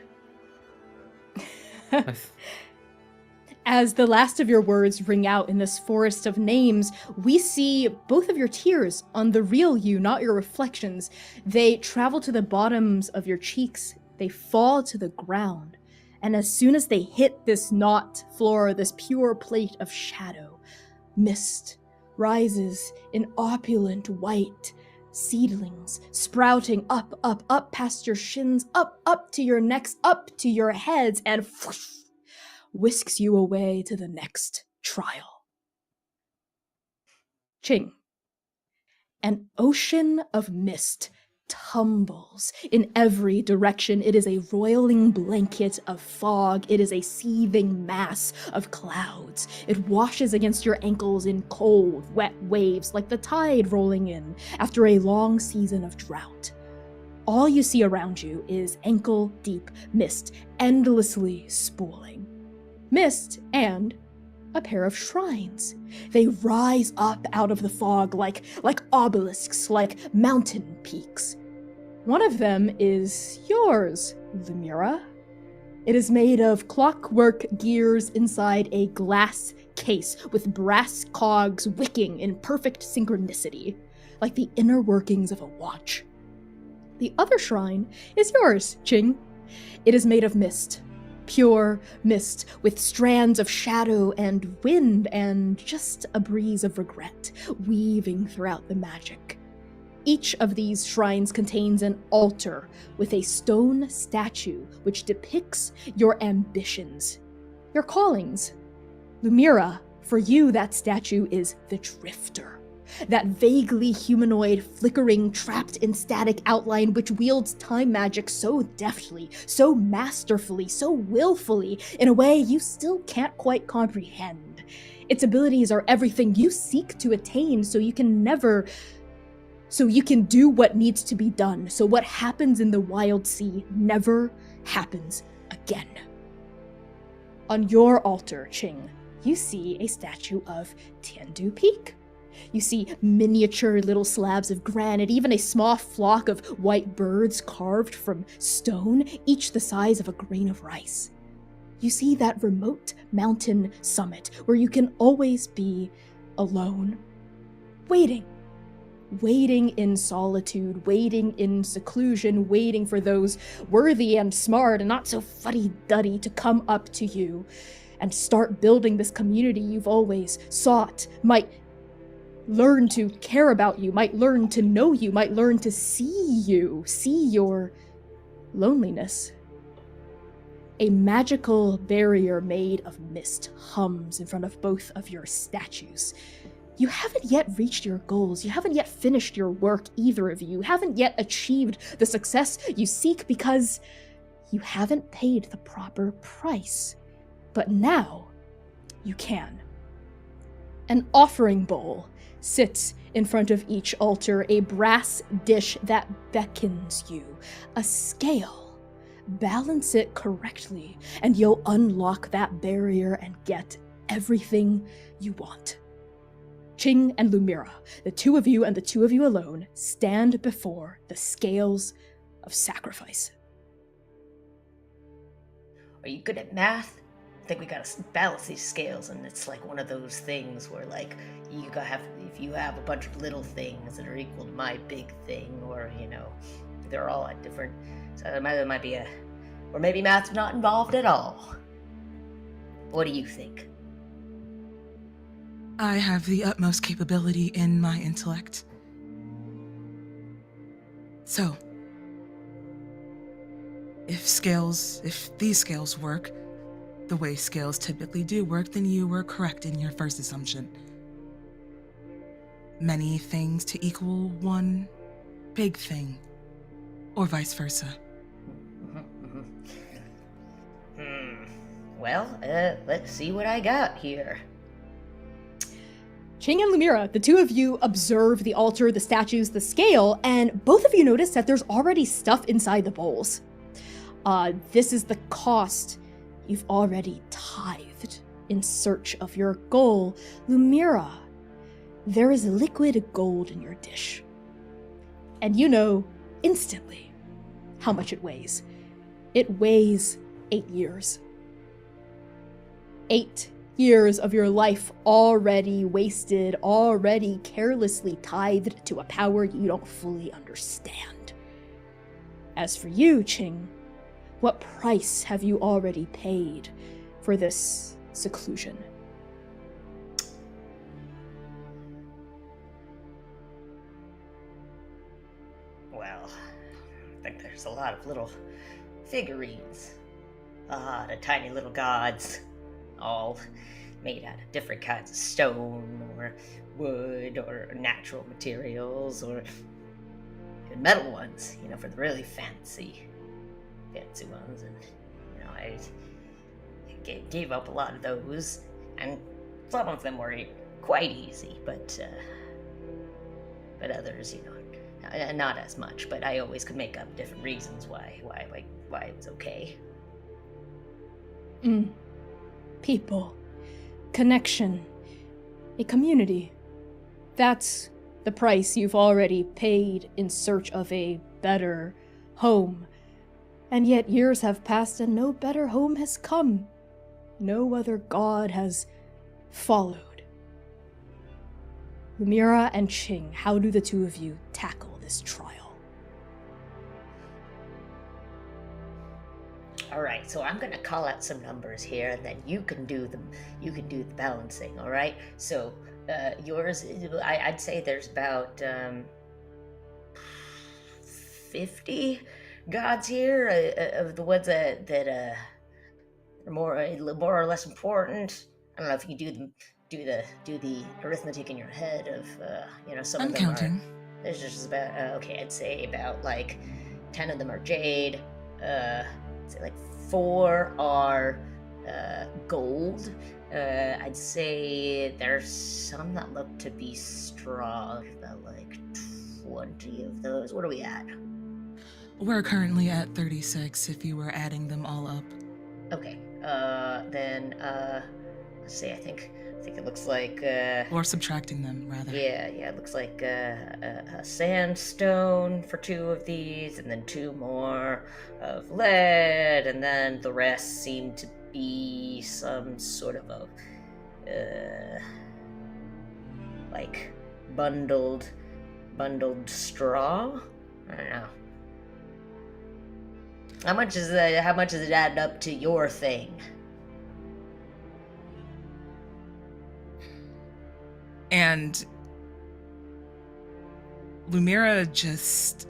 Speaker 1: As the last of your words ring out in this forest of names, we see both of your tears on the real you, not your reflections. They travel to the bottoms of your cheeks, they fall to the ground, and as soon as they hit this not floor, this pure plate of shadow, mist rises in opulent white seedlings, sprouting up past your shins, up to your necks, up to your heads, and whoosh, whisks you away to the next trial. Ching. An ocean of mist tumbles in every direction. It is a roiling blanket of fog. It is a seething mass of clouds. It washes against your ankles in cold, wet waves like the tide rolling in after a long season of drought. All you see around you is ankle-deep mist, endlessly spooling. Mist and a pair of shrines. They rise up out of the fog like obelisks, like mountain peaks. One of them is yours, Lemura. It is made of clockwork gears inside a glass case with brass cogs wicking in perfect synchronicity, like the inner workings of a watch. The other shrine is yours, Ching. It is made of mist. Pure mist, with strands of shadow and wind and just a breeze of regret weaving throughout the magic. Each of these shrines contains an altar with a stone statue which depicts your ambitions, your callings. Lumira, for you that statue is the Drifter. That vaguely humanoid, flickering, trapped in static outline which wields time magic so deftly, so masterfully, so willfully, in a way you still can't quite comprehend. Its abilities are everything you seek to attain so you can do what needs to be done, so what happens in the wild sea never happens again. On your altar, Ching, you see a statue of Tandu Peak. You see miniature little slabs of granite, even a small flock of white birds carved from stone, each the size of a grain of rice. You see that remote mountain summit where you can always be alone, waiting in solitude, waiting in seclusion, waiting for those worthy and smart and not so fuddy-duddy to come up to you and start building this community you've always sought, might learn to care about you, might learn to know you, might learn to see your loneliness. A magical barrier made of mist hums in front of both of your statues. You haven't yet reached your goals. You haven't yet finished your work, either of you. You haven't yet achieved the success you seek because you haven't paid the proper price. But now, you can. An offering bowl sits in front of each altar, a brass dish that beckons you, a scale. Balance it correctly, and you'll unlock that barrier and get everything you want. Ching and Lumira, the two of you and the two of you alone, stand before the scales of sacrifice.
Speaker 2: Are you good at math? I think we gotta balance these scales, and it's like one of those things where, like, if you have a bunch of little things that are equal to my big thing, or they're all at different. So there might be or maybe math's not involved at all. What do you think?
Speaker 5: I have the utmost capability in my intellect. So, if these scales work, the way scales typically do work, then you were correct in your first assumption. Many things to equal one big thing, or vice versa.
Speaker 2: Well, let's see what I got here.
Speaker 1: Ching and Lumira, the two of you observe the altar, the statues, the scale, and both of you notice that there's already stuff inside the bowls. This is the cost you've already tithed in search of your goal. Lumira, there is liquid gold in your dish. And you know instantly how much it weighs. It weighs 8 years. 8 years of your life already wasted, already carelessly tithed to a power you don't fully understand. As for you, Ching, what price have you already paid for this seclusion?
Speaker 2: Well, I think there's a lot of little figurines. The tiny little gods, all made out of different kinds of stone, or wood, or natural materials, or even metal ones, for the really fancy ones. And, I gave up a lot of those, and some of them were quite easy, but others, not as much. But I always could make up different reasons why it was okay.
Speaker 1: People, connection, a community. That's the price you've already paid in search of a better home. And yet years have passed and no better home has come. No other god has followed. Lumira and Ching, how do the two of you tackle this trial?
Speaker 2: All right, so I'm gonna call out some numbers here, and then you can do the balancing. All right. So yours, I'd say there's about 50 gods here, of the ones that are more or less important. I don't know if you do the arithmetic in your head of some
Speaker 5: I'm
Speaker 2: of them
Speaker 5: counting.
Speaker 2: there's just about okay, I'd say about like 10 of them are jade. Say like 4 are gold. I'd say there's some that look to be straw. About like 20 of those. What are we at?
Speaker 5: We're currently at 36 if you were adding them all up.
Speaker 2: Okay. Then let's see. I think it looks like
Speaker 5: Or subtracting them, rather.
Speaker 2: yeah, it looks like a sandstone for 2 of these, and then 2 more of lead, and then the rest seem to be some sort of a like bundled straw. I don't know. How much is it add up to your thing?
Speaker 5: And Lumira just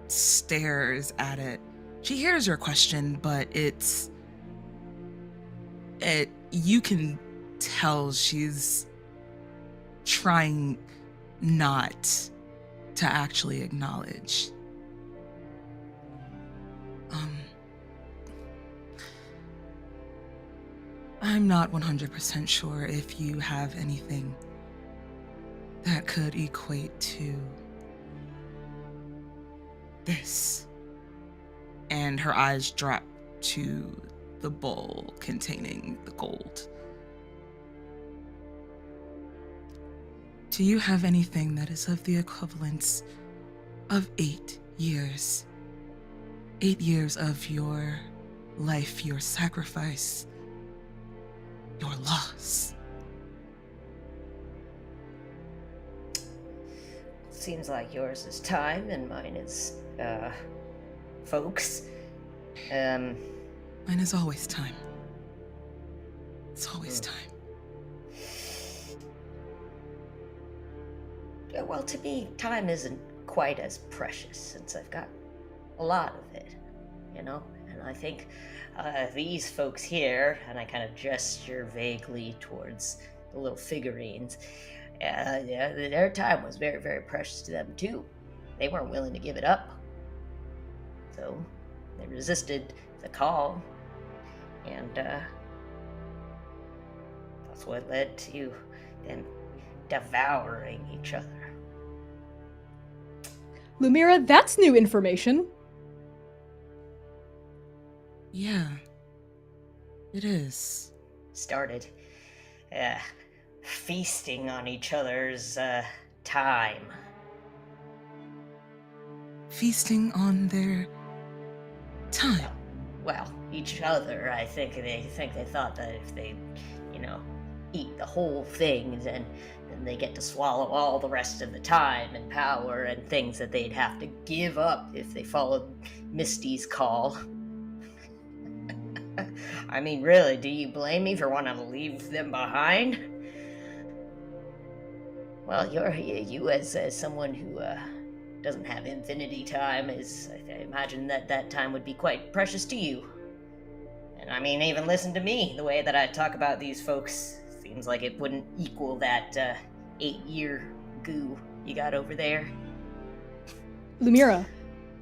Speaker 5: stares at it. She hears your question, but you can tell she's trying not to actually acknowledge. I'm not 100% sure if you have anything that could equate to this. And her eyes drop to the bowl containing the gold. Do you have anything that is of the equivalence of 8 years? 8 years of your life, your sacrifice, your loss?
Speaker 2: Seems like yours is time and mine is folks.
Speaker 5: Mine is always time. It's always time.
Speaker 2: Well, to me, time isn't quite as precious since I've got a lot of it, and and I think these folks here, and I kind of gesture vaguely towards the little figurines, yeah, their time was very, very precious to them too. They weren't willing to give it up. So they resisted the call, and that's what led to them devouring each other.
Speaker 1: Lumira, that's new information.
Speaker 5: Yeah, it is.
Speaker 2: Started feasting on each other's time.
Speaker 5: Feasting on their time.
Speaker 2: Well, each other. I think they thought that if they, eat the whole thing, then they get to swallow all the rest of the time and power and things that they'd have to give up if they followed Misty's call. I mean, really, do you blame me for wanting to leave them behind? Well, you as someone who doesn't have infinity time, I imagine that time would be quite precious to you. And I mean, even listen to me, the way that I talk about these folks seems like it wouldn't equal that 8-year goo you got over there.
Speaker 1: Lumira,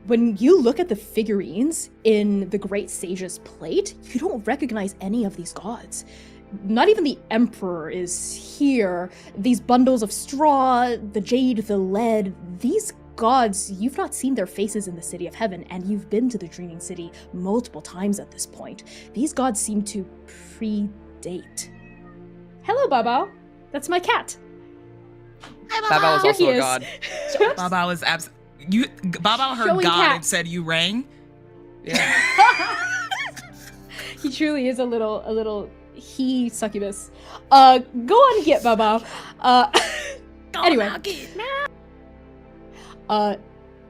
Speaker 1: when you look at the figurines in the Great Sage's plate, you don't recognize any of these gods. Not even the Emperor is here. These bundles of straw, the jade, the lead, these gods, you've not seen their faces in the City of Heaven, and you've been to the Dreaming City multiple times at this point. These gods seem to predate. Hello, Baba. That's my cat.
Speaker 4: Baba was
Speaker 1: Here
Speaker 4: also
Speaker 1: he
Speaker 4: a
Speaker 1: is.
Speaker 4: god.
Speaker 5: Baba was Baba heard
Speaker 1: Showing
Speaker 5: God
Speaker 1: cat.
Speaker 5: and said you rang.
Speaker 4: Yeah.
Speaker 1: He truly is a little he succubus. Go on, get Baba. Anyway.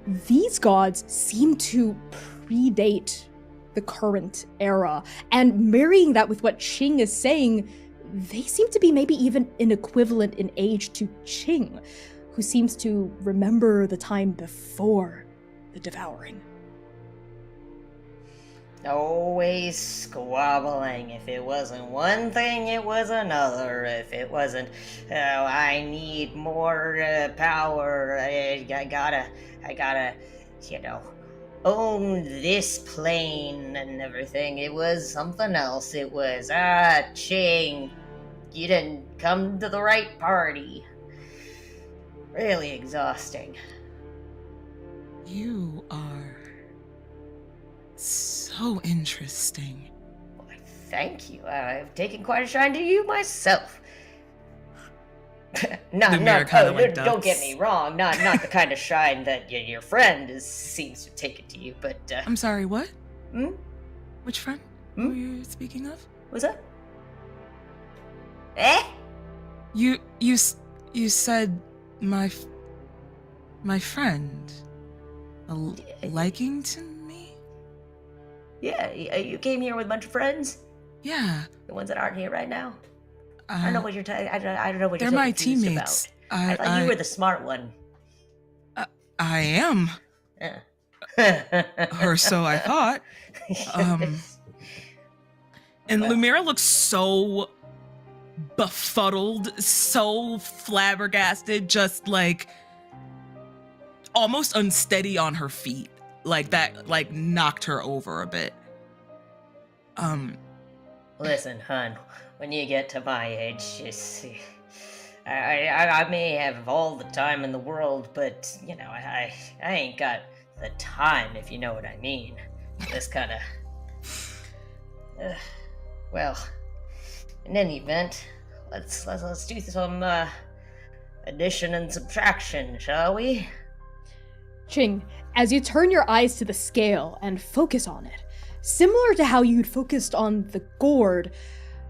Speaker 1: These gods seem to predate the current era, and marrying that with what Ching is saying, they seem to be maybe even an equivalent in age to Ching, who seems to remember the time before the devouring.
Speaker 2: Always squabbling. If it wasn't one thing, it was another. If it wasn't, I need more power. I gotta, own this plane and everything. It was something else. It was, Ching, you didn't come to the right party. Really exhausting.
Speaker 5: You are so interesting.
Speaker 2: Why, thank you. I've taken quite a shine to you myself.
Speaker 5: Lumira kinda like
Speaker 2: don't get
Speaker 5: ducks.
Speaker 2: me wrong. Not the kind of shine that your friend seems to take it to you. But
Speaker 5: I'm sorry, what?
Speaker 2: Hmm?
Speaker 5: Which friend?
Speaker 2: Hmm?
Speaker 5: Who are you speaking of?
Speaker 2: What's that? Eh?
Speaker 5: You said my friend. A liking to me?
Speaker 2: Yeah, you came here with a bunch of friends.
Speaker 5: Yeah.
Speaker 2: The ones that aren't here right now. I don't know what you're. I don't know what
Speaker 5: They're
Speaker 2: you're so
Speaker 5: my
Speaker 2: confused
Speaker 5: teammates.
Speaker 2: About. I thought you were the smart one.
Speaker 5: I am. Or so I thought. And
Speaker 2: Well.
Speaker 5: Lumira looks so befuddled, so flabbergasted, just like almost unsteady on her feet. Like that, like knocked her over a bit.
Speaker 2: Listen, hun, when you get to my age, just I may have all the time in the world, but I ain't got the time, if you know what I mean. This kind of well, in any event, let's do some addition and subtraction, shall we?
Speaker 1: Ching, as you turn your eyes to the scale and focus on it, similar to how you'd focused on the gourd,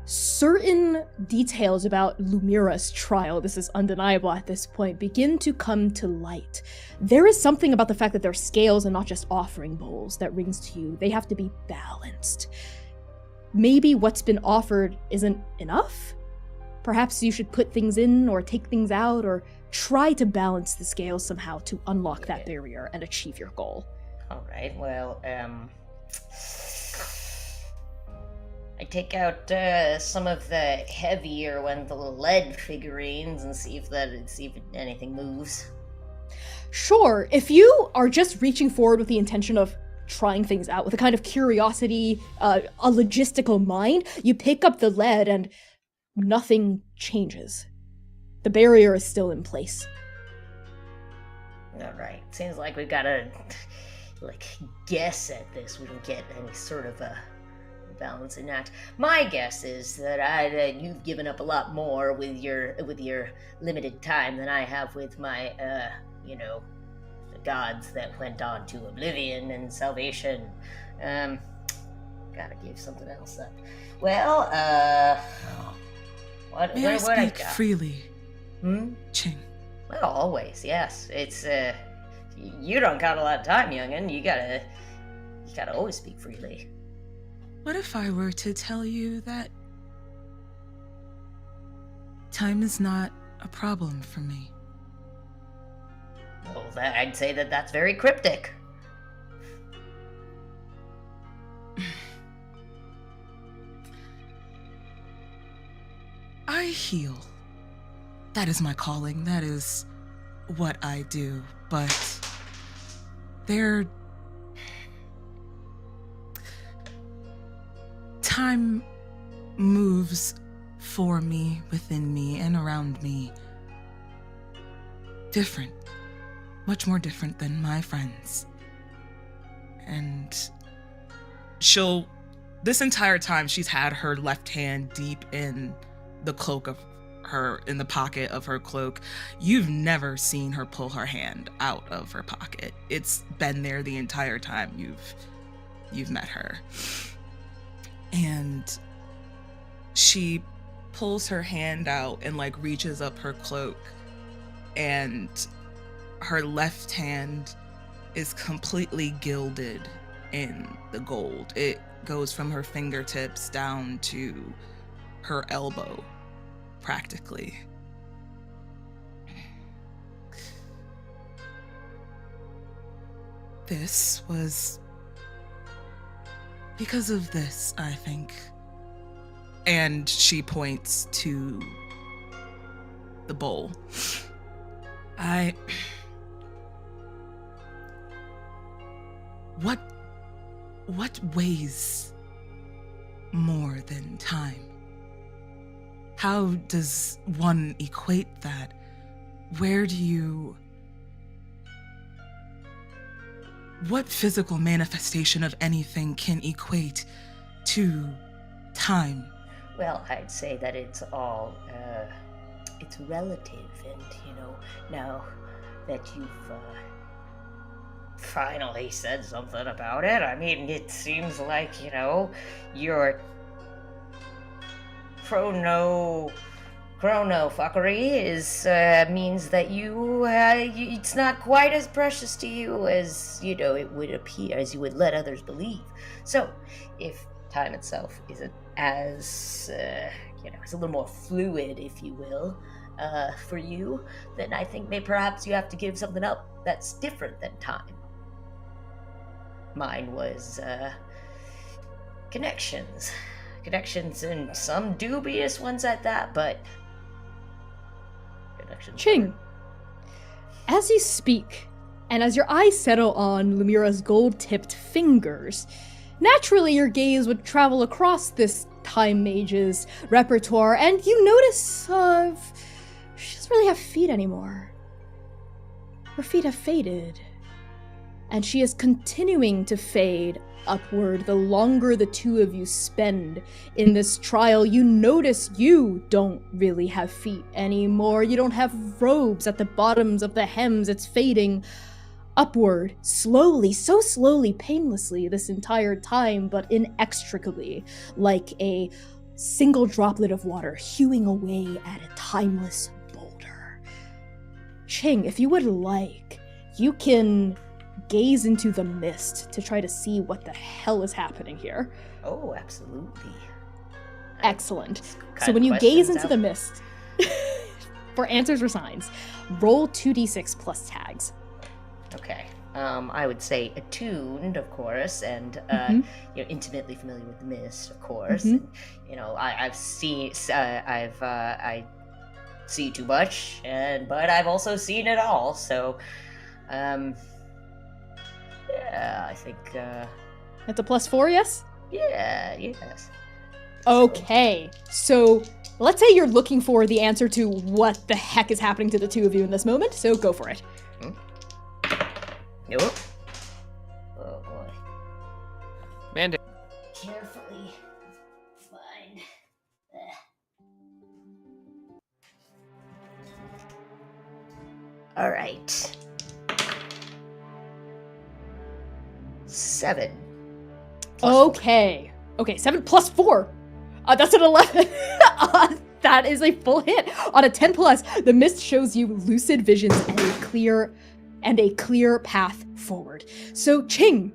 Speaker 1: certain details about Lumira's trial, this is undeniable at this point, begin to come to light. There is something about the fact that they're scales and not just offering bowls that rings to you. They have to be balanced. Maybe what's been offered isn't enough? Perhaps you should put things in or take things out or try to balance the scales somehow to unlock that barrier and achieve your goal.
Speaker 2: All right. Well, I take out some of the heavier ones, the lead figurines, and see if anything moves.
Speaker 1: Sure, if you are just reaching forward with the intention of trying things out with a kind of curiosity, a logistical mind, you pick up the lead and nothing changes. The barrier is still in place.
Speaker 2: All right, seems like we've got to guess at this. We don't get any sort of a balancing act. My guess is that you've given up a lot more with your limited time than I have with my the gods that went on to oblivion and salvation. Gotta give something else up. Well,
Speaker 5: May I speak freely, Ching?
Speaker 2: Well, always, yes. It's you don't got a lot of time, youngin. You gotta always speak freely.
Speaker 5: What if I were to tell you that time is not a problem for me?
Speaker 2: Well, I'd say that's very cryptic.
Speaker 5: I heal. That is my calling. That is what I do. But time moves for me, within me, and around me. Different. Much more different than my friends. And this entire time, she's had her left hand deep in the in the pocket of her cloak. You've never seen her pull her hand out of her pocket. It's been there the entire time you've met her. And she pulls her hand out and reaches up her cloak, and her left hand is completely gilded in the gold. It goes from her fingertips down to her elbow, practically. This was because of this, I think. And she points to the bowl. What weighs more than time? How does one equate that? What physical manifestation of anything can equate to time?
Speaker 2: Well, I'd say that it's all, it's relative, and, now that you've, finally said something about it, I mean, it seems like, your chrono fuckery means that it's not quite as precious to you as, it would appear, as you would let others believe. So, if time itself isn't as, it's a little more fluid, if you will, for you, then I think perhaps you have to give something up that's different than time. Mine was, connections, and some dubious ones at that, but connections.
Speaker 1: Ching, as you speak, and as your eyes settle on Lumira's gold-tipped fingers, naturally your gaze would travel across this time mage's repertoire, and you notice, she doesn't really have feet anymore. Her feet have faded, and she is continuing to fade upward the longer the two of you spend in this trial. You notice you don't really have feet anymore. You don't have robes at the bottoms of the hems. It's fading upward, slowly, so slowly, painlessly this entire time, but inextricably, like a single droplet of water hewing away at a timeless boulder. Ching, if you would like, you can gaze into the mist to try to see what the hell is happening here.
Speaker 2: Oh, absolutely.
Speaker 1: Excellent. So when you gaze into the mist, for answers or signs, roll 2d6 plus tags.
Speaker 2: Okay. I would say attuned, of course, and
Speaker 1: Mhm.
Speaker 2: intimately familiar with the mist, of course.
Speaker 1: Mhm.
Speaker 2: And, I see too much, but I've also seen it all. So, um, yeah, I think,
Speaker 1: That's a +4, yes?
Speaker 2: yes.
Speaker 1: Okay, so let's say you're looking for the answer to what the heck is happening to the two of you in this moment, so go for it.
Speaker 2: Nope. Oh boy.
Speaker 4: Mandy.
Speaker 2: Carefully find. All right. 7.
Speaker 1: Okay. Okay, 7 plus 4. That's an 11. That is a full hit. On a 10 plus, the mist shows you lucid visions and a clear path forward. So, Ching,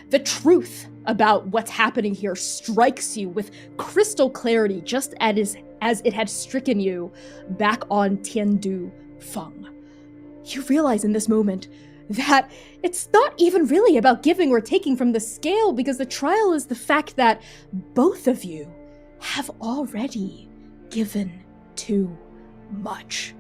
Speaker 1: the truth about what's happening here strikes you with crystal clarity, just as it had stricken you back on Tandu Feng. You realize in this moment that it's not even really about giving or taking from the scale, because the trial is the fact that both of you have already given too much.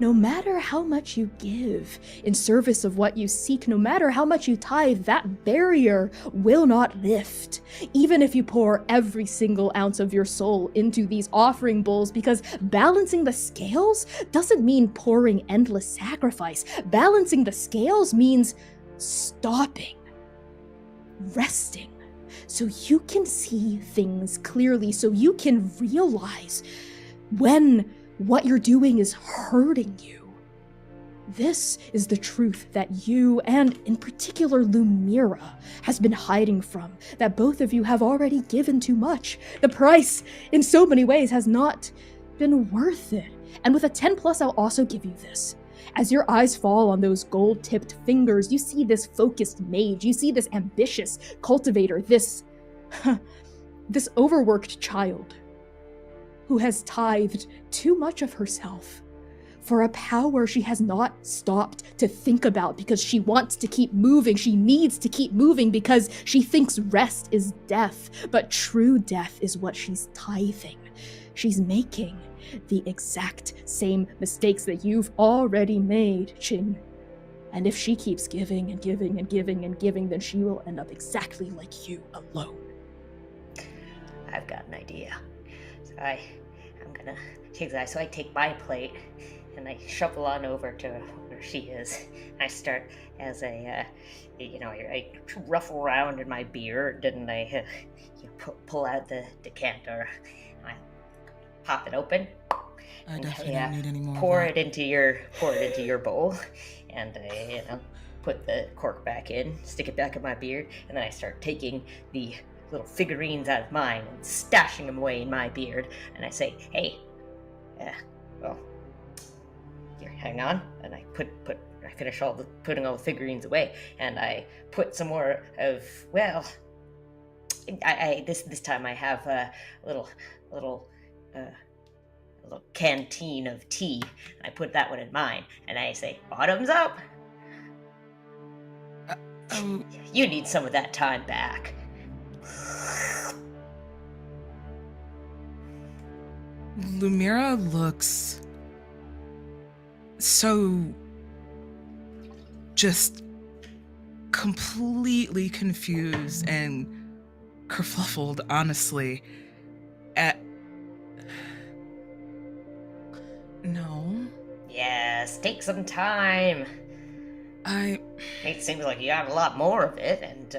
Speaker 1: No matter how much you give in service of what you seek, no matter how much you tithe, that barrier will not lift. Even if you pour every single ounce of your soul into these offering bowls, because balancing the scales doesn't mean pouring endless sacrifice. Balancing the scales means stopping, resting, so you can see things clearly, so you can realize when what you're doing is hurting you. This is the truth that you, and in particular Lumira, has been hiding from, that both of you have already given too much. The price, in so many ways, has not been worth it. And with a 10 plus, I'll also give you this. As your eyes fall on those gold-tipped fingers, you see this focused mage, you see this ambitious cultivator, this overworked child who has tithed too much of herself for a power she has not stopped to think about, because she wants to keep moving. She needs to keep moving because she thinks rest is death, but true death is what she's tithing. She's making the exact same mistakes that you've already made, Ching. And if she keeps giving and giving and giving and giving, then she will end up exactly like you, alone.
Speaker 2: I've got an idea. So I'm gonna take that. So I take my plate and I shuffle on over to where she is. I start as I ruffle around in my beard and I pull out the decanter. I pop it open.
Speaker 5: I
Speaker 2: and
Speaker 5: definitely don't need any more.
Speaker 2: pour it into your bowl, and I put the cork back in, stick it back in my beard, and then I start taking the little figurines out of mine and stashing them away in my beard, and I say, "Hey, well, here, hang on," and I I finish putting all the figurines away, and I put some more of, well, this time I have a little canteen of tea, and I put that one in mine, and I say, "Bottoms up." You need some of that time back.
Speaker 5: Lumira looks so just completely confused and kerfluffled, honestly. No.
Speaker 2: Yes, take some time. It seems like you got a lot more of it, and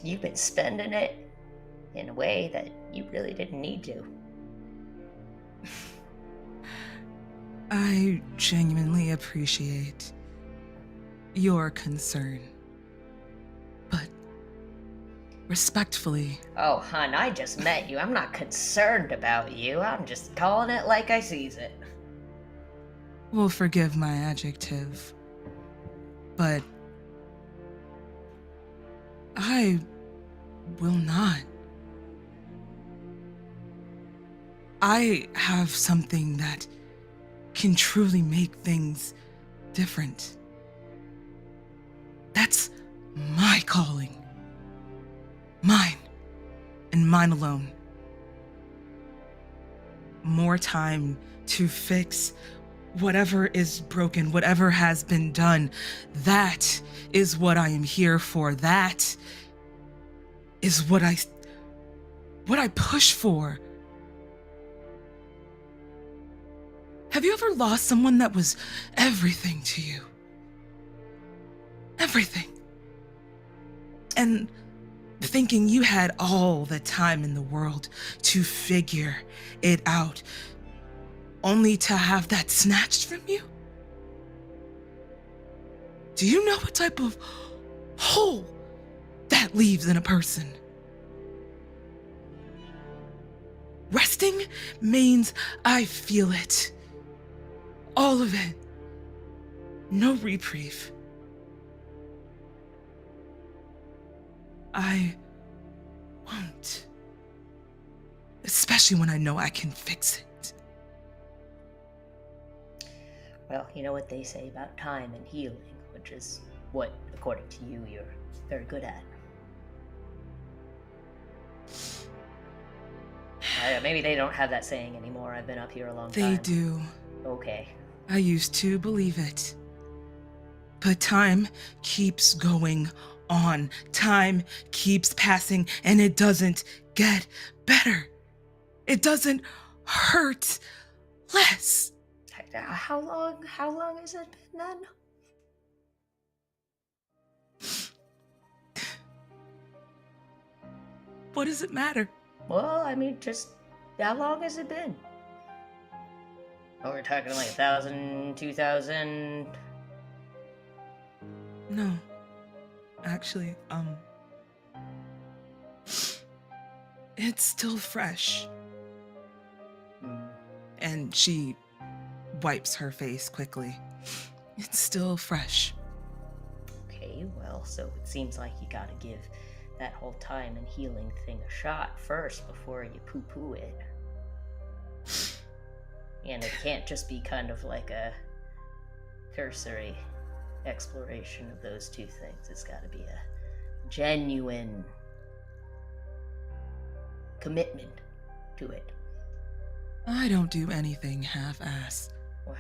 Speaker 2: you've been spending it in a way that you really didn't need to.
Speaker 5: I genuinely appreciate your concern, but respectfully.
Speaker 2: Oh, hon, I just met you. I'm not concerned about you. I'm just calling it like I sees it.
Speaker 5: Will forgive my adjective, but I will not. I have something that can truly make things different. That's my calling. Mine, and mine alone. More time to fix whatever is broken, whatever has been done. That is what I am here for. That is what I push for. Have you ever lost someone that was everything to you? Everything. And thinking you had all the time in the world to figure it out, only to have that snatched from you? Do you know what type of hole that leaves in a person? Resting means I feel it. All of it. No reprieve. I won't. Especially when I know I can fix it.
Speaker 2: Well, you know what they say about time and healing, which is what, according to you, you're very good at. Maybe they don't have that saying anymore. I've been up here a long time.
Speaker 5: They do.
Speaker 2: Okay.
Speaker 5: I used to believe it. But time keeps going on. Time keeps passing, and it doesn't get better. It doesn't hurt less.
Speaker 2: How long has it been then?
Speaker 5: What does it matter?
Speaker 2: Well, I mean, just how long has it been? Oh, we're talking like 1,000, 2,000.
Speaker 5: No. Actually, it's still fresh. And she wipes her face quickly. It's still fresh.
Speaker 2: Okay, well, so it seems like you gotta give that whole time and healing thing a shot first before you poo-poo it. And it can't just be kind of like a cursory exploration of those two things. It's gotta be a genuine commitment to it.
Speaker 5: I don't do anything half-ass.
Speaker 2: Well,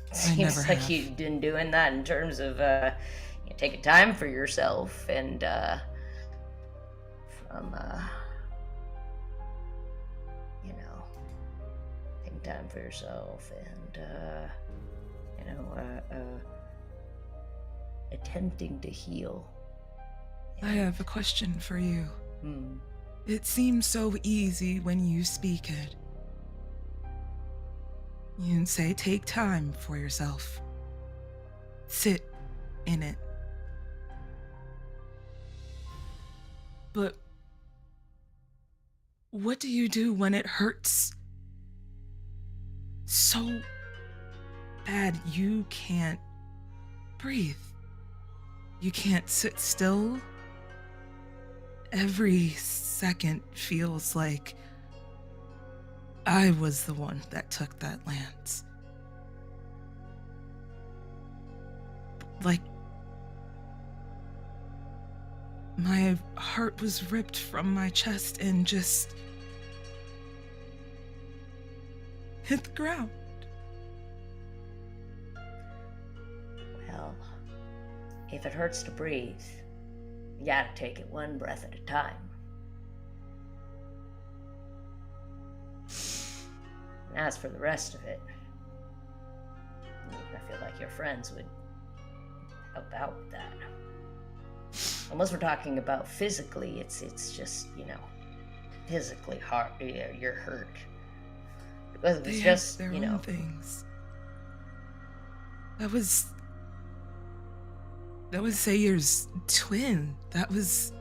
Speaker 2: it
Speaker 5: I
Speaker 2: seems
Speaker 5: never
Speaker 2: like
Speaker 5: have.
Speaker 2: you've been doing that in terms of taking time for yourself and taking time for yourself and attempting to heal.
Speaker 5: I have a question for you.
Speaker 2: Hmm.
Speaker 5: It seems so easy when you speak it. You say take time for yourself. Sit in it. But what do you do when it hurts so bad you can't breathe? You can't sit still? Every second feels like I was the one that took that lance. Like my heart was ripped from my chest and just hit the ground.
Speaker 2: Well, if it hurts to breathe, you gotta take it one breath at a time. And as for the rest of it, I feel like your friends would help out with that. Unless we're talking about physically, it's just, physically hard, you're hurt. Because
Speaker 5: They
Speaker 2: it's
Speaker 5: have
Speaker 2: just,
Speaker 5: their own things. That was Sayer's twin. That was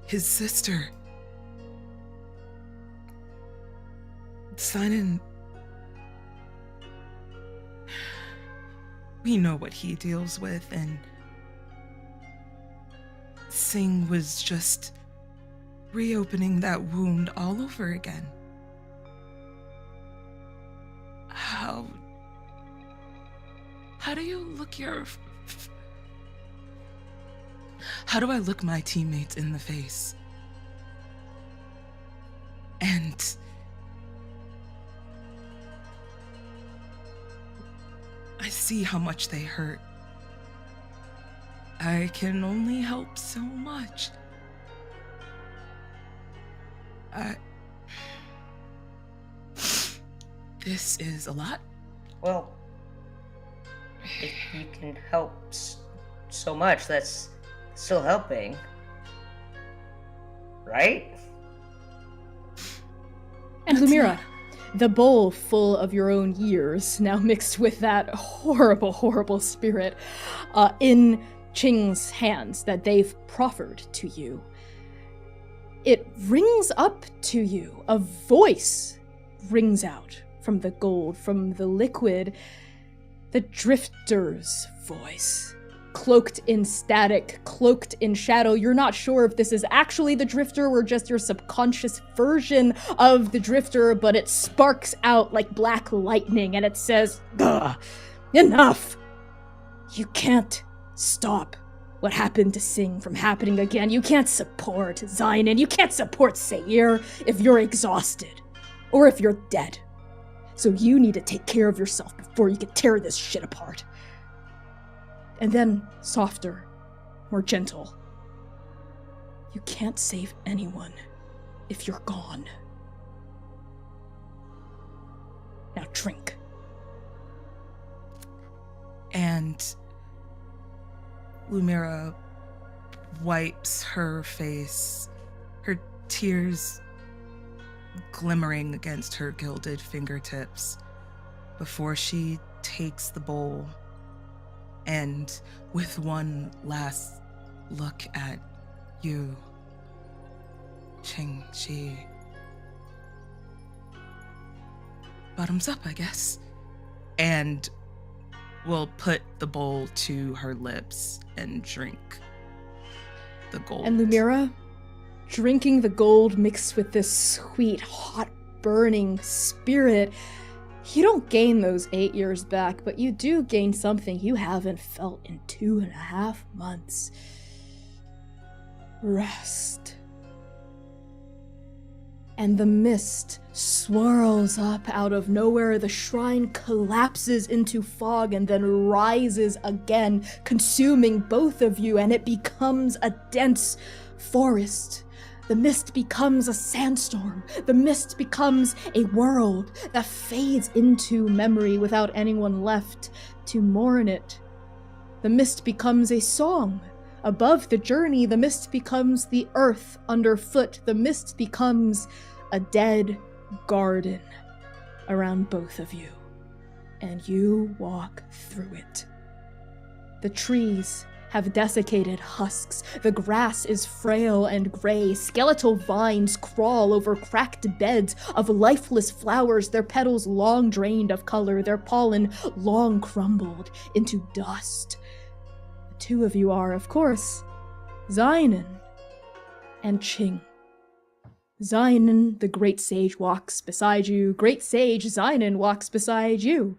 Speaker 5: his sister. Simon, we know what he deals with, and Singh was just reopening that wound all over again. How do you look your How do I look my teammates in the face and I see how much they hurt? I can only help so much. This is a lot.
Speaker 2: Well, if you can help so much, that's still helping. Right?
Speaker 1: And
Speaker 5: That's
Speaker 1: Lumira, the bowl full of your own years, now mixed with that horrible, horrible spirit, in Qing's hands that they've proffered to you. It rings up to you. A voice rings out from the gold, from the liquid. The drifter's voice. Cloaked in static, cloaked in shadow. You're not sure if this is actually the drifter or just your subconscious version of the drifter, but it sparks out like black lightning and it says, "Ugh, enough! You can't stop what happened to Sing from happening again. You can't support Zynon. You can't support Seir if you're exhausted or if you're dead. So you need to take care of yourself before you can tear this shit apart." And then, softer, more gentle. You can't save anyone if you're gone. Now drink.
Speaker 5: And Lumira wipes her face, her tears glimmering against her gilded fingertips, before she takes the bowl and, with one last look at you, Qingqi, bottoms up, I guess, and will put the bowl to her lips and drink the gold.
Speaker 1: And Lumira, drinking the gold mixed with this sweet, hot, burning spirit, you don't gain those 8 years back, but you do gain something you haven't felt in 2.5 months. Rest. And the mist swirls up out of nowhere. The shrine collapses into fog and then rises again, consuming both of you, and it becomes a dense forest. The mist becomes a sandstorm. The mist becomes a world that fades into memory without anyone left to mourn it. The mist becomes a song. Above the journey, the mist becomes the earth underfoot. The mist becomes a dead garden around both of you. And you walk through it. The trees have desiccated husks. The grass is frail and gray. Skeletal vines crawl over cracked beds of lifeless flowers, their petals long drained of color, their pollen long crumbled into dust. The two of you are, of course, Zynon and Qing. Zynon, the great sage, walks beside you. Great sage Zynon walks beside you.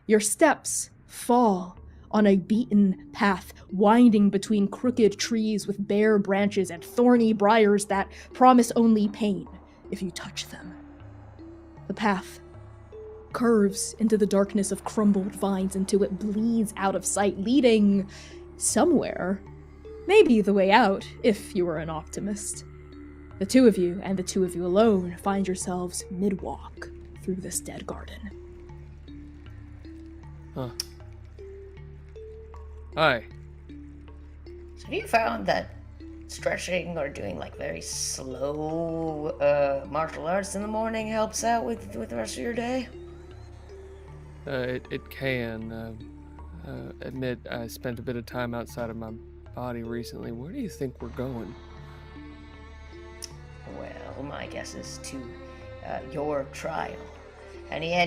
Speaker 1: Your steps fall on a beaten path, winding between crooked trees with bare branches and thorny briars that promise only pain if you touch them. The path curves into the darkness of crumbled vines until it bleeds out of sight, leading somewhere. Maybe the way out, if you were an optimist. The two of you, and the two of you alone, find yourselves mid-walk through this dead garden.
Speaker 4: Huh. Hi.
Speaker 2: So have you found that stretching or doing like very slow martial arts in the morning helps out with the rest of your day?
Speaker 4: It can. Admit I spent a bit of time outside of my body recently. Where do you think we're going?
Speaker 2: Well, my guess is to your trial. Any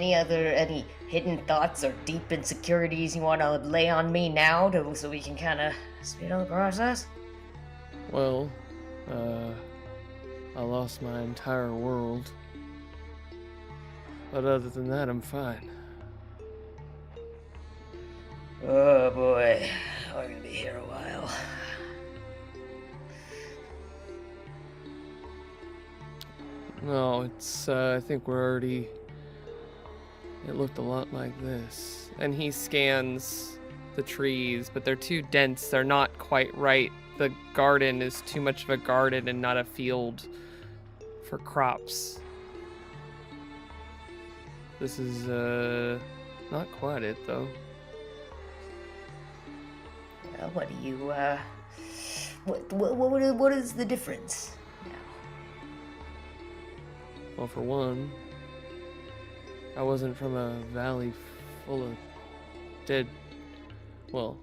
Speaker 2: hidden thoughts or deep insecurities you want to lay on me now so we can kind of speed on the process?
Speaker 4: Well, I lost my entire world. But other than that, I'm fine.
Speaker 2: Oh boy. here a while.
Speaker 4: No, it's, I think we're already... It looked a lot like this. And he scans the trees, but they're too dense. They're not quite right. The garden is too much of a garden and not a field for crops. This is, not quite it, though.
Speaker 2: Well, what do you, what is the difference now?
Speaker 4: Well, for one, I wasn't from a valley full of dead... Well,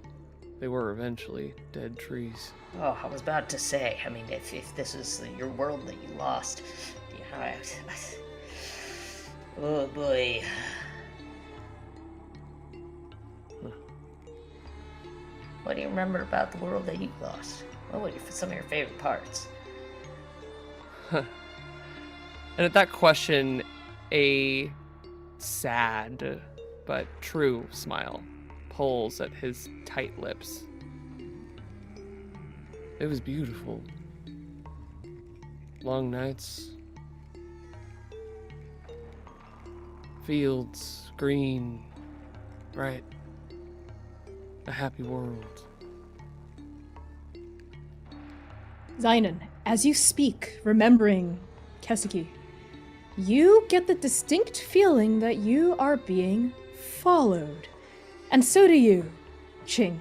Speaker 4: they were eventually dead trees.
Speaker 2: Oh, I was about to say, I mean, if this is your world that you lost, you know, oh boy. What do you remember about the world that you lost? What were some of your favorite parts?
Speaker 4: And at that question, a sad but true smile pulls at his tight lips. It was beautiful. Long nights. Fields, green, bright. A happy world.
Speaker 1: Zynon, as you speak, remembering Kesuke, you get the distinct feeling that you are being followed. And so do you, Ching.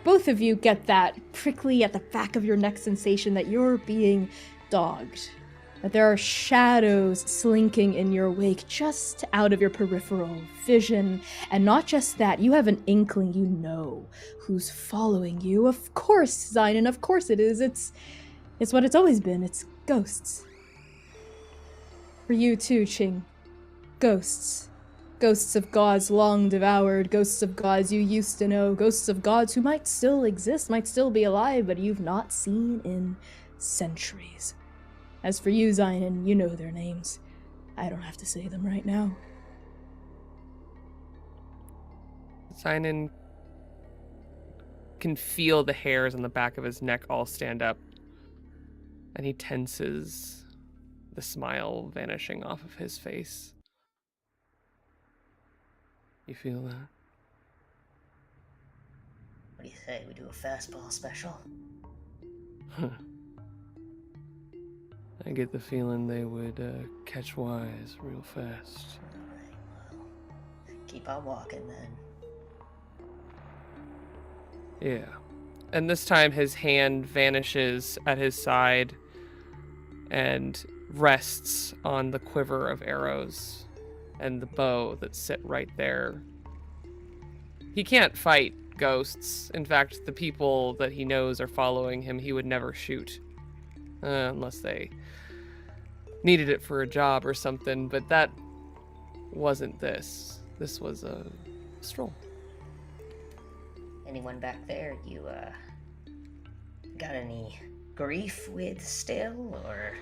Speaker 1: Both of you get that prickly at the back of your neck sensation that you're being dogged. That there are shadows slinking in your wake just out of your peripheral vision. And not just that, you have an inkling you know who's following you. Of course, Zynon, of course it is. It's what it's always been. It's ghosts. For you too, Ching. Ghosts. Ghosts of gods long devoured, ghosts of gods you used to know, ghosts of gods who might still exist, might still be alive, but you've not seen in centuries. As for you, Zynon, you know their names. I don't have to say them right now.
Speaker 4: Zynon can feel the hairs on the back of his neck all stand up, and he tenses, the smile vanishing off of his face. You feel that?
Speaker 2: What do you say, we do a fastball special?
Speaker 4: I get the feeling they would catch wise real fast.
Speaker 2: Alright, well, keep on walking then.
Speaker 4: Yeah. And this time his hand vanishes at his side and rests on the quiver of arrows and the bow that sit right there. He can't fight ghosts. In fact, the people that he knows are following him, he would never shoot. Unless they needed it for a job or something, but that wasn't this. This was a stroll.
Speaker 2: Anyone back there you, got any grief with still, or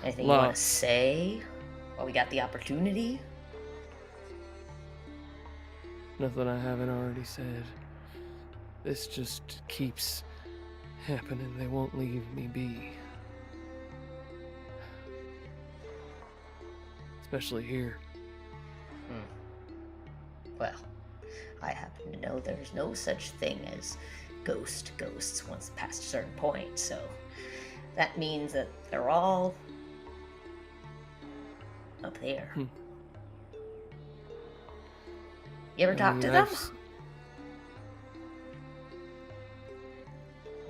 Speaker 2: anything you want to say while we got the opportunity?
Speaker 4: Nothing I haven't already said. This just keeps happening. They won't leave me be. Especially here.
Speaker 2: Well, I happen to know there's no such thing as ghosts once past a certain point, so that means that they're all up there. You ever talk to them?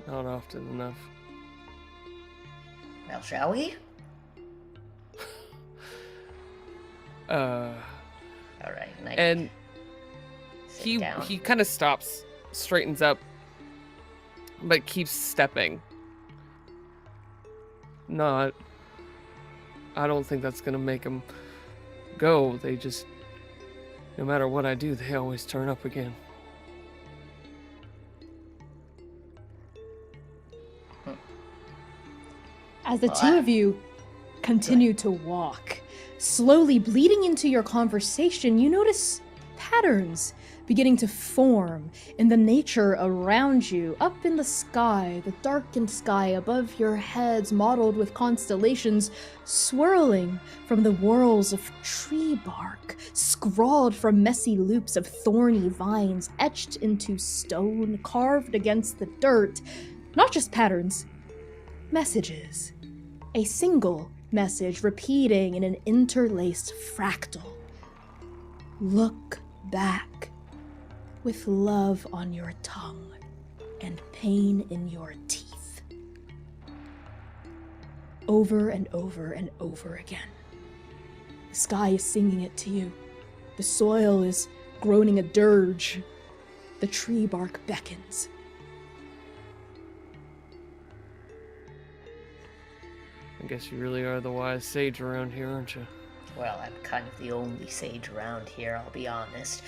Speaker 4: Not often enough.
Speaker 2: Well, shall we? Alright,
Speaker 4: and
Speaker 2: sit down.
Speaker 4: he kind of stops, straightens up, but keeps stepping. No, I don't think that's gonna make them go. They just, no matter what I do, they always turn up again.
Speaker 1: As the two of you continue to walk, slowly bleeding into your conversation, you notice patterns beginning to form in the nature around you, up in the sky, the darkened sky above your heads, mottled with constellations, swirling from the whorls of tree bark, scrawled from messy loops of thorny vines, etched into stone, carved against the dirt. Not just patterns, messages. A single message repeating in an interlaced fractal. Look back, with love on your tongue and pain in your teeth. Over and over and over again. The sky is singing it to you. The soil is groaning a dirge. The tree bark beckons.
Speaker 4: I guess you really are the wise sage around here, aren't you?
Speaker 2: Well, I'm kind of the only sage around here, I'll be honest.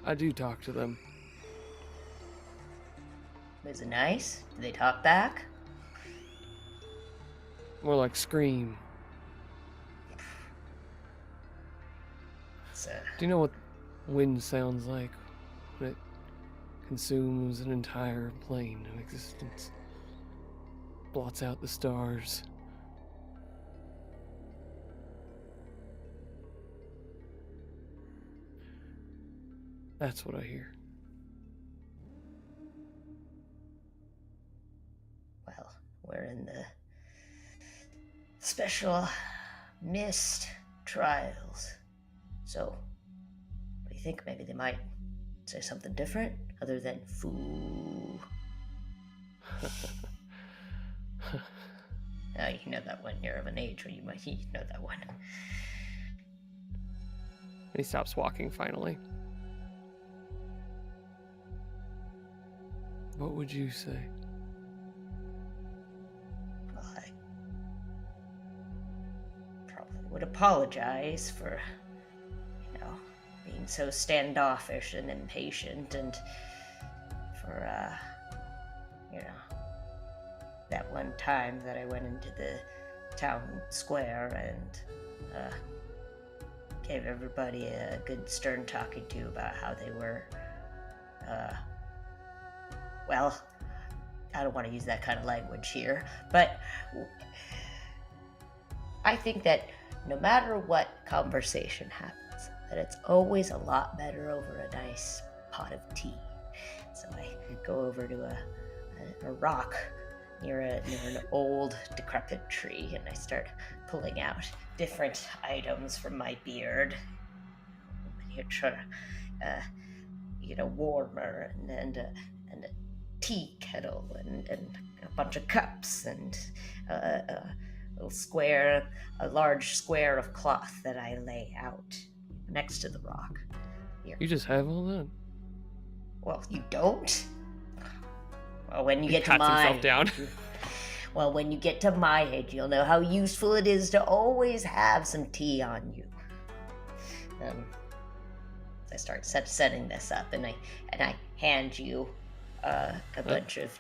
Speaker 4: I do talk to them.
Speaker 2: Is it nice? Do they talk back?
Speaker 4: More like scream.
Speaker 2: It's,
Speaker 4: Do you know what wind sounds like when it consumes an entire plane of existence? Blots out the stars. That's what I hear.
Speaker 2: well, we're in the special mist trials. So, what do you think? Maybe they might say something different other than foo. Oh, you know that one. You're of an age where you might know that one.
Speaker 4: And he stops walking finally. What would you say?
Speaker 2: Well, I probably would apologize for, being so standoffish and impatient, and for, that one time that I went into the town square and gave everybody a good stern talking to about how they were, well, I don't want to use that kind of language here, but I think that no matter what conversation happens, that it's always a lot better over a nice pot of tea. So I go over to a rock near an old decrepit tree, and I start pulling out different items from my beard. Miniature, warmer and a tea kettle and a bunch of cups and a large square of cloth that I lay out next to the rock. Here.
Speaker 4: You just have all that?
Speaker 2: Well, you don't? Well, when you
Speaker 4: He
Speaker 2: get to
Speaker 4: pats
Speaker 2: my
Speaker 4: himself down.
Speaker 2: Well, when you get to my age, you'll know how useful it is to always have some tea on you. I start setting this up, and I hand you a bunch of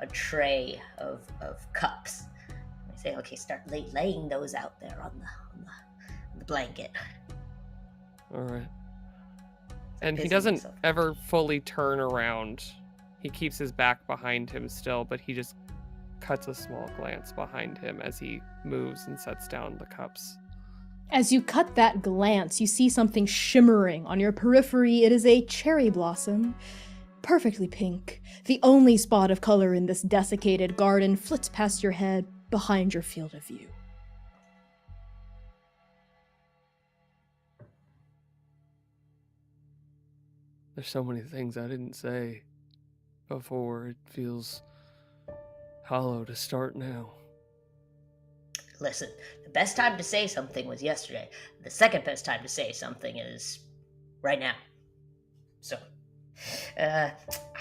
Speaker 2: a tray of cups. I say, okay, start laying those out there on the blanket.
Speaker 4: All right. And he
Speaker 2: Busy
Speaker 4: doesn't
Speaker 2: himself.
Speaker 4: ever fully turn around. He keeps his back behind him still, but he just cuts a small glance behind him as he moves and sets down the cups.
Speaker 1: As you cut that glance, you see something shimmering on your periphery. It is a cherry blossom, perfectly pink. The only spot of color in this desiccated garden flits past your head behind your field of view.
Speaker 4: There's so many things I didn't say before. It feels hollow to start now.
Speaker 2: Listen, the best time to say something was yesterday. The second best time to say something is right now. So, I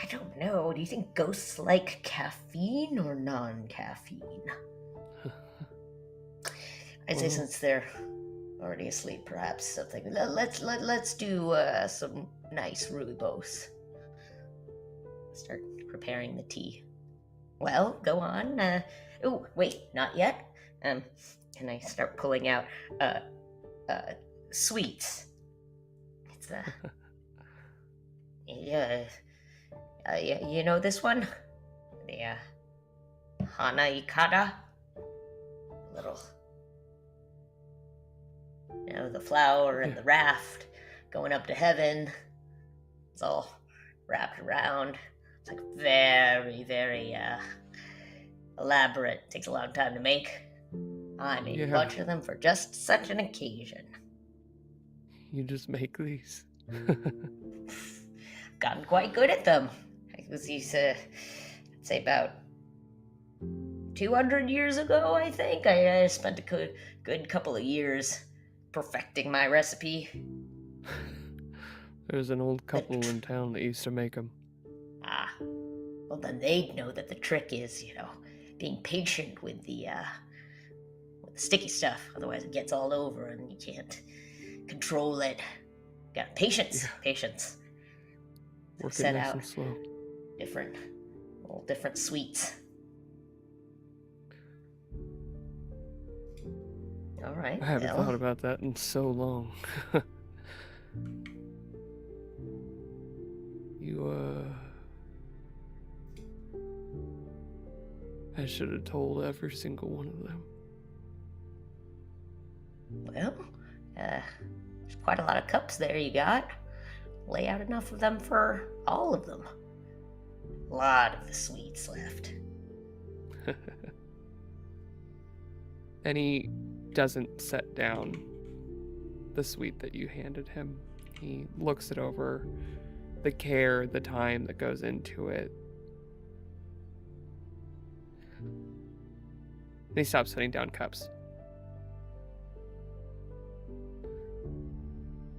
Speaker 2: don't know. Do you think ghosts like caffeine or non-caffeine? I'd say since they're already asleep, perhaps something. Let's do some nice rooibos. Start preparing the tea. Well, go on. Oh, wait, not yet. Can I start pulling out sweets? It's yeah. You know this one? The Hana Ikata? Little, the flower and the raft going up to heaven. It's all wrapped around. It's like very, very elaborate. Takes a long time to make. I made a bunch of them for just such an occasion.
Speaker 4: You just make these.
Speaker 2: Gotten quite good at them. I was I'd say about 200 years ago, I think. I spent a good couple of years perfecting my recipe.
Speaker 4: There's an old couple in town that used to make them.
Speaker 2: Ah, well then they'd know that the trick is, being patient with the sticky stuff. Otherwise it gets all over and you can't control it. Got patience, patience.
Speaker 4: Work
Speaker 2: Set
Speaker 4: it nice
Speaker 2: out
Speaker 4: and slow.
Speaker 2: different sweets. All right.
Speaker 4: I haven't thought about that in so long. I should have told every single one of them.
Speaker 2: Well, there's quite a lot of cups there you got. Lay out enough of them for all of them. A lot of the sweets left.
Speaker 4: And he doesn't set down the sweet that you handed him. He looks it over, the care, the time that goes into it. And he stops setting down cups.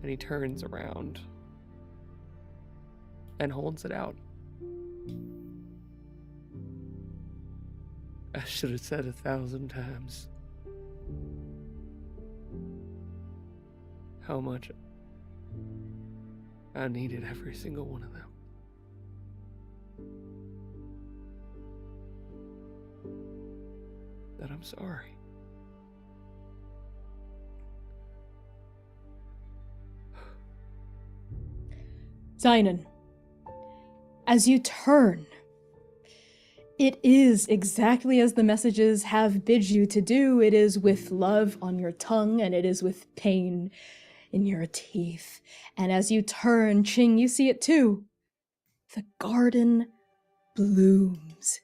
Speaker 4: And he turns around and holds it out. I should have said 1,000 times how much I needed every single one of them. That I'm sorry.
Speaker 1: Zynon, as you turn, it is exactly as the messages have bid you to do. It is with love on your tongue, and it is with pain in your teeth. And as you turn, Ching, you see it too. The garden blooms.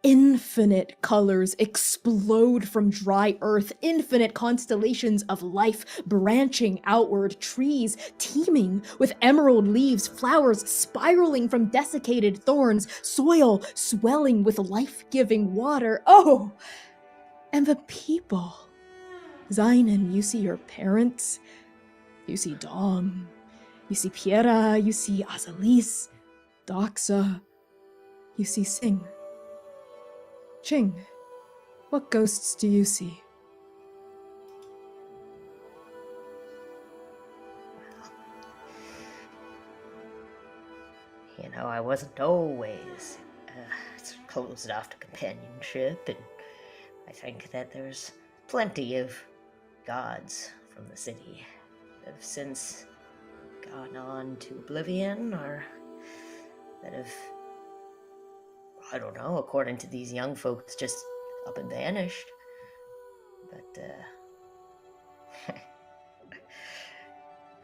Speaker 1: Infinite colors explode from dry earth, infinite constellations of life branching outward, trees teeming with emerald leaves, flowers spiraling from desiccated thorns, soil swelling with life-giving water. Oh, and the people. Zynon, you see your parents, you see Dom, you see Piera, you see Azalis, Doxa, you see Sing. Ching, what ghosts do you see?
Speaker 2: I wasn't always closed off to companionship, and I think that there's plenty of gods from the city that have since gone on to oblivion, or that have, I don't know, according to these young folks, just up and vanished. But,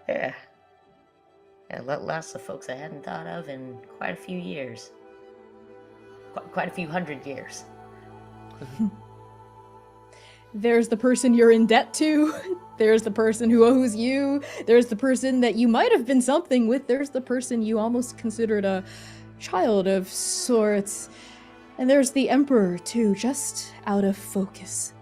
Speaker 2: yeah, lots of folks I hadn't thought of in quite a few years. Quite a few hundred years.
Speaker 1: There's the person you're in debt to. There's the person who owes you. There's the person that you might have been something with. There's the person you almost considered a child of sorts. And there's the Emperor, too, just out of focus.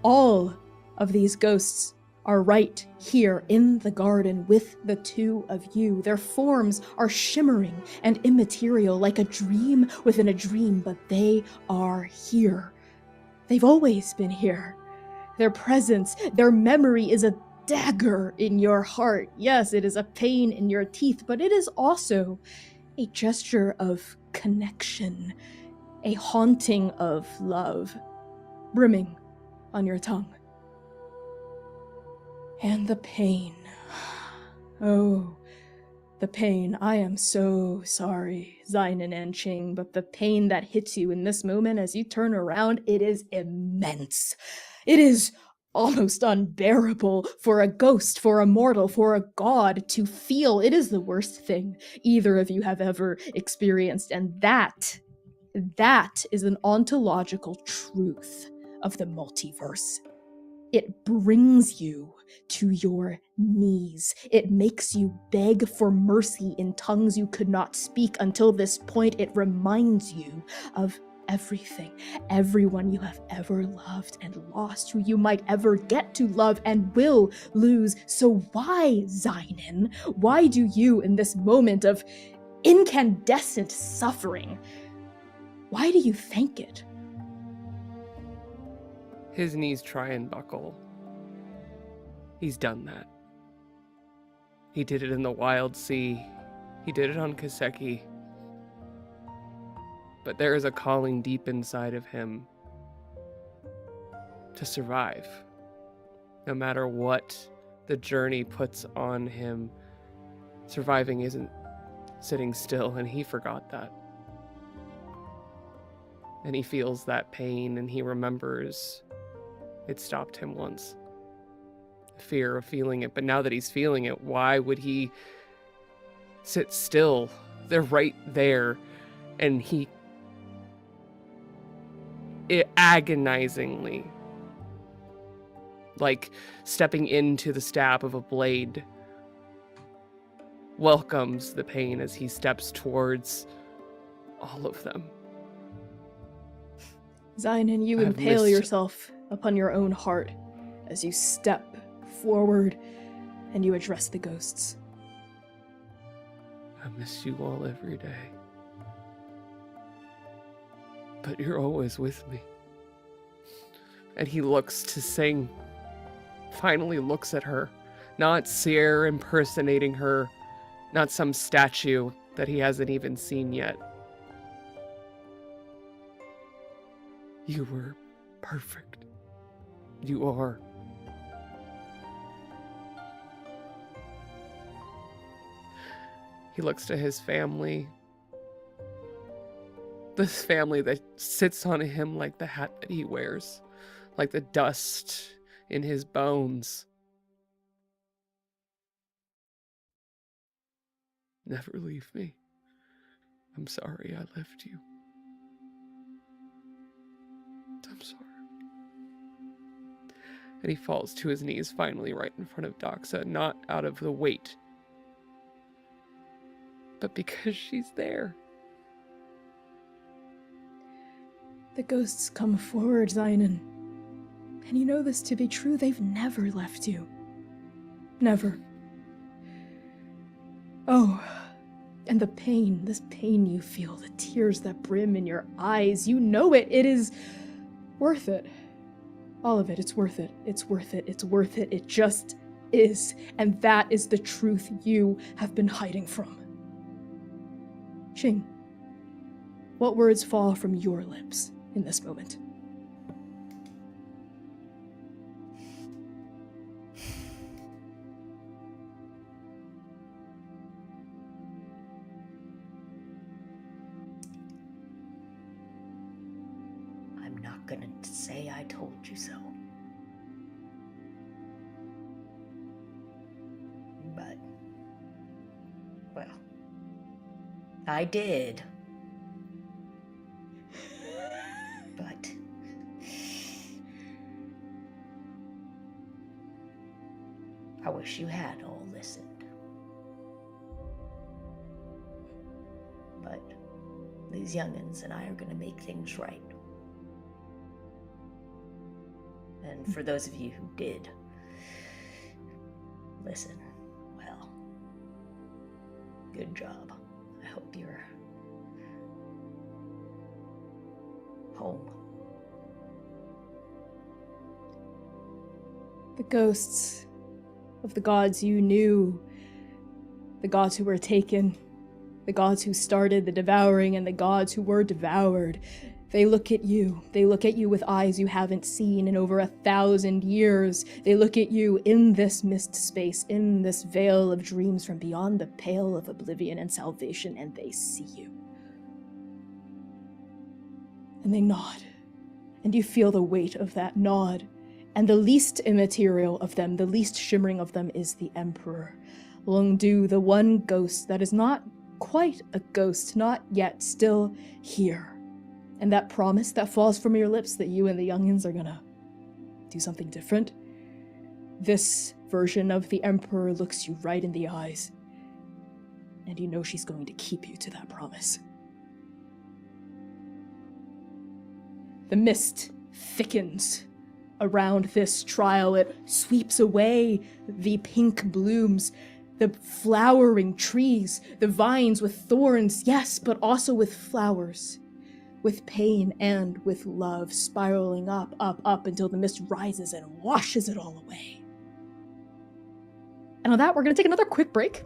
Speaker 1: All of these ghosts are right here in the garden with the two of you. Their forms are shimmering and immaterial, like a dream within a dream, but they are here. They've always been here. Their presence, their memory is a dagger in your heart. Yes, it is a pain in your teeth, but it is also a gesture of connection, a haunting of love brimming on your tongue. And the pain. Oh, the pain. I am so sorry, Zynon and Ching, but the pain that hits you in this moment as you turn around, it is immense. It is almost unbearable for a ghost, for a mortal, for a god to feel. It is the worst thing either of you have ever experienced, and that is an ontological truth of the multiverse. It brings you to your knees. It makes you beg for mercy in tongues you could not speak until this point. It reminds you of everything, everyone you have ever loved and lost, who you might ever get to love and will lose. So why, Zynon? Why do you, in this moment of incandescent suffering, why do you thank it?
Speaker 4: His knees try and buckle. He's done that. He did it in the Wild Sea. He did it on Kaseki. But there is a calling deep inside of him to survive. No matter what the journey puts on him, surviving isn't sitting still, and he forgot that. And he feels that pain, and he remembers it stopped him once. The fear of feeling it. But now that he's feeling it, why would he sit still? They're right there. And it agonizingly, like stepping into the stab of a blade, welcomes the pain as he steps towards all of them.
Speaker 1: Zynon, you impale yourself upon your own heart as you step forward and you address the ghosts.
Speaker 4: I miss you all every day. But you're always with me. And he looks to Sing. Finally looks at her. Not Seer impersonating her. Not some statue that he hasn't even seen yet. You were perfect. You are. He looks to his family. This family that sits on him like the hat that he wears, like the dust in his bones. Never leave me. I'm sorry I left you. I'm sorry. And he falls to his knees finally right in front of Doxa, not out of the weight, but because she's there.
Speaker 1: The ghosts come forward, Zynon. And you know this to be true, they've never left you. Never. Oh, and the pain, this pain you feel, the tears that brim in your eyes, you know it. It is worth it. All of it, it's worth it. It's worth it. It's worth it. It just is. And that is the truth you have been hiding from. Ching, what words fall from your lips in this moment?
Speaker 2: I'm not gonna say I told you so. But, well, I did. But I wish you had all listened. But these youngins and I are gonna make things right. And for those of you who did listen, well, good job. I hope you're home.
Speaker 1: The ghosts of the gods you knew, the gods who were taken, the gods who started the devouring, and the gods who were devoured, They look at you. They look at you with eyes you haven't seen in over 1,000 years. They look at you in this mist space, in this veil of dreams from beyond the pale of oblivion and salvation, and they see you. And they nod. And you feel the weight of that nod. And the least immaterial of them, the least shimmering of them, is the Emperor. Longdu, the one ghost that is not quite a ghost, not yet, still here. And that promise that falls from your lips that you and the youngins are gonna do something different. This version of the Emperor looks you right in the eyes. And you know she's going to keep you to that promise. The mist thickens around this trial. It sweeps away the pink blooms, the flowering trees, the vines with thorns, yes, but also with flowers, with pain and with love, spiraling up, up, up until the mist rises and washes it all away. And on that, we're going to take another quick break.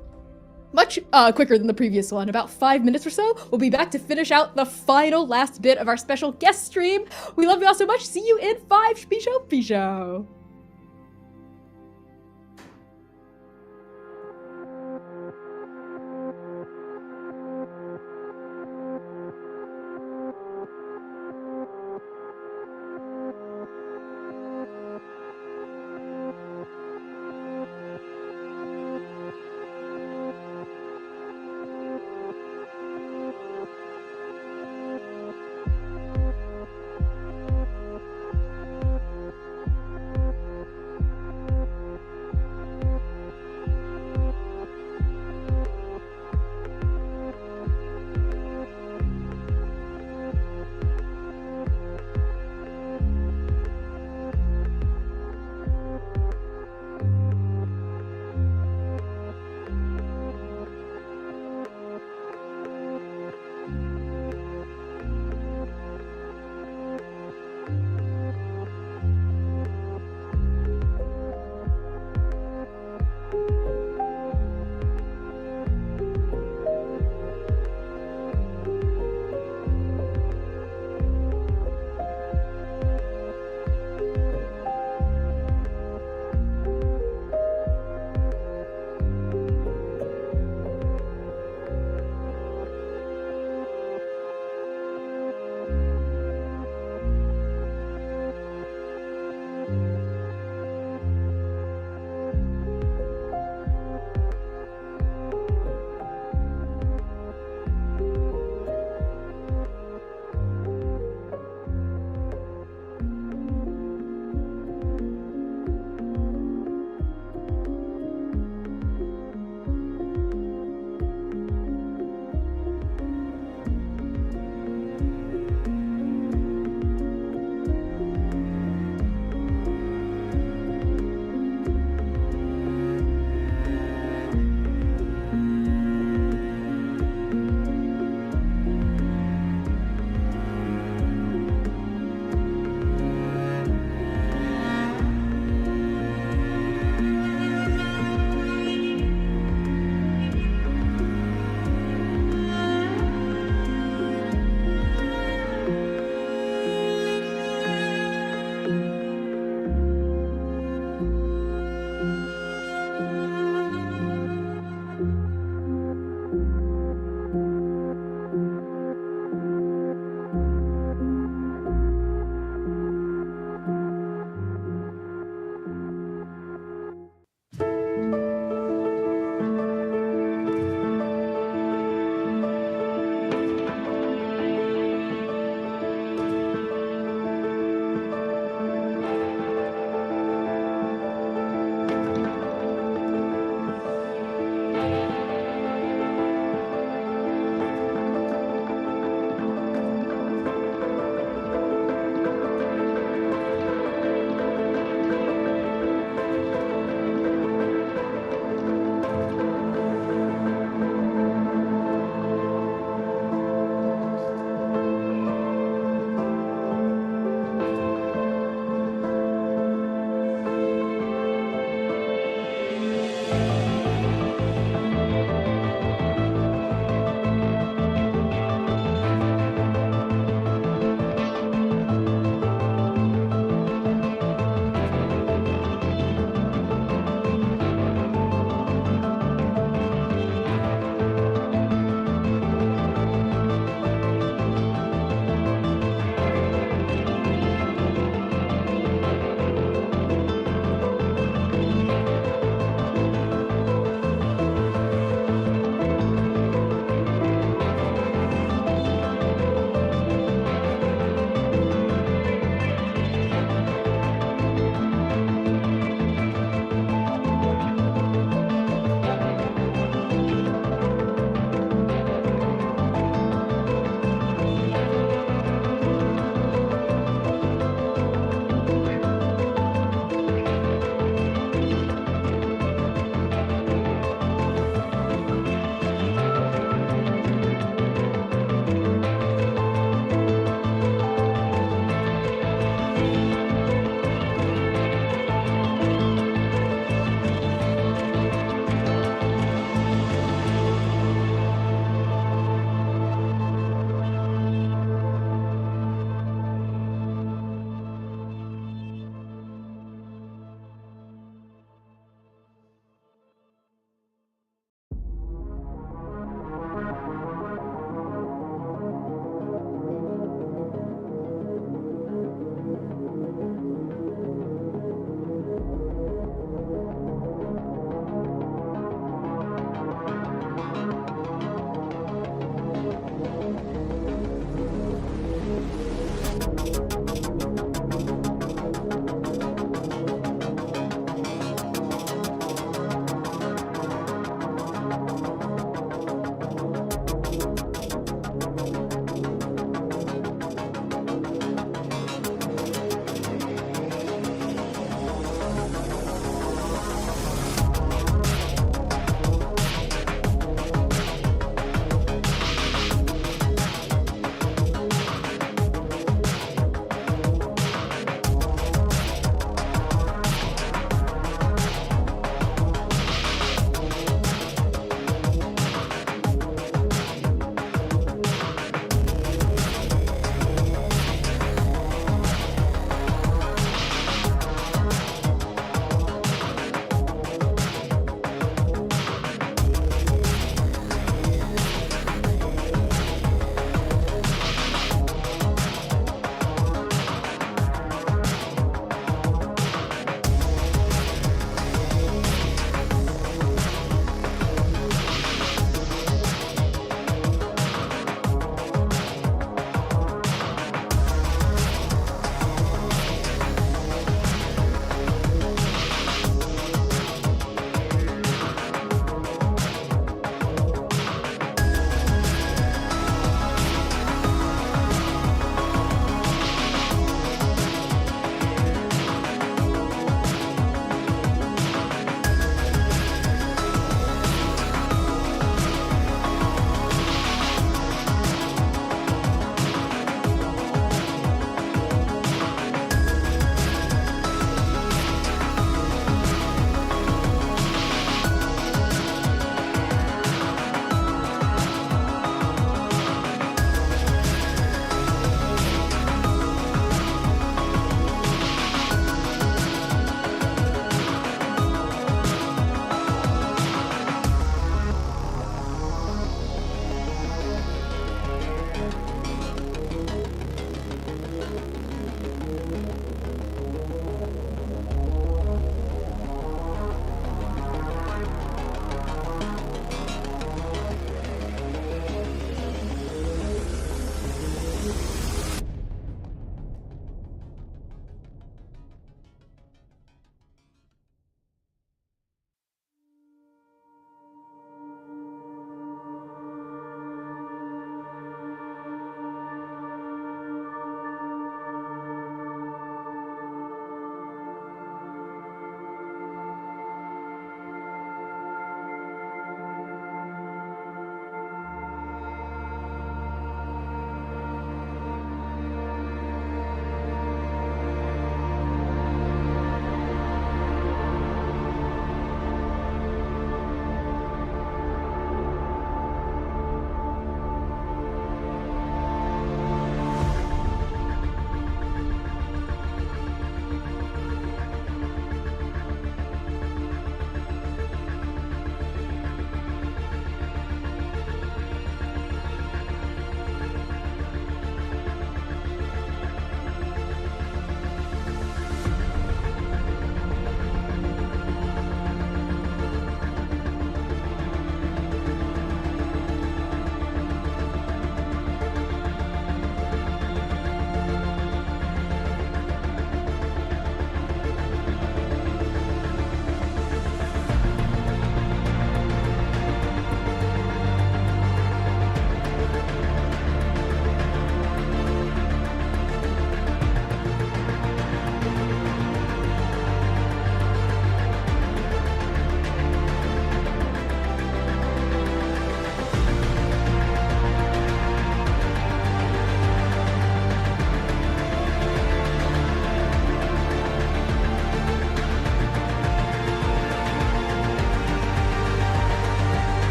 Speaker 1: Much quicker than the previous one, about 5 minutes or so. We'll be back to finish out the final last bit of our special guest stream. We love you all so much. See you in 5. Show.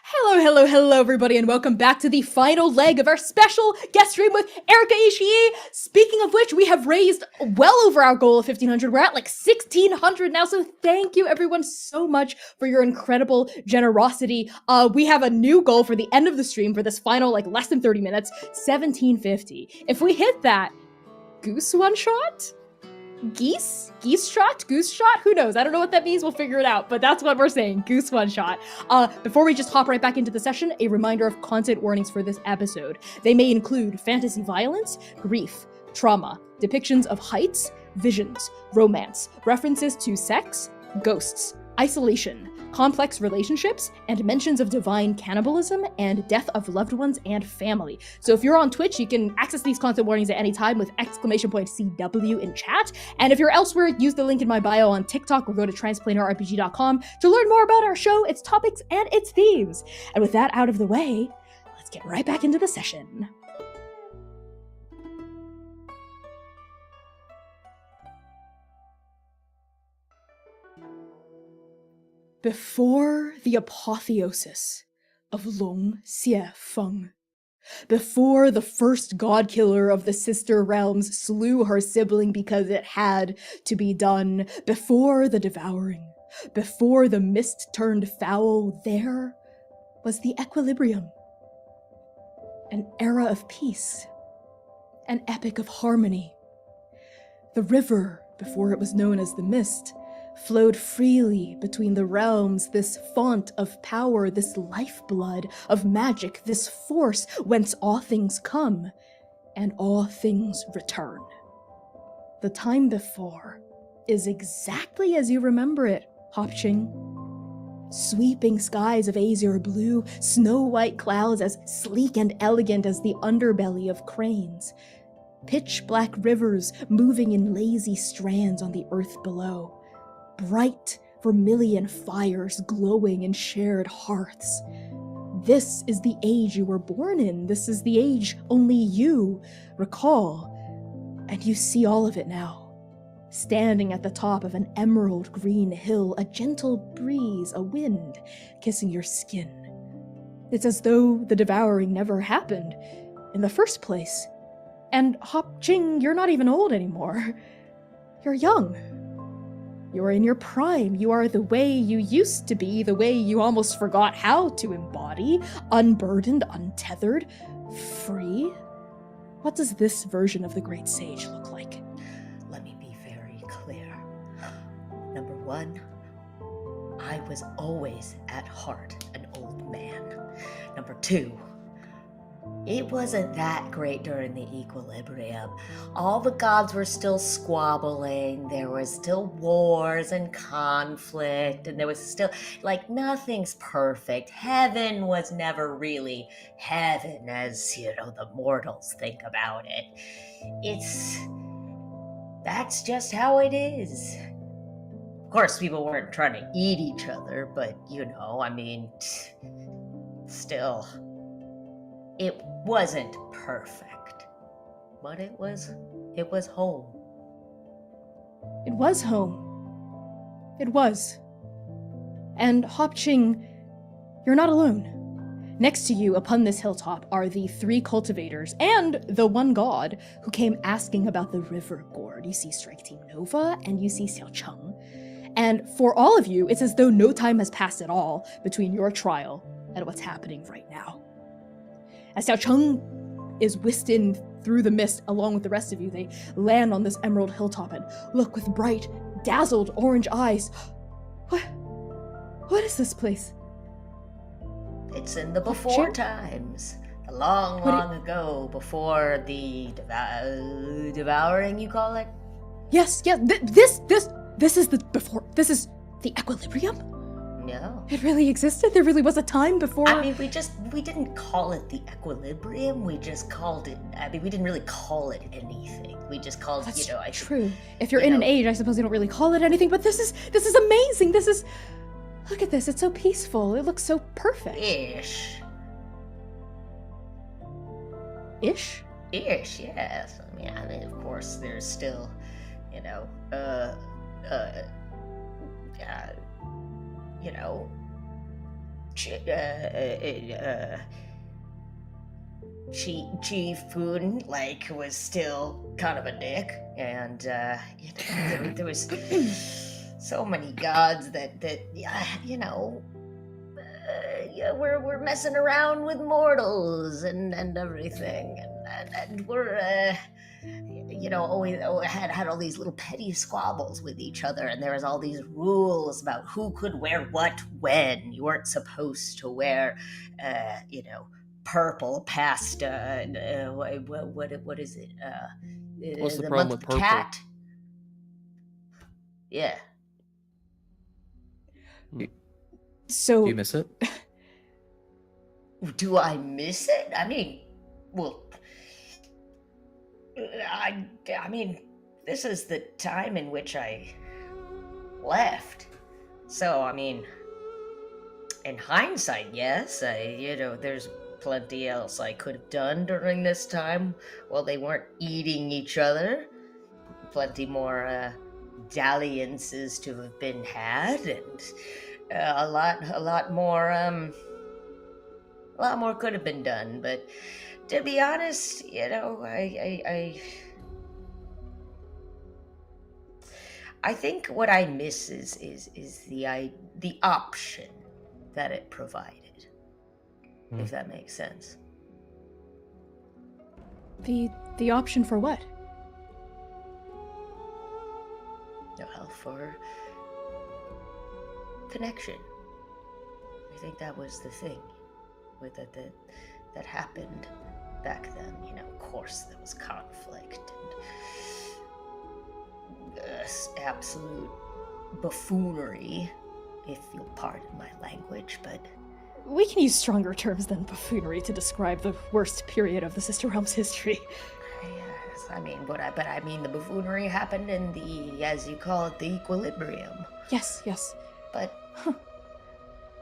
Speaker 1: Hello, everybody, and welcome back to the final leg of our special guest stream with Erika Ishii. Speaking of which, we have raised well over our goal of 1,500. We're at like 1,600 now, so thank you everyone so much for your incredible generosity. We have a new goal for the end of the stream for this final, like, less than 30 minutes, 1,750. If we hit that, goose one-shot? Goose shot? Who knows? I don't know what that means. We'll figure it out. But that's what we're saying. Goose one shot. Before we just hop right back into the session, a reminder of content warnings for this episode. They may include fantasy violence, grief, trauma, depictions of heights, visions, romance, references to sex, ghosts, isolation, complex relationships, and mentions of divine cannibalism and death of loved ones and family. So if you're on Twitch, you can access these content warnings at any time with !CW in chat. And if you're elsewhere, use the link in my bio on TikTok or go to transplanerrpg.com to learn more about our show, its topics, and its themes. And with that out of the way, let's get right back into the session. Before the apotheosis of Long Xie Feng, before the first god killer of the sister realms slew her sibling because it had to be done, before the devouring, before the mist turned foul, there was the equilibrium. An era of peace, an epic of harmony. The river, before it was known as the mist, flowed freely between the realms, this font of power, this lifeblood of magic, this force whence all things come and all things return. The time before is exactly as you remember it, Hopching. Sweeping skies of azure blue, snow-white clouds as sleek and elegant as the underbelly of cranes, pitch-black rivers moving in lazy strands on the earth below, bright vermilion fires glowing in shared hearths. This is the age you were born in. This is the age only you recall. And you see all of it now. Standing at the top of an emerald green hill, a gentle breeze, a wind, kissing your skin. It's as though the devouring never happened in the first place. And Hop-Ching, you're not even old anymore. You're young. You're in your prime. You are the way you used to be, the way you almost forgot how to embody, unburdened, untethered, free. What does this version of the Great Sage look like?
Speaker 2: Let me be very clear. Number one, I was always at heart an old man. Number two, it wasn't that great during the equilibrium. All the gods were still squabbling, there was still wars and conflict, and there was still, like, nothing's perfect. Heaven was never really heaven as, the mortals think about it. That's just how it is. Of course, people weren't trying to eat each other, but, still. It wasn't perfect, but it was home.
Speaker 1: It was home. It was. And Hop-Ching, you're not alone. Next to you, upon this hilltop, are the 3 cultivators and the one god who came asking about the river gourd. You see Strike Team Nova and you see Xiao Cheng. And for all of you, it's as though no time has passed at all between your trial and what's happening right now. As Xiao Cheng is whisked in through the mist along with the rest of you, they land on this emerald hilltop and look with bright, dazzled orange eyes. What is this place?
Speaker 2: It's in the before times. Long ago, before the devouring, you call it?
Speaker 1: Yes, this is the before, this is the equilibrium?
Speaker 2: No.
Speaker 1: It really existed? There really was a time before?
Speaker 2: We didn't call it the equilibrium, we just called it, we didn't really call it anything. We just called,
Speaker 1: That's
Speaker 2: I think,
Speaker 1: true. If you're in an age, I suppose you don't really call it anything, but this is amazing. Look at this, it's so peaceful. It looks so perfect.
Speaker 2: Ish, yes. Of course, there's still, Chief Foon, like, was still kind of a dick, and there was so many gods that we're messing around with mortals and everything, and we're always had all these little petty squabbles with each other, and there was all these rules about who could wear what when. You weren't supposed to wear purple past what is it?
Speaker 4: What's the
Speaker 2: the
Speaker 4: problem
Speaker 2: month
Speaker 4: with
Speaker 2: of the
Speaker 4: purple?
Speaker 2: cat. Yeah.
Speaker 3: Do
Speaker 1: So
Speaker 3: you miss it?
Speaker 2: Do I miss it? I mean, well, I mean, this is the time in which I left. So, I mean, in hindsight, yes, there's plenty else I could have done during this time while they weren't eating each other. Plenty more dalliances to have been had, and a lot more could have been done. But to be honest, I think what I miss is the option that it provided, if that makes sense.
Speaker 1: the option for what?
Speaker 2: Well, for connection. I think that was the thing with that happened back then. Of course, there was conflict and absolute buffoonery, if you'll pardon my language, but
Speaker 1: We can use stronger terms than buffoonery to describe the worst period of the Sister Realm's history.
Speaker 2: yes, I mean, but I mean the buffoonery happened in the, as you call it, the equilibrium.
Speaker 1: Yes.
Speaker 2: But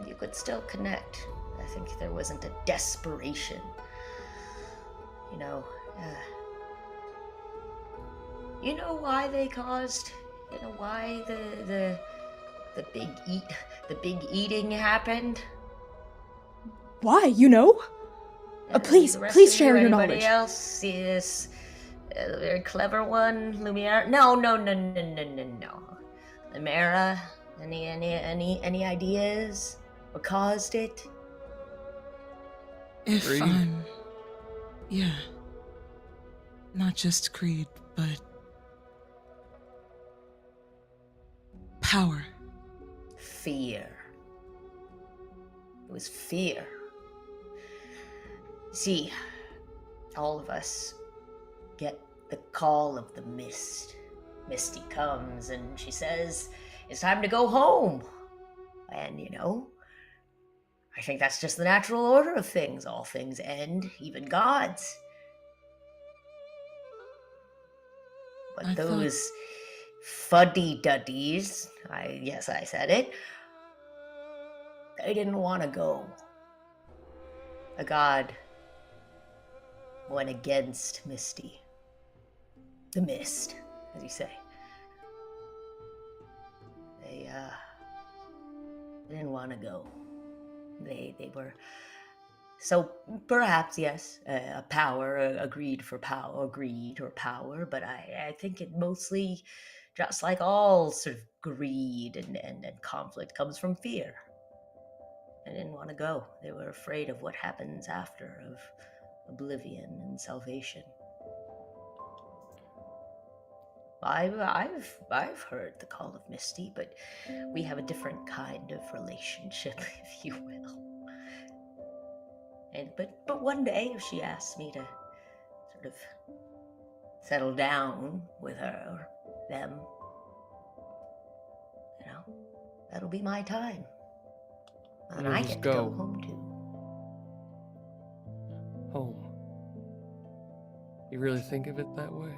Speaker 2: you could still connect. I think there wasn't a desperation. You know why they caused? Why the big eating happened?
Speaker 1: Why? You know? Please
Speaker 2: The rest
Speaker 1: please
Speaker 2: of
Speaker 1: share your
Speaker 2: anybody
Speaker 1: knowledge.
Speaker 2: else see this very clever one, Lumiere? No. Lumera, any ideas? What caused it?
Speaker 5: If
Speaker 4: Greed.
Speaker 5: I'm. Yeah. Not just greed, but. Power.
Speaker 2: Fear. It was fear. See, all of us get the call of the mist. Misty comes and she says, "It's time to go home." And I think that's just the natural order of things. All things end, even gods. But
Speaker 5: I thought-
Speaker 2: those fuddy-duddies, yes, I said it, they didn't want to go. A god went against Misty. The mist, as you say. They didn't want to go. They were, so perhaps, yes, a power, a greed for power, greed or power, but I think it mostly, just like all sort of greed and conflict, comes from fear. They didn't want to go. They were afraid of what happens after, of oblivion and salvation. I've heard the call of Misty, but we have a different kind of relationship, if you will. And but one day, if she asks me to sort of settle down with her or them, that'll be my time. And
Speaker 4: You'll
Speaker 2: I
Speaker 4: just
Speaker 2: get to go
Speaker 4: go.
Speaker 2: home too.
Speaker 4: Home. You really think of it that way?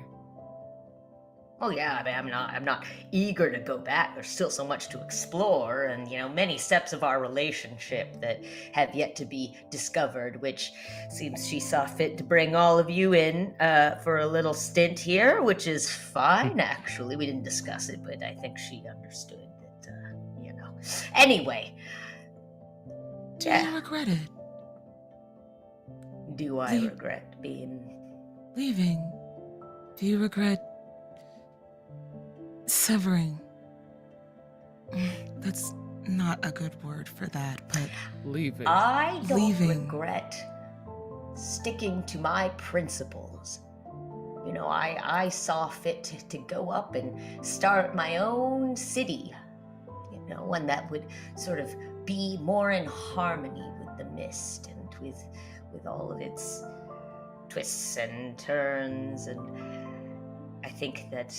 Speaker 2: Oh yeah, I mean, I'm not eager to go back. There's still so much to explore, and many steps of our relationship that have yet to be discovered. Which seems she saw fit to bring all of you in for a little stint here, which is fine. Actually, we didn't discuss it, but I think she understood that. Anyway,
Speaker 5: Do
Speaker 2: Yeah.
Speaker 5: you regret it?
Speaker 2: Do I
Speaker 5: The-
Speaker 2: regret being...
Speaker 5: Leaving? Do you regret severing? That's not a good word for that, but
Speaker 4: Leaving.
Speaker 2: I don't
Speaker 5: Leaving.
Speaker 2: regret sticking to my principles. You know, I saw fit to go up and start my own city. You know, one that would sort of be more in harmony with the mist and with all of its twists and turns. And I think that,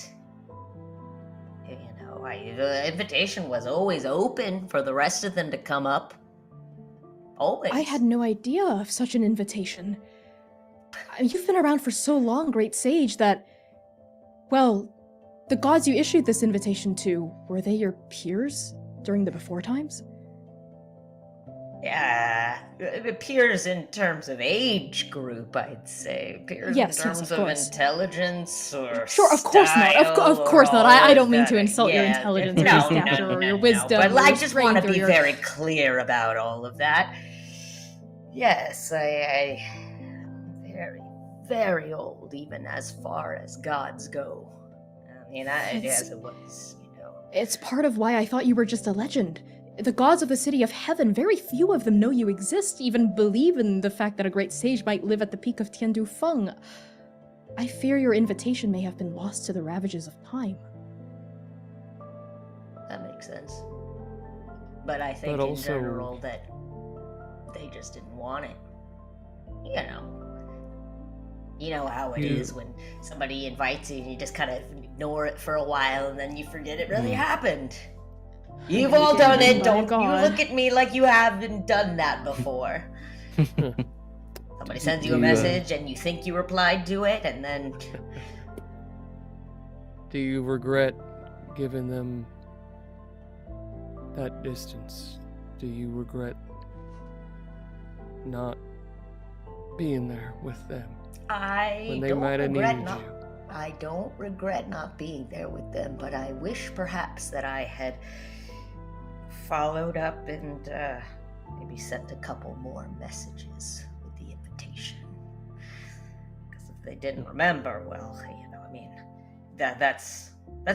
Speaker 2: you know, the invitation was always open for the rest of them to come up. Always.
Speaker 1: I had no idea of such an invitation. You've been around for so long, Great Sage, that... Well, the gods you issued this invitation to, were they your peers during the before times?
Speaker 2: Yeah, peers in terms of age group, I'd say. Peers
Speaker 1: Yes,
Speaker 2: in
Speaker 1: yes,
Speaker 2: terms
Speaker 1: of
Speaker 2: of
Speaker 1: course.
Speaker 2: intelligence or
Speaker 1: Sure, of course not. Of
Speaker 2: style
Speaker 1: course
Speaker 2: or
Speaker 1: not.
Speaker 2: all
Speaker 1: I
Speaker 2: of
Speaker 1: don't mean
Speaker 2: that.
Speaker 1: to insult your
Speaker 2: Yeah,
Speaker 1: intelligence or
Speaker 2: no,
Speaker 1: your
Speaker 2: no,
Speaker 1: stature
Speaker 2: no,
Speaker 1: or your
Speaker 2: no.
Speaker 1: wisdom
Speaker 2: But
Speaker 1: or
Speaker 2: I
Speaker 1: your
Speaker 2: just want to
Speaker 1: strength or
Speaker 2: be
Speaker 1: your...
Speaker 2: very clear about all of that. Yes, I am very, very old, even as far as gods go. I mean, as it was, you know.
Speaker 1: It's part of why I thought you were just a legend. The gods of the city of heaven, very few of them know you exist, even believe in the fact that a great sage might live at the peak of Tiandu Feng. I fear your invitation may have been lost to the ravages of time.
Speaker 2: That makes sense. But I think
Speaker 4: But
Speaker 2: in
Speaker 4: also-
Speaker 2: general that they just didn't want it. You know how it
Speaker 4: You-
Speaker 2: is when somebody invites you and you just kind of ignore it for a while and then you forget it really happened. You've
Speaker 1: You
Speaker 2: all
Speaker 1: did,
Speaker 2: done it.
Speaker 1: by
Speaker 2: Don't you
Speaker 1: God.
Speaker 2: look at me like you haven't done that before. Somebody sends you a
Speaker 3: Do you,
Speaker 2: message and you think you replied to it and then
Speaker 4: Do you regret giving them that distance? Do you regret not being there with them
Speaker 2: I
Speaker 4: when they
Speaker 2: don't
Speaker 4: might have
Speaker 2: regret
Speaker 4: needed
Speaker 2: not
Speaker 4: you?
Speaker 2: I don't regret not being there with them, but I wish perhaps that I had followed up and maybe sent a couple more messages with the invitation. Because if they didn't remember, well, I mean, that's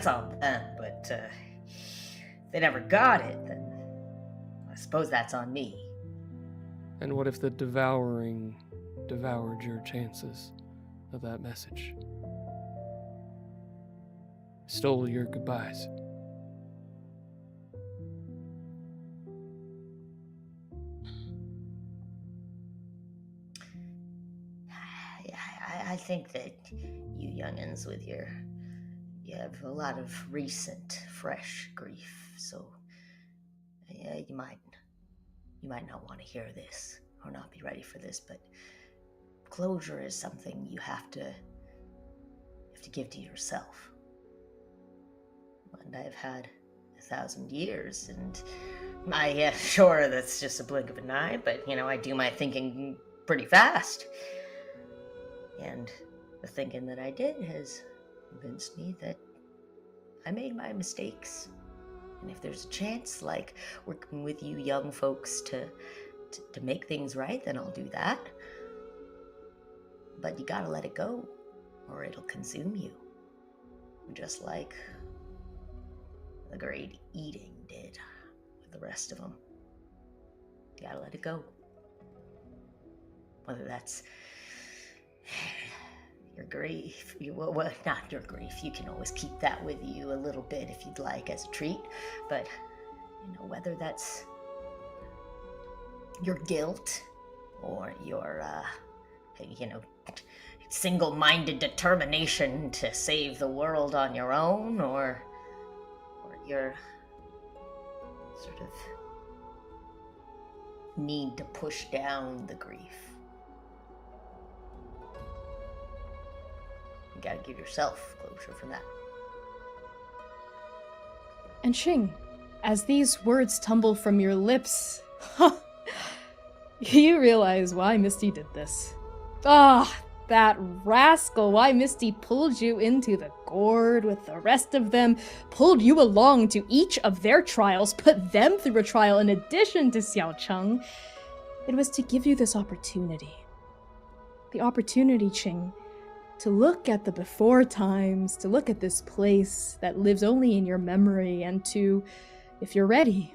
Speaker 2: on them. But if they never got it, then I suppose that's on me.
Speaker 4: And what if the devouring devoured your chances of that message? Stole your goodbyes.
Speaker 2: I think that you youngins with you have a lot of recent, fresh grief, so you might not want to hear this or not be ready for this, but closure is something you have to give to yourself. And I've had 1,000 years, and sure, that's just a blink of an eye, but I do my thinking pretty fast. And the thinking that I did has convinced me that I made my mistakes. And if there's a chance, like working with you young folks to make things right, then I'll do that. But you gotta let it go, or it'll consume you. Just like the great eating did with the rest of them. You gotta let it go. Whether that's your grief, well, not your grief, you can always keep that with you a little bit if you'd like as a treat, but whether that's your guilt or your single-minded determination to save the world on your own, or your sort of need to push down the grief. You gotta give yourself closure for that.
Speaker 1: And Xing, as these words tumble from your lips, you realize why Misty did this. Ah, that rascal, why Misty pulled you into the gourd with the rest of them, pulled you along to each of their trials, put them through a trial in addition to Xiao Cheng. It was to give you this opportunity. The opportunity, Ching, to look at the before times, to look at this place that lives only in your memory, and to, if you're ready,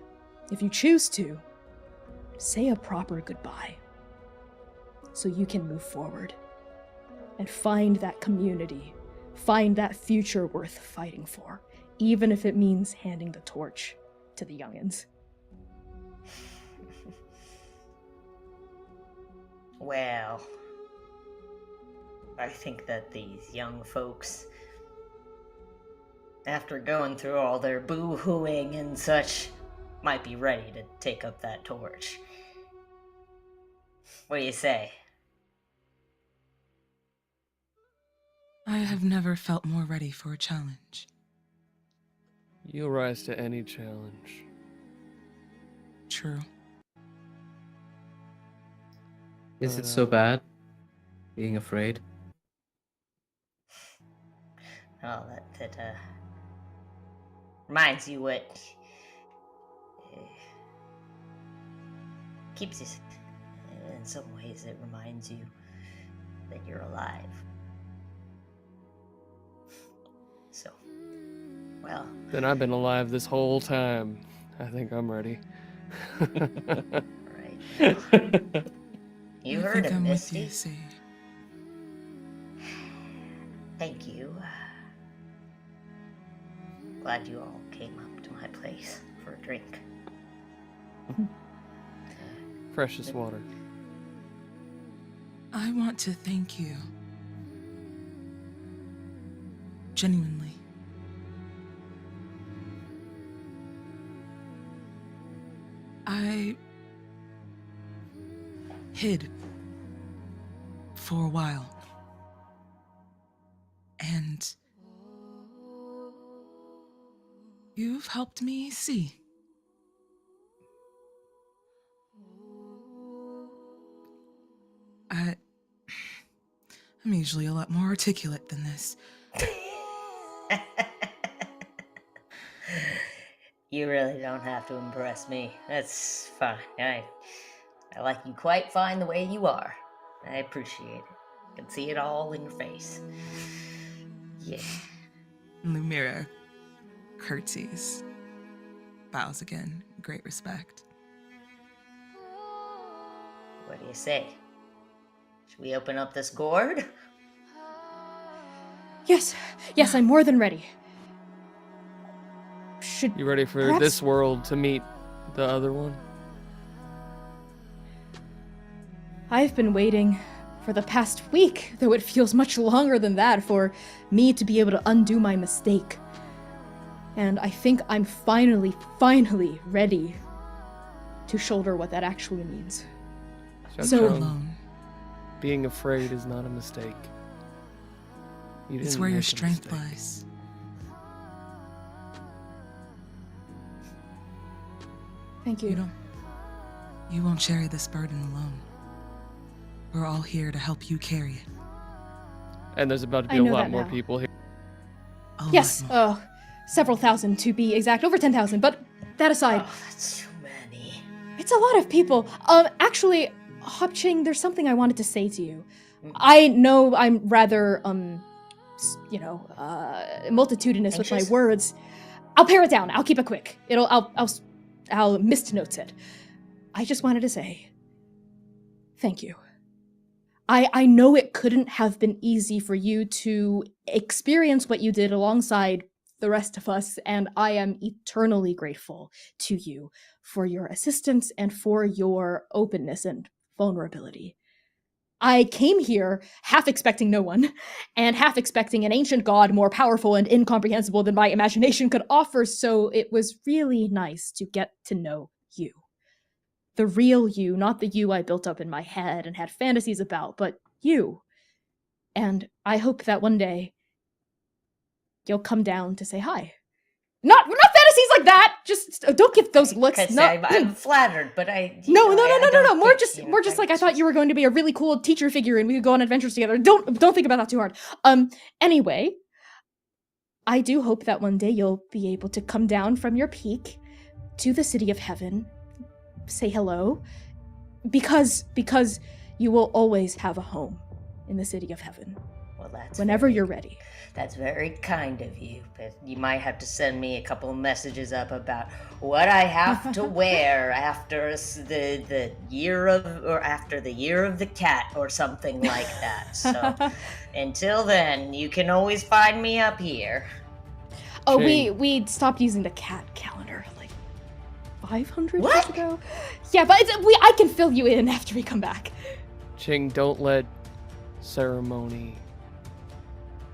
Speaker 1: if you choose to, say a proper goodbye. So you can move forward and find that community, find that future worth fighting for, even if it means handing the torch to the youngins.
Speaker 2: Well, I think that these young folks, after going through all their boo-hooing and such, might be ready to take up that torch. What do you say?
Speaker 5: I have never felt more ready for a challenge.
Speaker 4: You'll rise to any challenge.
Speaker 5: True.
Speaker 3: Is it so bad? Being afraid?
Speaker 2: Oh, that reminds you what keeps you. In some ways, it reminds you that you're alive. So, well.
Speaker 4: Then I've been alive this whole time. I think I'm ready.
Speaker 2: Right. You heard
Speaker 5: think
Speaker 2: him,
Speaker 5: I'm
Speaker 2: Misty.
Speaker 5: with you, see.
Speaker 2: Thank you. Glad you all came up to my place for a drink.
Speaker 4: Precious water.
Speaker 5: I want to thank you. Genuinely. I hid for a while. And you've helped me see. I'm usually a lot more articulate than this.
Speaker 2: You really don't have to impress me. That's fine. I like you quite fine the way you are. I appreciate it. I can see it all in your face. Yeah.
Speaker 5: Lumira curtsies, bows again, great respect.
Speaker 2: What do you say? Should we open up this gourd?
Speaker 1: Yes, I'm more than ready. Should
Speaker 4: You ready for
Speaker 1: perhaps-
Speaker 4: this world to meet the other one?
Speaker 1: I've been waiting for the past week, though it feels much longer than that, for me to be able to undo my mistake. And I think I'm finally ready to shoulder what that actually means. So-
Speaker 4: Xiaocheng,
Speaker 5: Alone.
Speaker 4: being afraid is not a mistake. You
Speaker 5: It's
Speaker 4: didn't
Speaker 5: where your
Speaker 4: make a
Speaker 5: strength
Speaker 4: mistake.
Speaker 5: lies.
Speaker 1: Thank you.
Speaker 5: You won't carry this burden alone. We're all here to help you carry it.
Speaker 4: And there's about to be
Speaker 1: I
Speaker 4: a
Speaker 1: know
Speaker 4: lot
Speaker 1: that
Speaker 4: more
Speaker 1: now.
Speaker 4: people here.
Speaker 5: A lot
Speaker 1: Yes,
Speaker 5: more.
Speaker 1: several thousand to be exact, over 10,000, but that aside,
Speaker 2: Oh, that's too many.
Speaker 1: it's a lot of people. Actually, Hopching, there's something I wanted to say to you. I know I'm rather, multitudinous with my
Speaker 2: Anxious?
Speaker 1: words. I'll pare it down. I'll keep it quick. I'll misnote it. I just wanted to say, thank you. I know it couldn't have been easy for you to experience what you did alongside the rest of us, and I am eternally grateful to you for your assistance and for your openness and vulnerability. I came here half expecting no one, and half expecting an ancient god more powerful and incomprehensible than my imagination could offer, so it was really nice to get to know you. The real you, not the you I built up in my head and had fantasies about, but you. And I hope that one day you'll come down to say hi. Not fantasies like that. Just don't give those looks.
Speaker 2: Because
Speaker 1: No,
Speaker 2: I'm flattered, but
Speaker 1: no.
Speaker 2: don't
Speaker 1: More
Speaker 2: think,
Speaker 1: just, more just like I thought you were going to be a really cool teacher figure and we could go on adventures together. Don't think about that too hard. Anyway, I do hope that one day you'll be able to come down from your peak to the city of heaven, say hello, Because you will always have a home in the city of heaven.
Speaker 2: Well, that's
Speaker 1: Whenever
Speaker 2: very-
Speaker 1: you're ready.
Speaker 2: That's very kind of you, but you might have to send me a couple of messages up about what I have to wear after the year of, or after the year of the cat, or something like that. So until then, you can always find me up here.
Speaker 1: Oh,
Speaker 4: Ching.
Speaker 1: we stopped using the cat calendar like 500 years
Speaker 2: What?
Speaker 1: ago. Yeah, but I can fill you in after we come back.
Speaker 4: Ching, don't let ceremony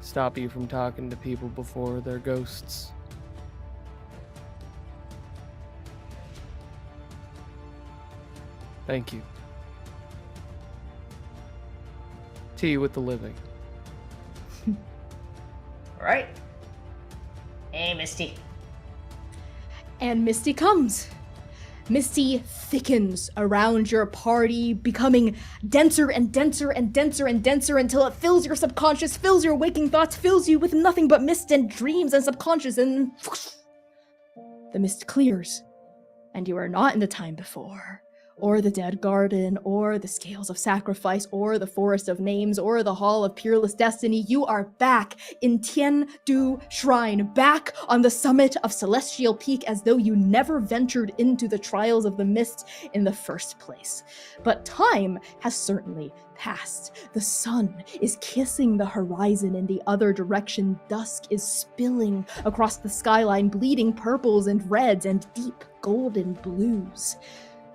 Speaker 4: stop you from talking to people before they're ghosts. Thank you. Tea with the living.
Speaker 2: All right. Hey, Misty.
Speaker 1: And Misty comes. Misty thickens around your party, becoming denser and denser and denser and denser until it fills your subconscious, fills your waking thoughts, fills you with nothing but mist and dreams and subconscious, and whoosh, the mist clears, and you are not in the time before, or the dead garden, or the scales of sacrifice, or the forest of names, or the hall of peerless destiny. You are back in Tandu Shrine, back on the summit of Celestial Peak, as though you never ventured into the trials of the mist in the first place. But time has certainly passed. The sun is kissing the horizon in the other direction. Dusk is spilling across the skyline, bleeding purples and reds and deep golden blues.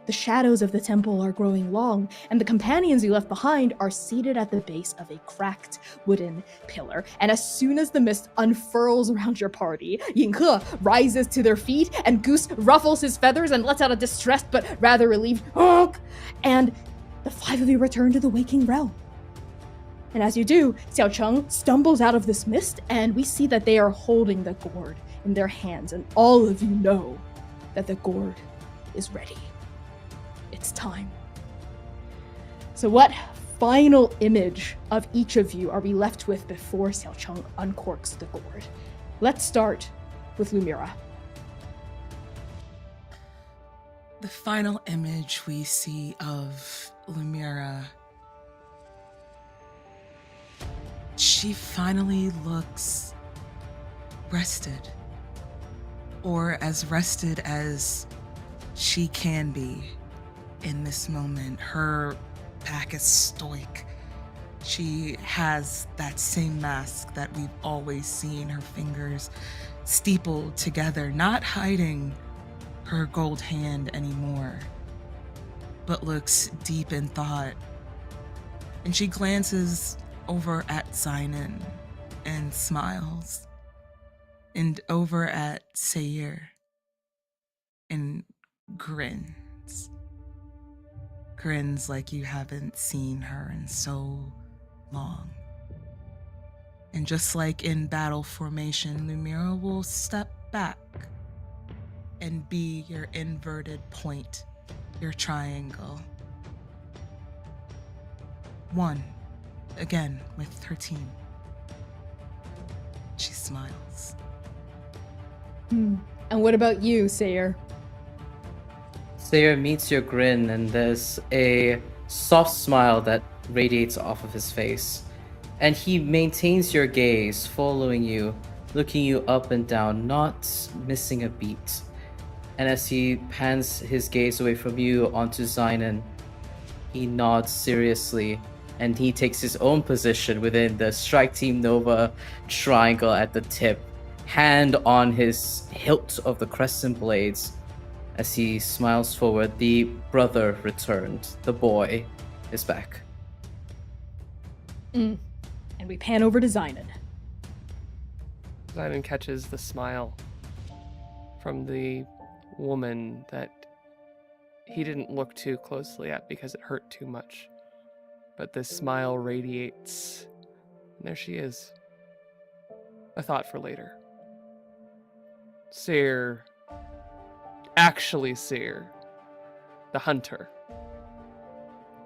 Speaker 1: The shadows of the temple are growing long, and the companions you left behind are seated at the base of a cracked wooden pillar. And as soon as the mist unfurls around your party, Yinghe rises to their feet, and Goose ruffles his feathers and lets out a distressed but rather relieved honk, and the five of you return to the waking realm. And as you do, Xiao Cheng stumbles out of this mist, and we see that they are holding the gourd in their hands, and all of you know that the gourd is ready. It's time. So what final image of each of you are we left with before Xiao Cheng uncorks the gourd? Let's start with Lumira.
Speaker 5: The final image we see of Lumira, she finally looks rested, or as rested as she can be in this moment. Her back is stoic. She has that same mask that we've always seen, her fingers steepled together, not hiding her gold hand anymore, but looks deep in thought. And she glances over at Zynon and smiles, and over at Sayir and grins. Grins like you haven't seen her in so long. And just like in battle formation, Lumira will step back and be your inverted point, your triangle. One, again with her team. She smiles.
Speaker 1: And what about you, Sayer?
Speaker 3: Sayer meets your grin, and there's a soft smile that radiates off of his face. And he maintains your gaze, following you, looking you up and down, not missing a beat. And as he pans his gaze away from you onto Zynon, he nods seriously, and he takes his own position within the Strike Team Nova triangle at the tip, hand on his hilt of the crescent blades. As he smiles forward, the brother returned. The boy is back.
Speaker 1: And we pan over to Zynon.
Speaker 4: Zynon catches the smile from the woman that he didn't look too closely at because it hurt too much. But this smile radiates, and there she is. A thought for later. Seer, actually Seer, the hunter,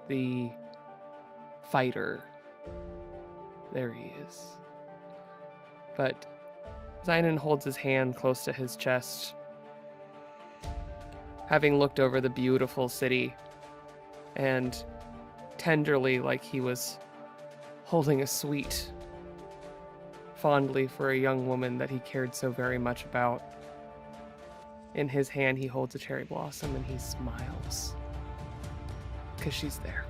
Speaker 4: the fighter. There he is. But Zynon holds his hand close to his chest. Having looked over the beautiful city and tenderly, like he was holding a sweet, fondly for a young woman that he cared so very much about. In his hand, he holds a cherry blossom and he smiles because she's there.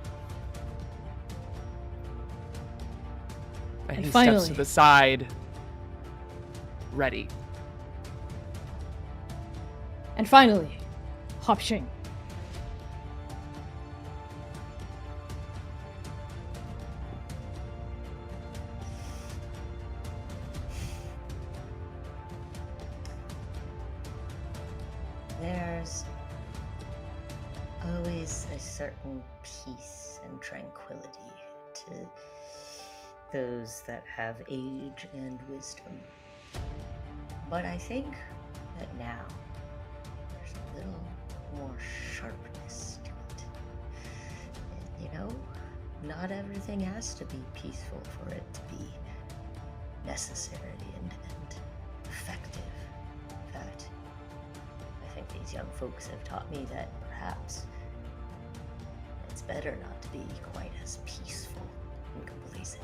Speaker 4: And he steps
Speaker 1: finally,
Speaker 4: to the side, ready.
Speaker 1: And finally, Hop Ching.
Speaker 2: There's always a certain peace and tranquility to those that have age and wisdom. But I think that now there's a little more sharpness to it. And, you know, not everything has to be peaceful for it to be necessary and effective. In fact, I think these young folks have taught me that perhaps it's better not to be quite as peaceful and complacent.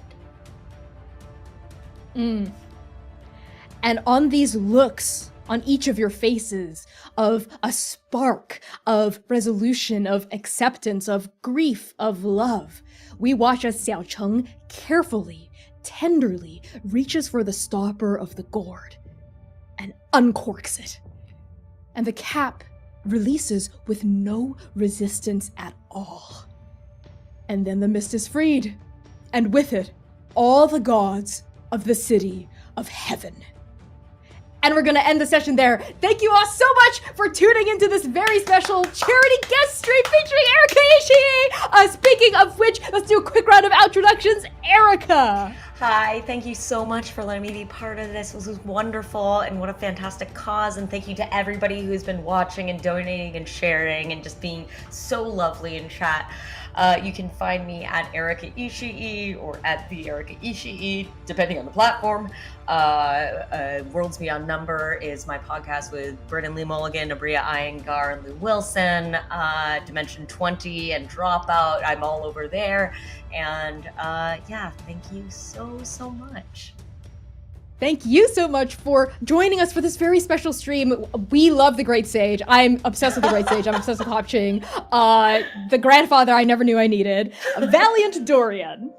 Speaker 1: And on these looks on each of your faces of a spark of resolution, of acceptance, of grief, of love, we watch as Xiao Cheng carefully, tenderly reaches for the stopper of the gourd and uncorks it. And the cap releases with no resistance at all. And then the mist is freed, and with it, all the gods of the city of heaven. And we're gonna end the session there. Thank you all so much for tuning into this very special charity guest stream featuring Erika Ishii. Speaking of which, let's do a quick round of introductions. Erika.
Speaker 2: Hi, thank you so much for letting me be part of this. This was wonderful, and what a fantastic cause. And thank you to everybody who's been watching and donating and sharing and just being so lovely in chat. You can find me at Erika Ishii or at the Erika Ishii, depending on the platform. Worlds Beyond Number is my podcast with Brennan Lee Mulligan, Abria Iyengar, and Lou Wilson. Dimension 20 and Dropout, I'm all over there. And yeah, thank you so much.
Speaker 1: Thank you so much for joining us for this very special stream. We love the Great Sage. I'm obsessed with the Great Sage. I'm obsessed with Hop Ching. The grandfather I never knew I needed. Valiant Dorian.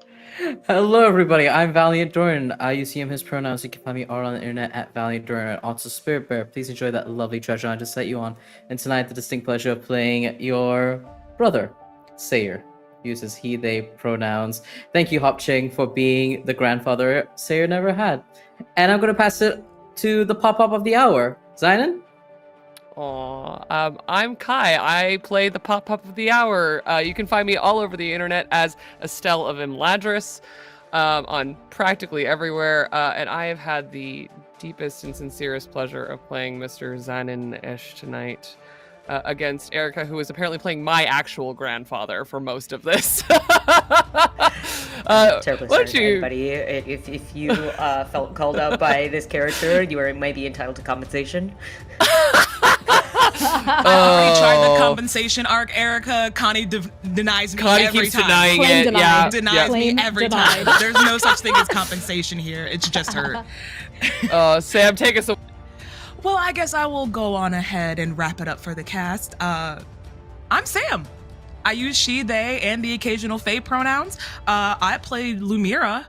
Speaker 3: Hello, everybody. I'm Valiant Dorian. I use he, him, his pronouns. You can find me all on the internet at Valiant Dorian. Also, Spirit Bear. Please enjoy that lovely treasure I just set you on. And tonight, the distinct pleasure of playing your brother, Sayer. Uses he, they pronouns. Thank you, Hop Ching, for being the grandfather Sayer never had. And I'm going to pass it to the pop-up of the hour. Zynon?
Speaker 4: I'm Kai. I play the pop-up of the hour. You can find me all over the internet as Estelle of Imladris, on practically everywhere. And I have had the deepest and sincerest pleasure of playing Mr. Zynon-ish tonight. Against Erika, who is apparently playing my actual grandfather for most of this.
Speaker 2: Terribly sorry to everybody. If you felt called out by this character, you are maybe entitled to compensation.
Speaker 5: I already tried the compensation arc, Erika. Connie denies me
Speaker 4: Connie
Speaker 5: every
Speaker 4: keeps
Speaker 5: time.
Speaker 4: denying
Speaker 1: Claim
Speaker 4: it.
Speaker 1: denied.
Speaker 4: Yeah.
Speaker 5: Denies me
Speaker 1: Claim
Speaker 5: every
Speaker 1: denied.
Speaker 5: time. There's no such thing as compensation here. It's just hurt.
Speaker 4: Sam, take us away.
Speaker 5: Well, I guess I will go on ahead and wrap it up for the cast. I'm Sam. I use she, they, and the occasional they pronouns. I play Lumira,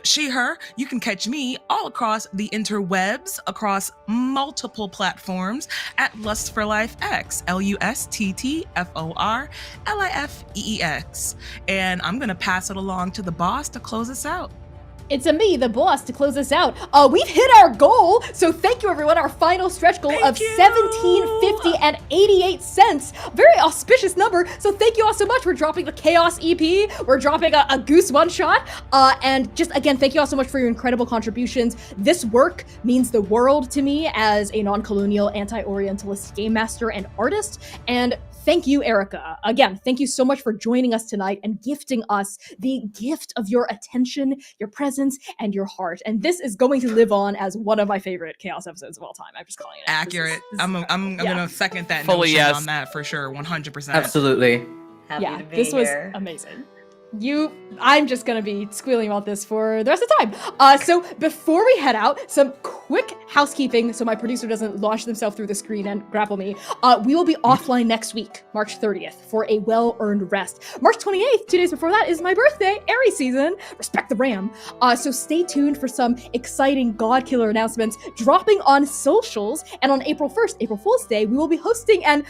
Speaker 5: she, her. You can catch me all across the interwebs, across multiple platforms at Lust for Life X, LUSTTFORLIFEEX. And I'm going to pass it along to the boss to close us out.
Speaker 1: It's a me, the boss, to close us out. We've hit our goal, so thank you, everyone. Our final stretch goal of $17.50 and 88 cents. Very auspicious number, so thank you all so much. We're dropping the Chaos EP. We're dropping a Goose one-shot. And just, again, thank you all so much for your incredible contributions. This work means the world to me as a non-colonial, anti-Orientalist game master and artist. And thank you, Erika. Again, thank you so much for joining us tonight and gifting us the gift of your attention, your presence, and your heart. And this is going to live on as one of my favorite Chaos episodes of all time. I'm just calling it.
Speaker 5: Accurate. I'm
Speaker 1: yeah.
Speaker 5: going to second that
Speaker 4: Fully
Speaker 5: notion
Speaker 4: yes.
Speaker 5: on that for sure. 100%.
Speaker 3: Absolutely.
Speaker 2: Happy to be
Speaker 1: this was
Speaker 2: here.
Speaker 1: amazing. I'm just gonna be squealing about this for the rest of the time. So before we head out, some quick housekeeping so my producer doesn't launch themselves through the screen and grapple me. We will be offline next week, March 30th, for a well-earned rest. March 28th, 2 days before that, is my birthday, Aries season. Respect the ram. So stay tuned for some exciting God Killer announcements dropping on socials. And on April 1st, April Fool's Day, we will be hosting an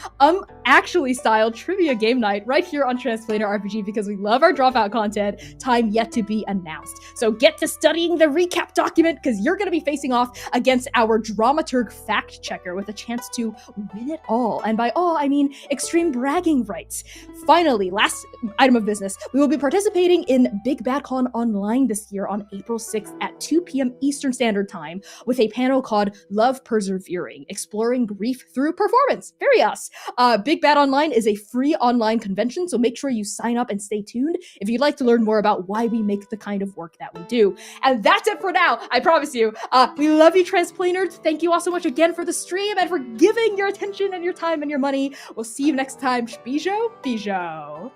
Speaker 1: actually style trivia game night right here on Transplaner RPG because we love our dropout content. Time yet to be announced. So get to studying the recap document because you're going to be facing off against our dramaturg fact checker with a chance to win it all. And by all, I mean extreme bragging rights. Finally, last item of business, we will be participating in Big Bad Con Online this year on April 6th at 2 p.m. Eastern Standard Time with a panel called Love Persevering, Exploring Grief Through Performance. Very us. Big Bad Online is a free online convention, so make sure you sign up and stay tuned if you'd like to learn more about why we make the kind of work that we do. And that's it for now, I promise you. We love you, Transplaners. Thank you all so much again for the stream and for giving your attention and your time and your money. We'll see you next time. Bijo, bijo.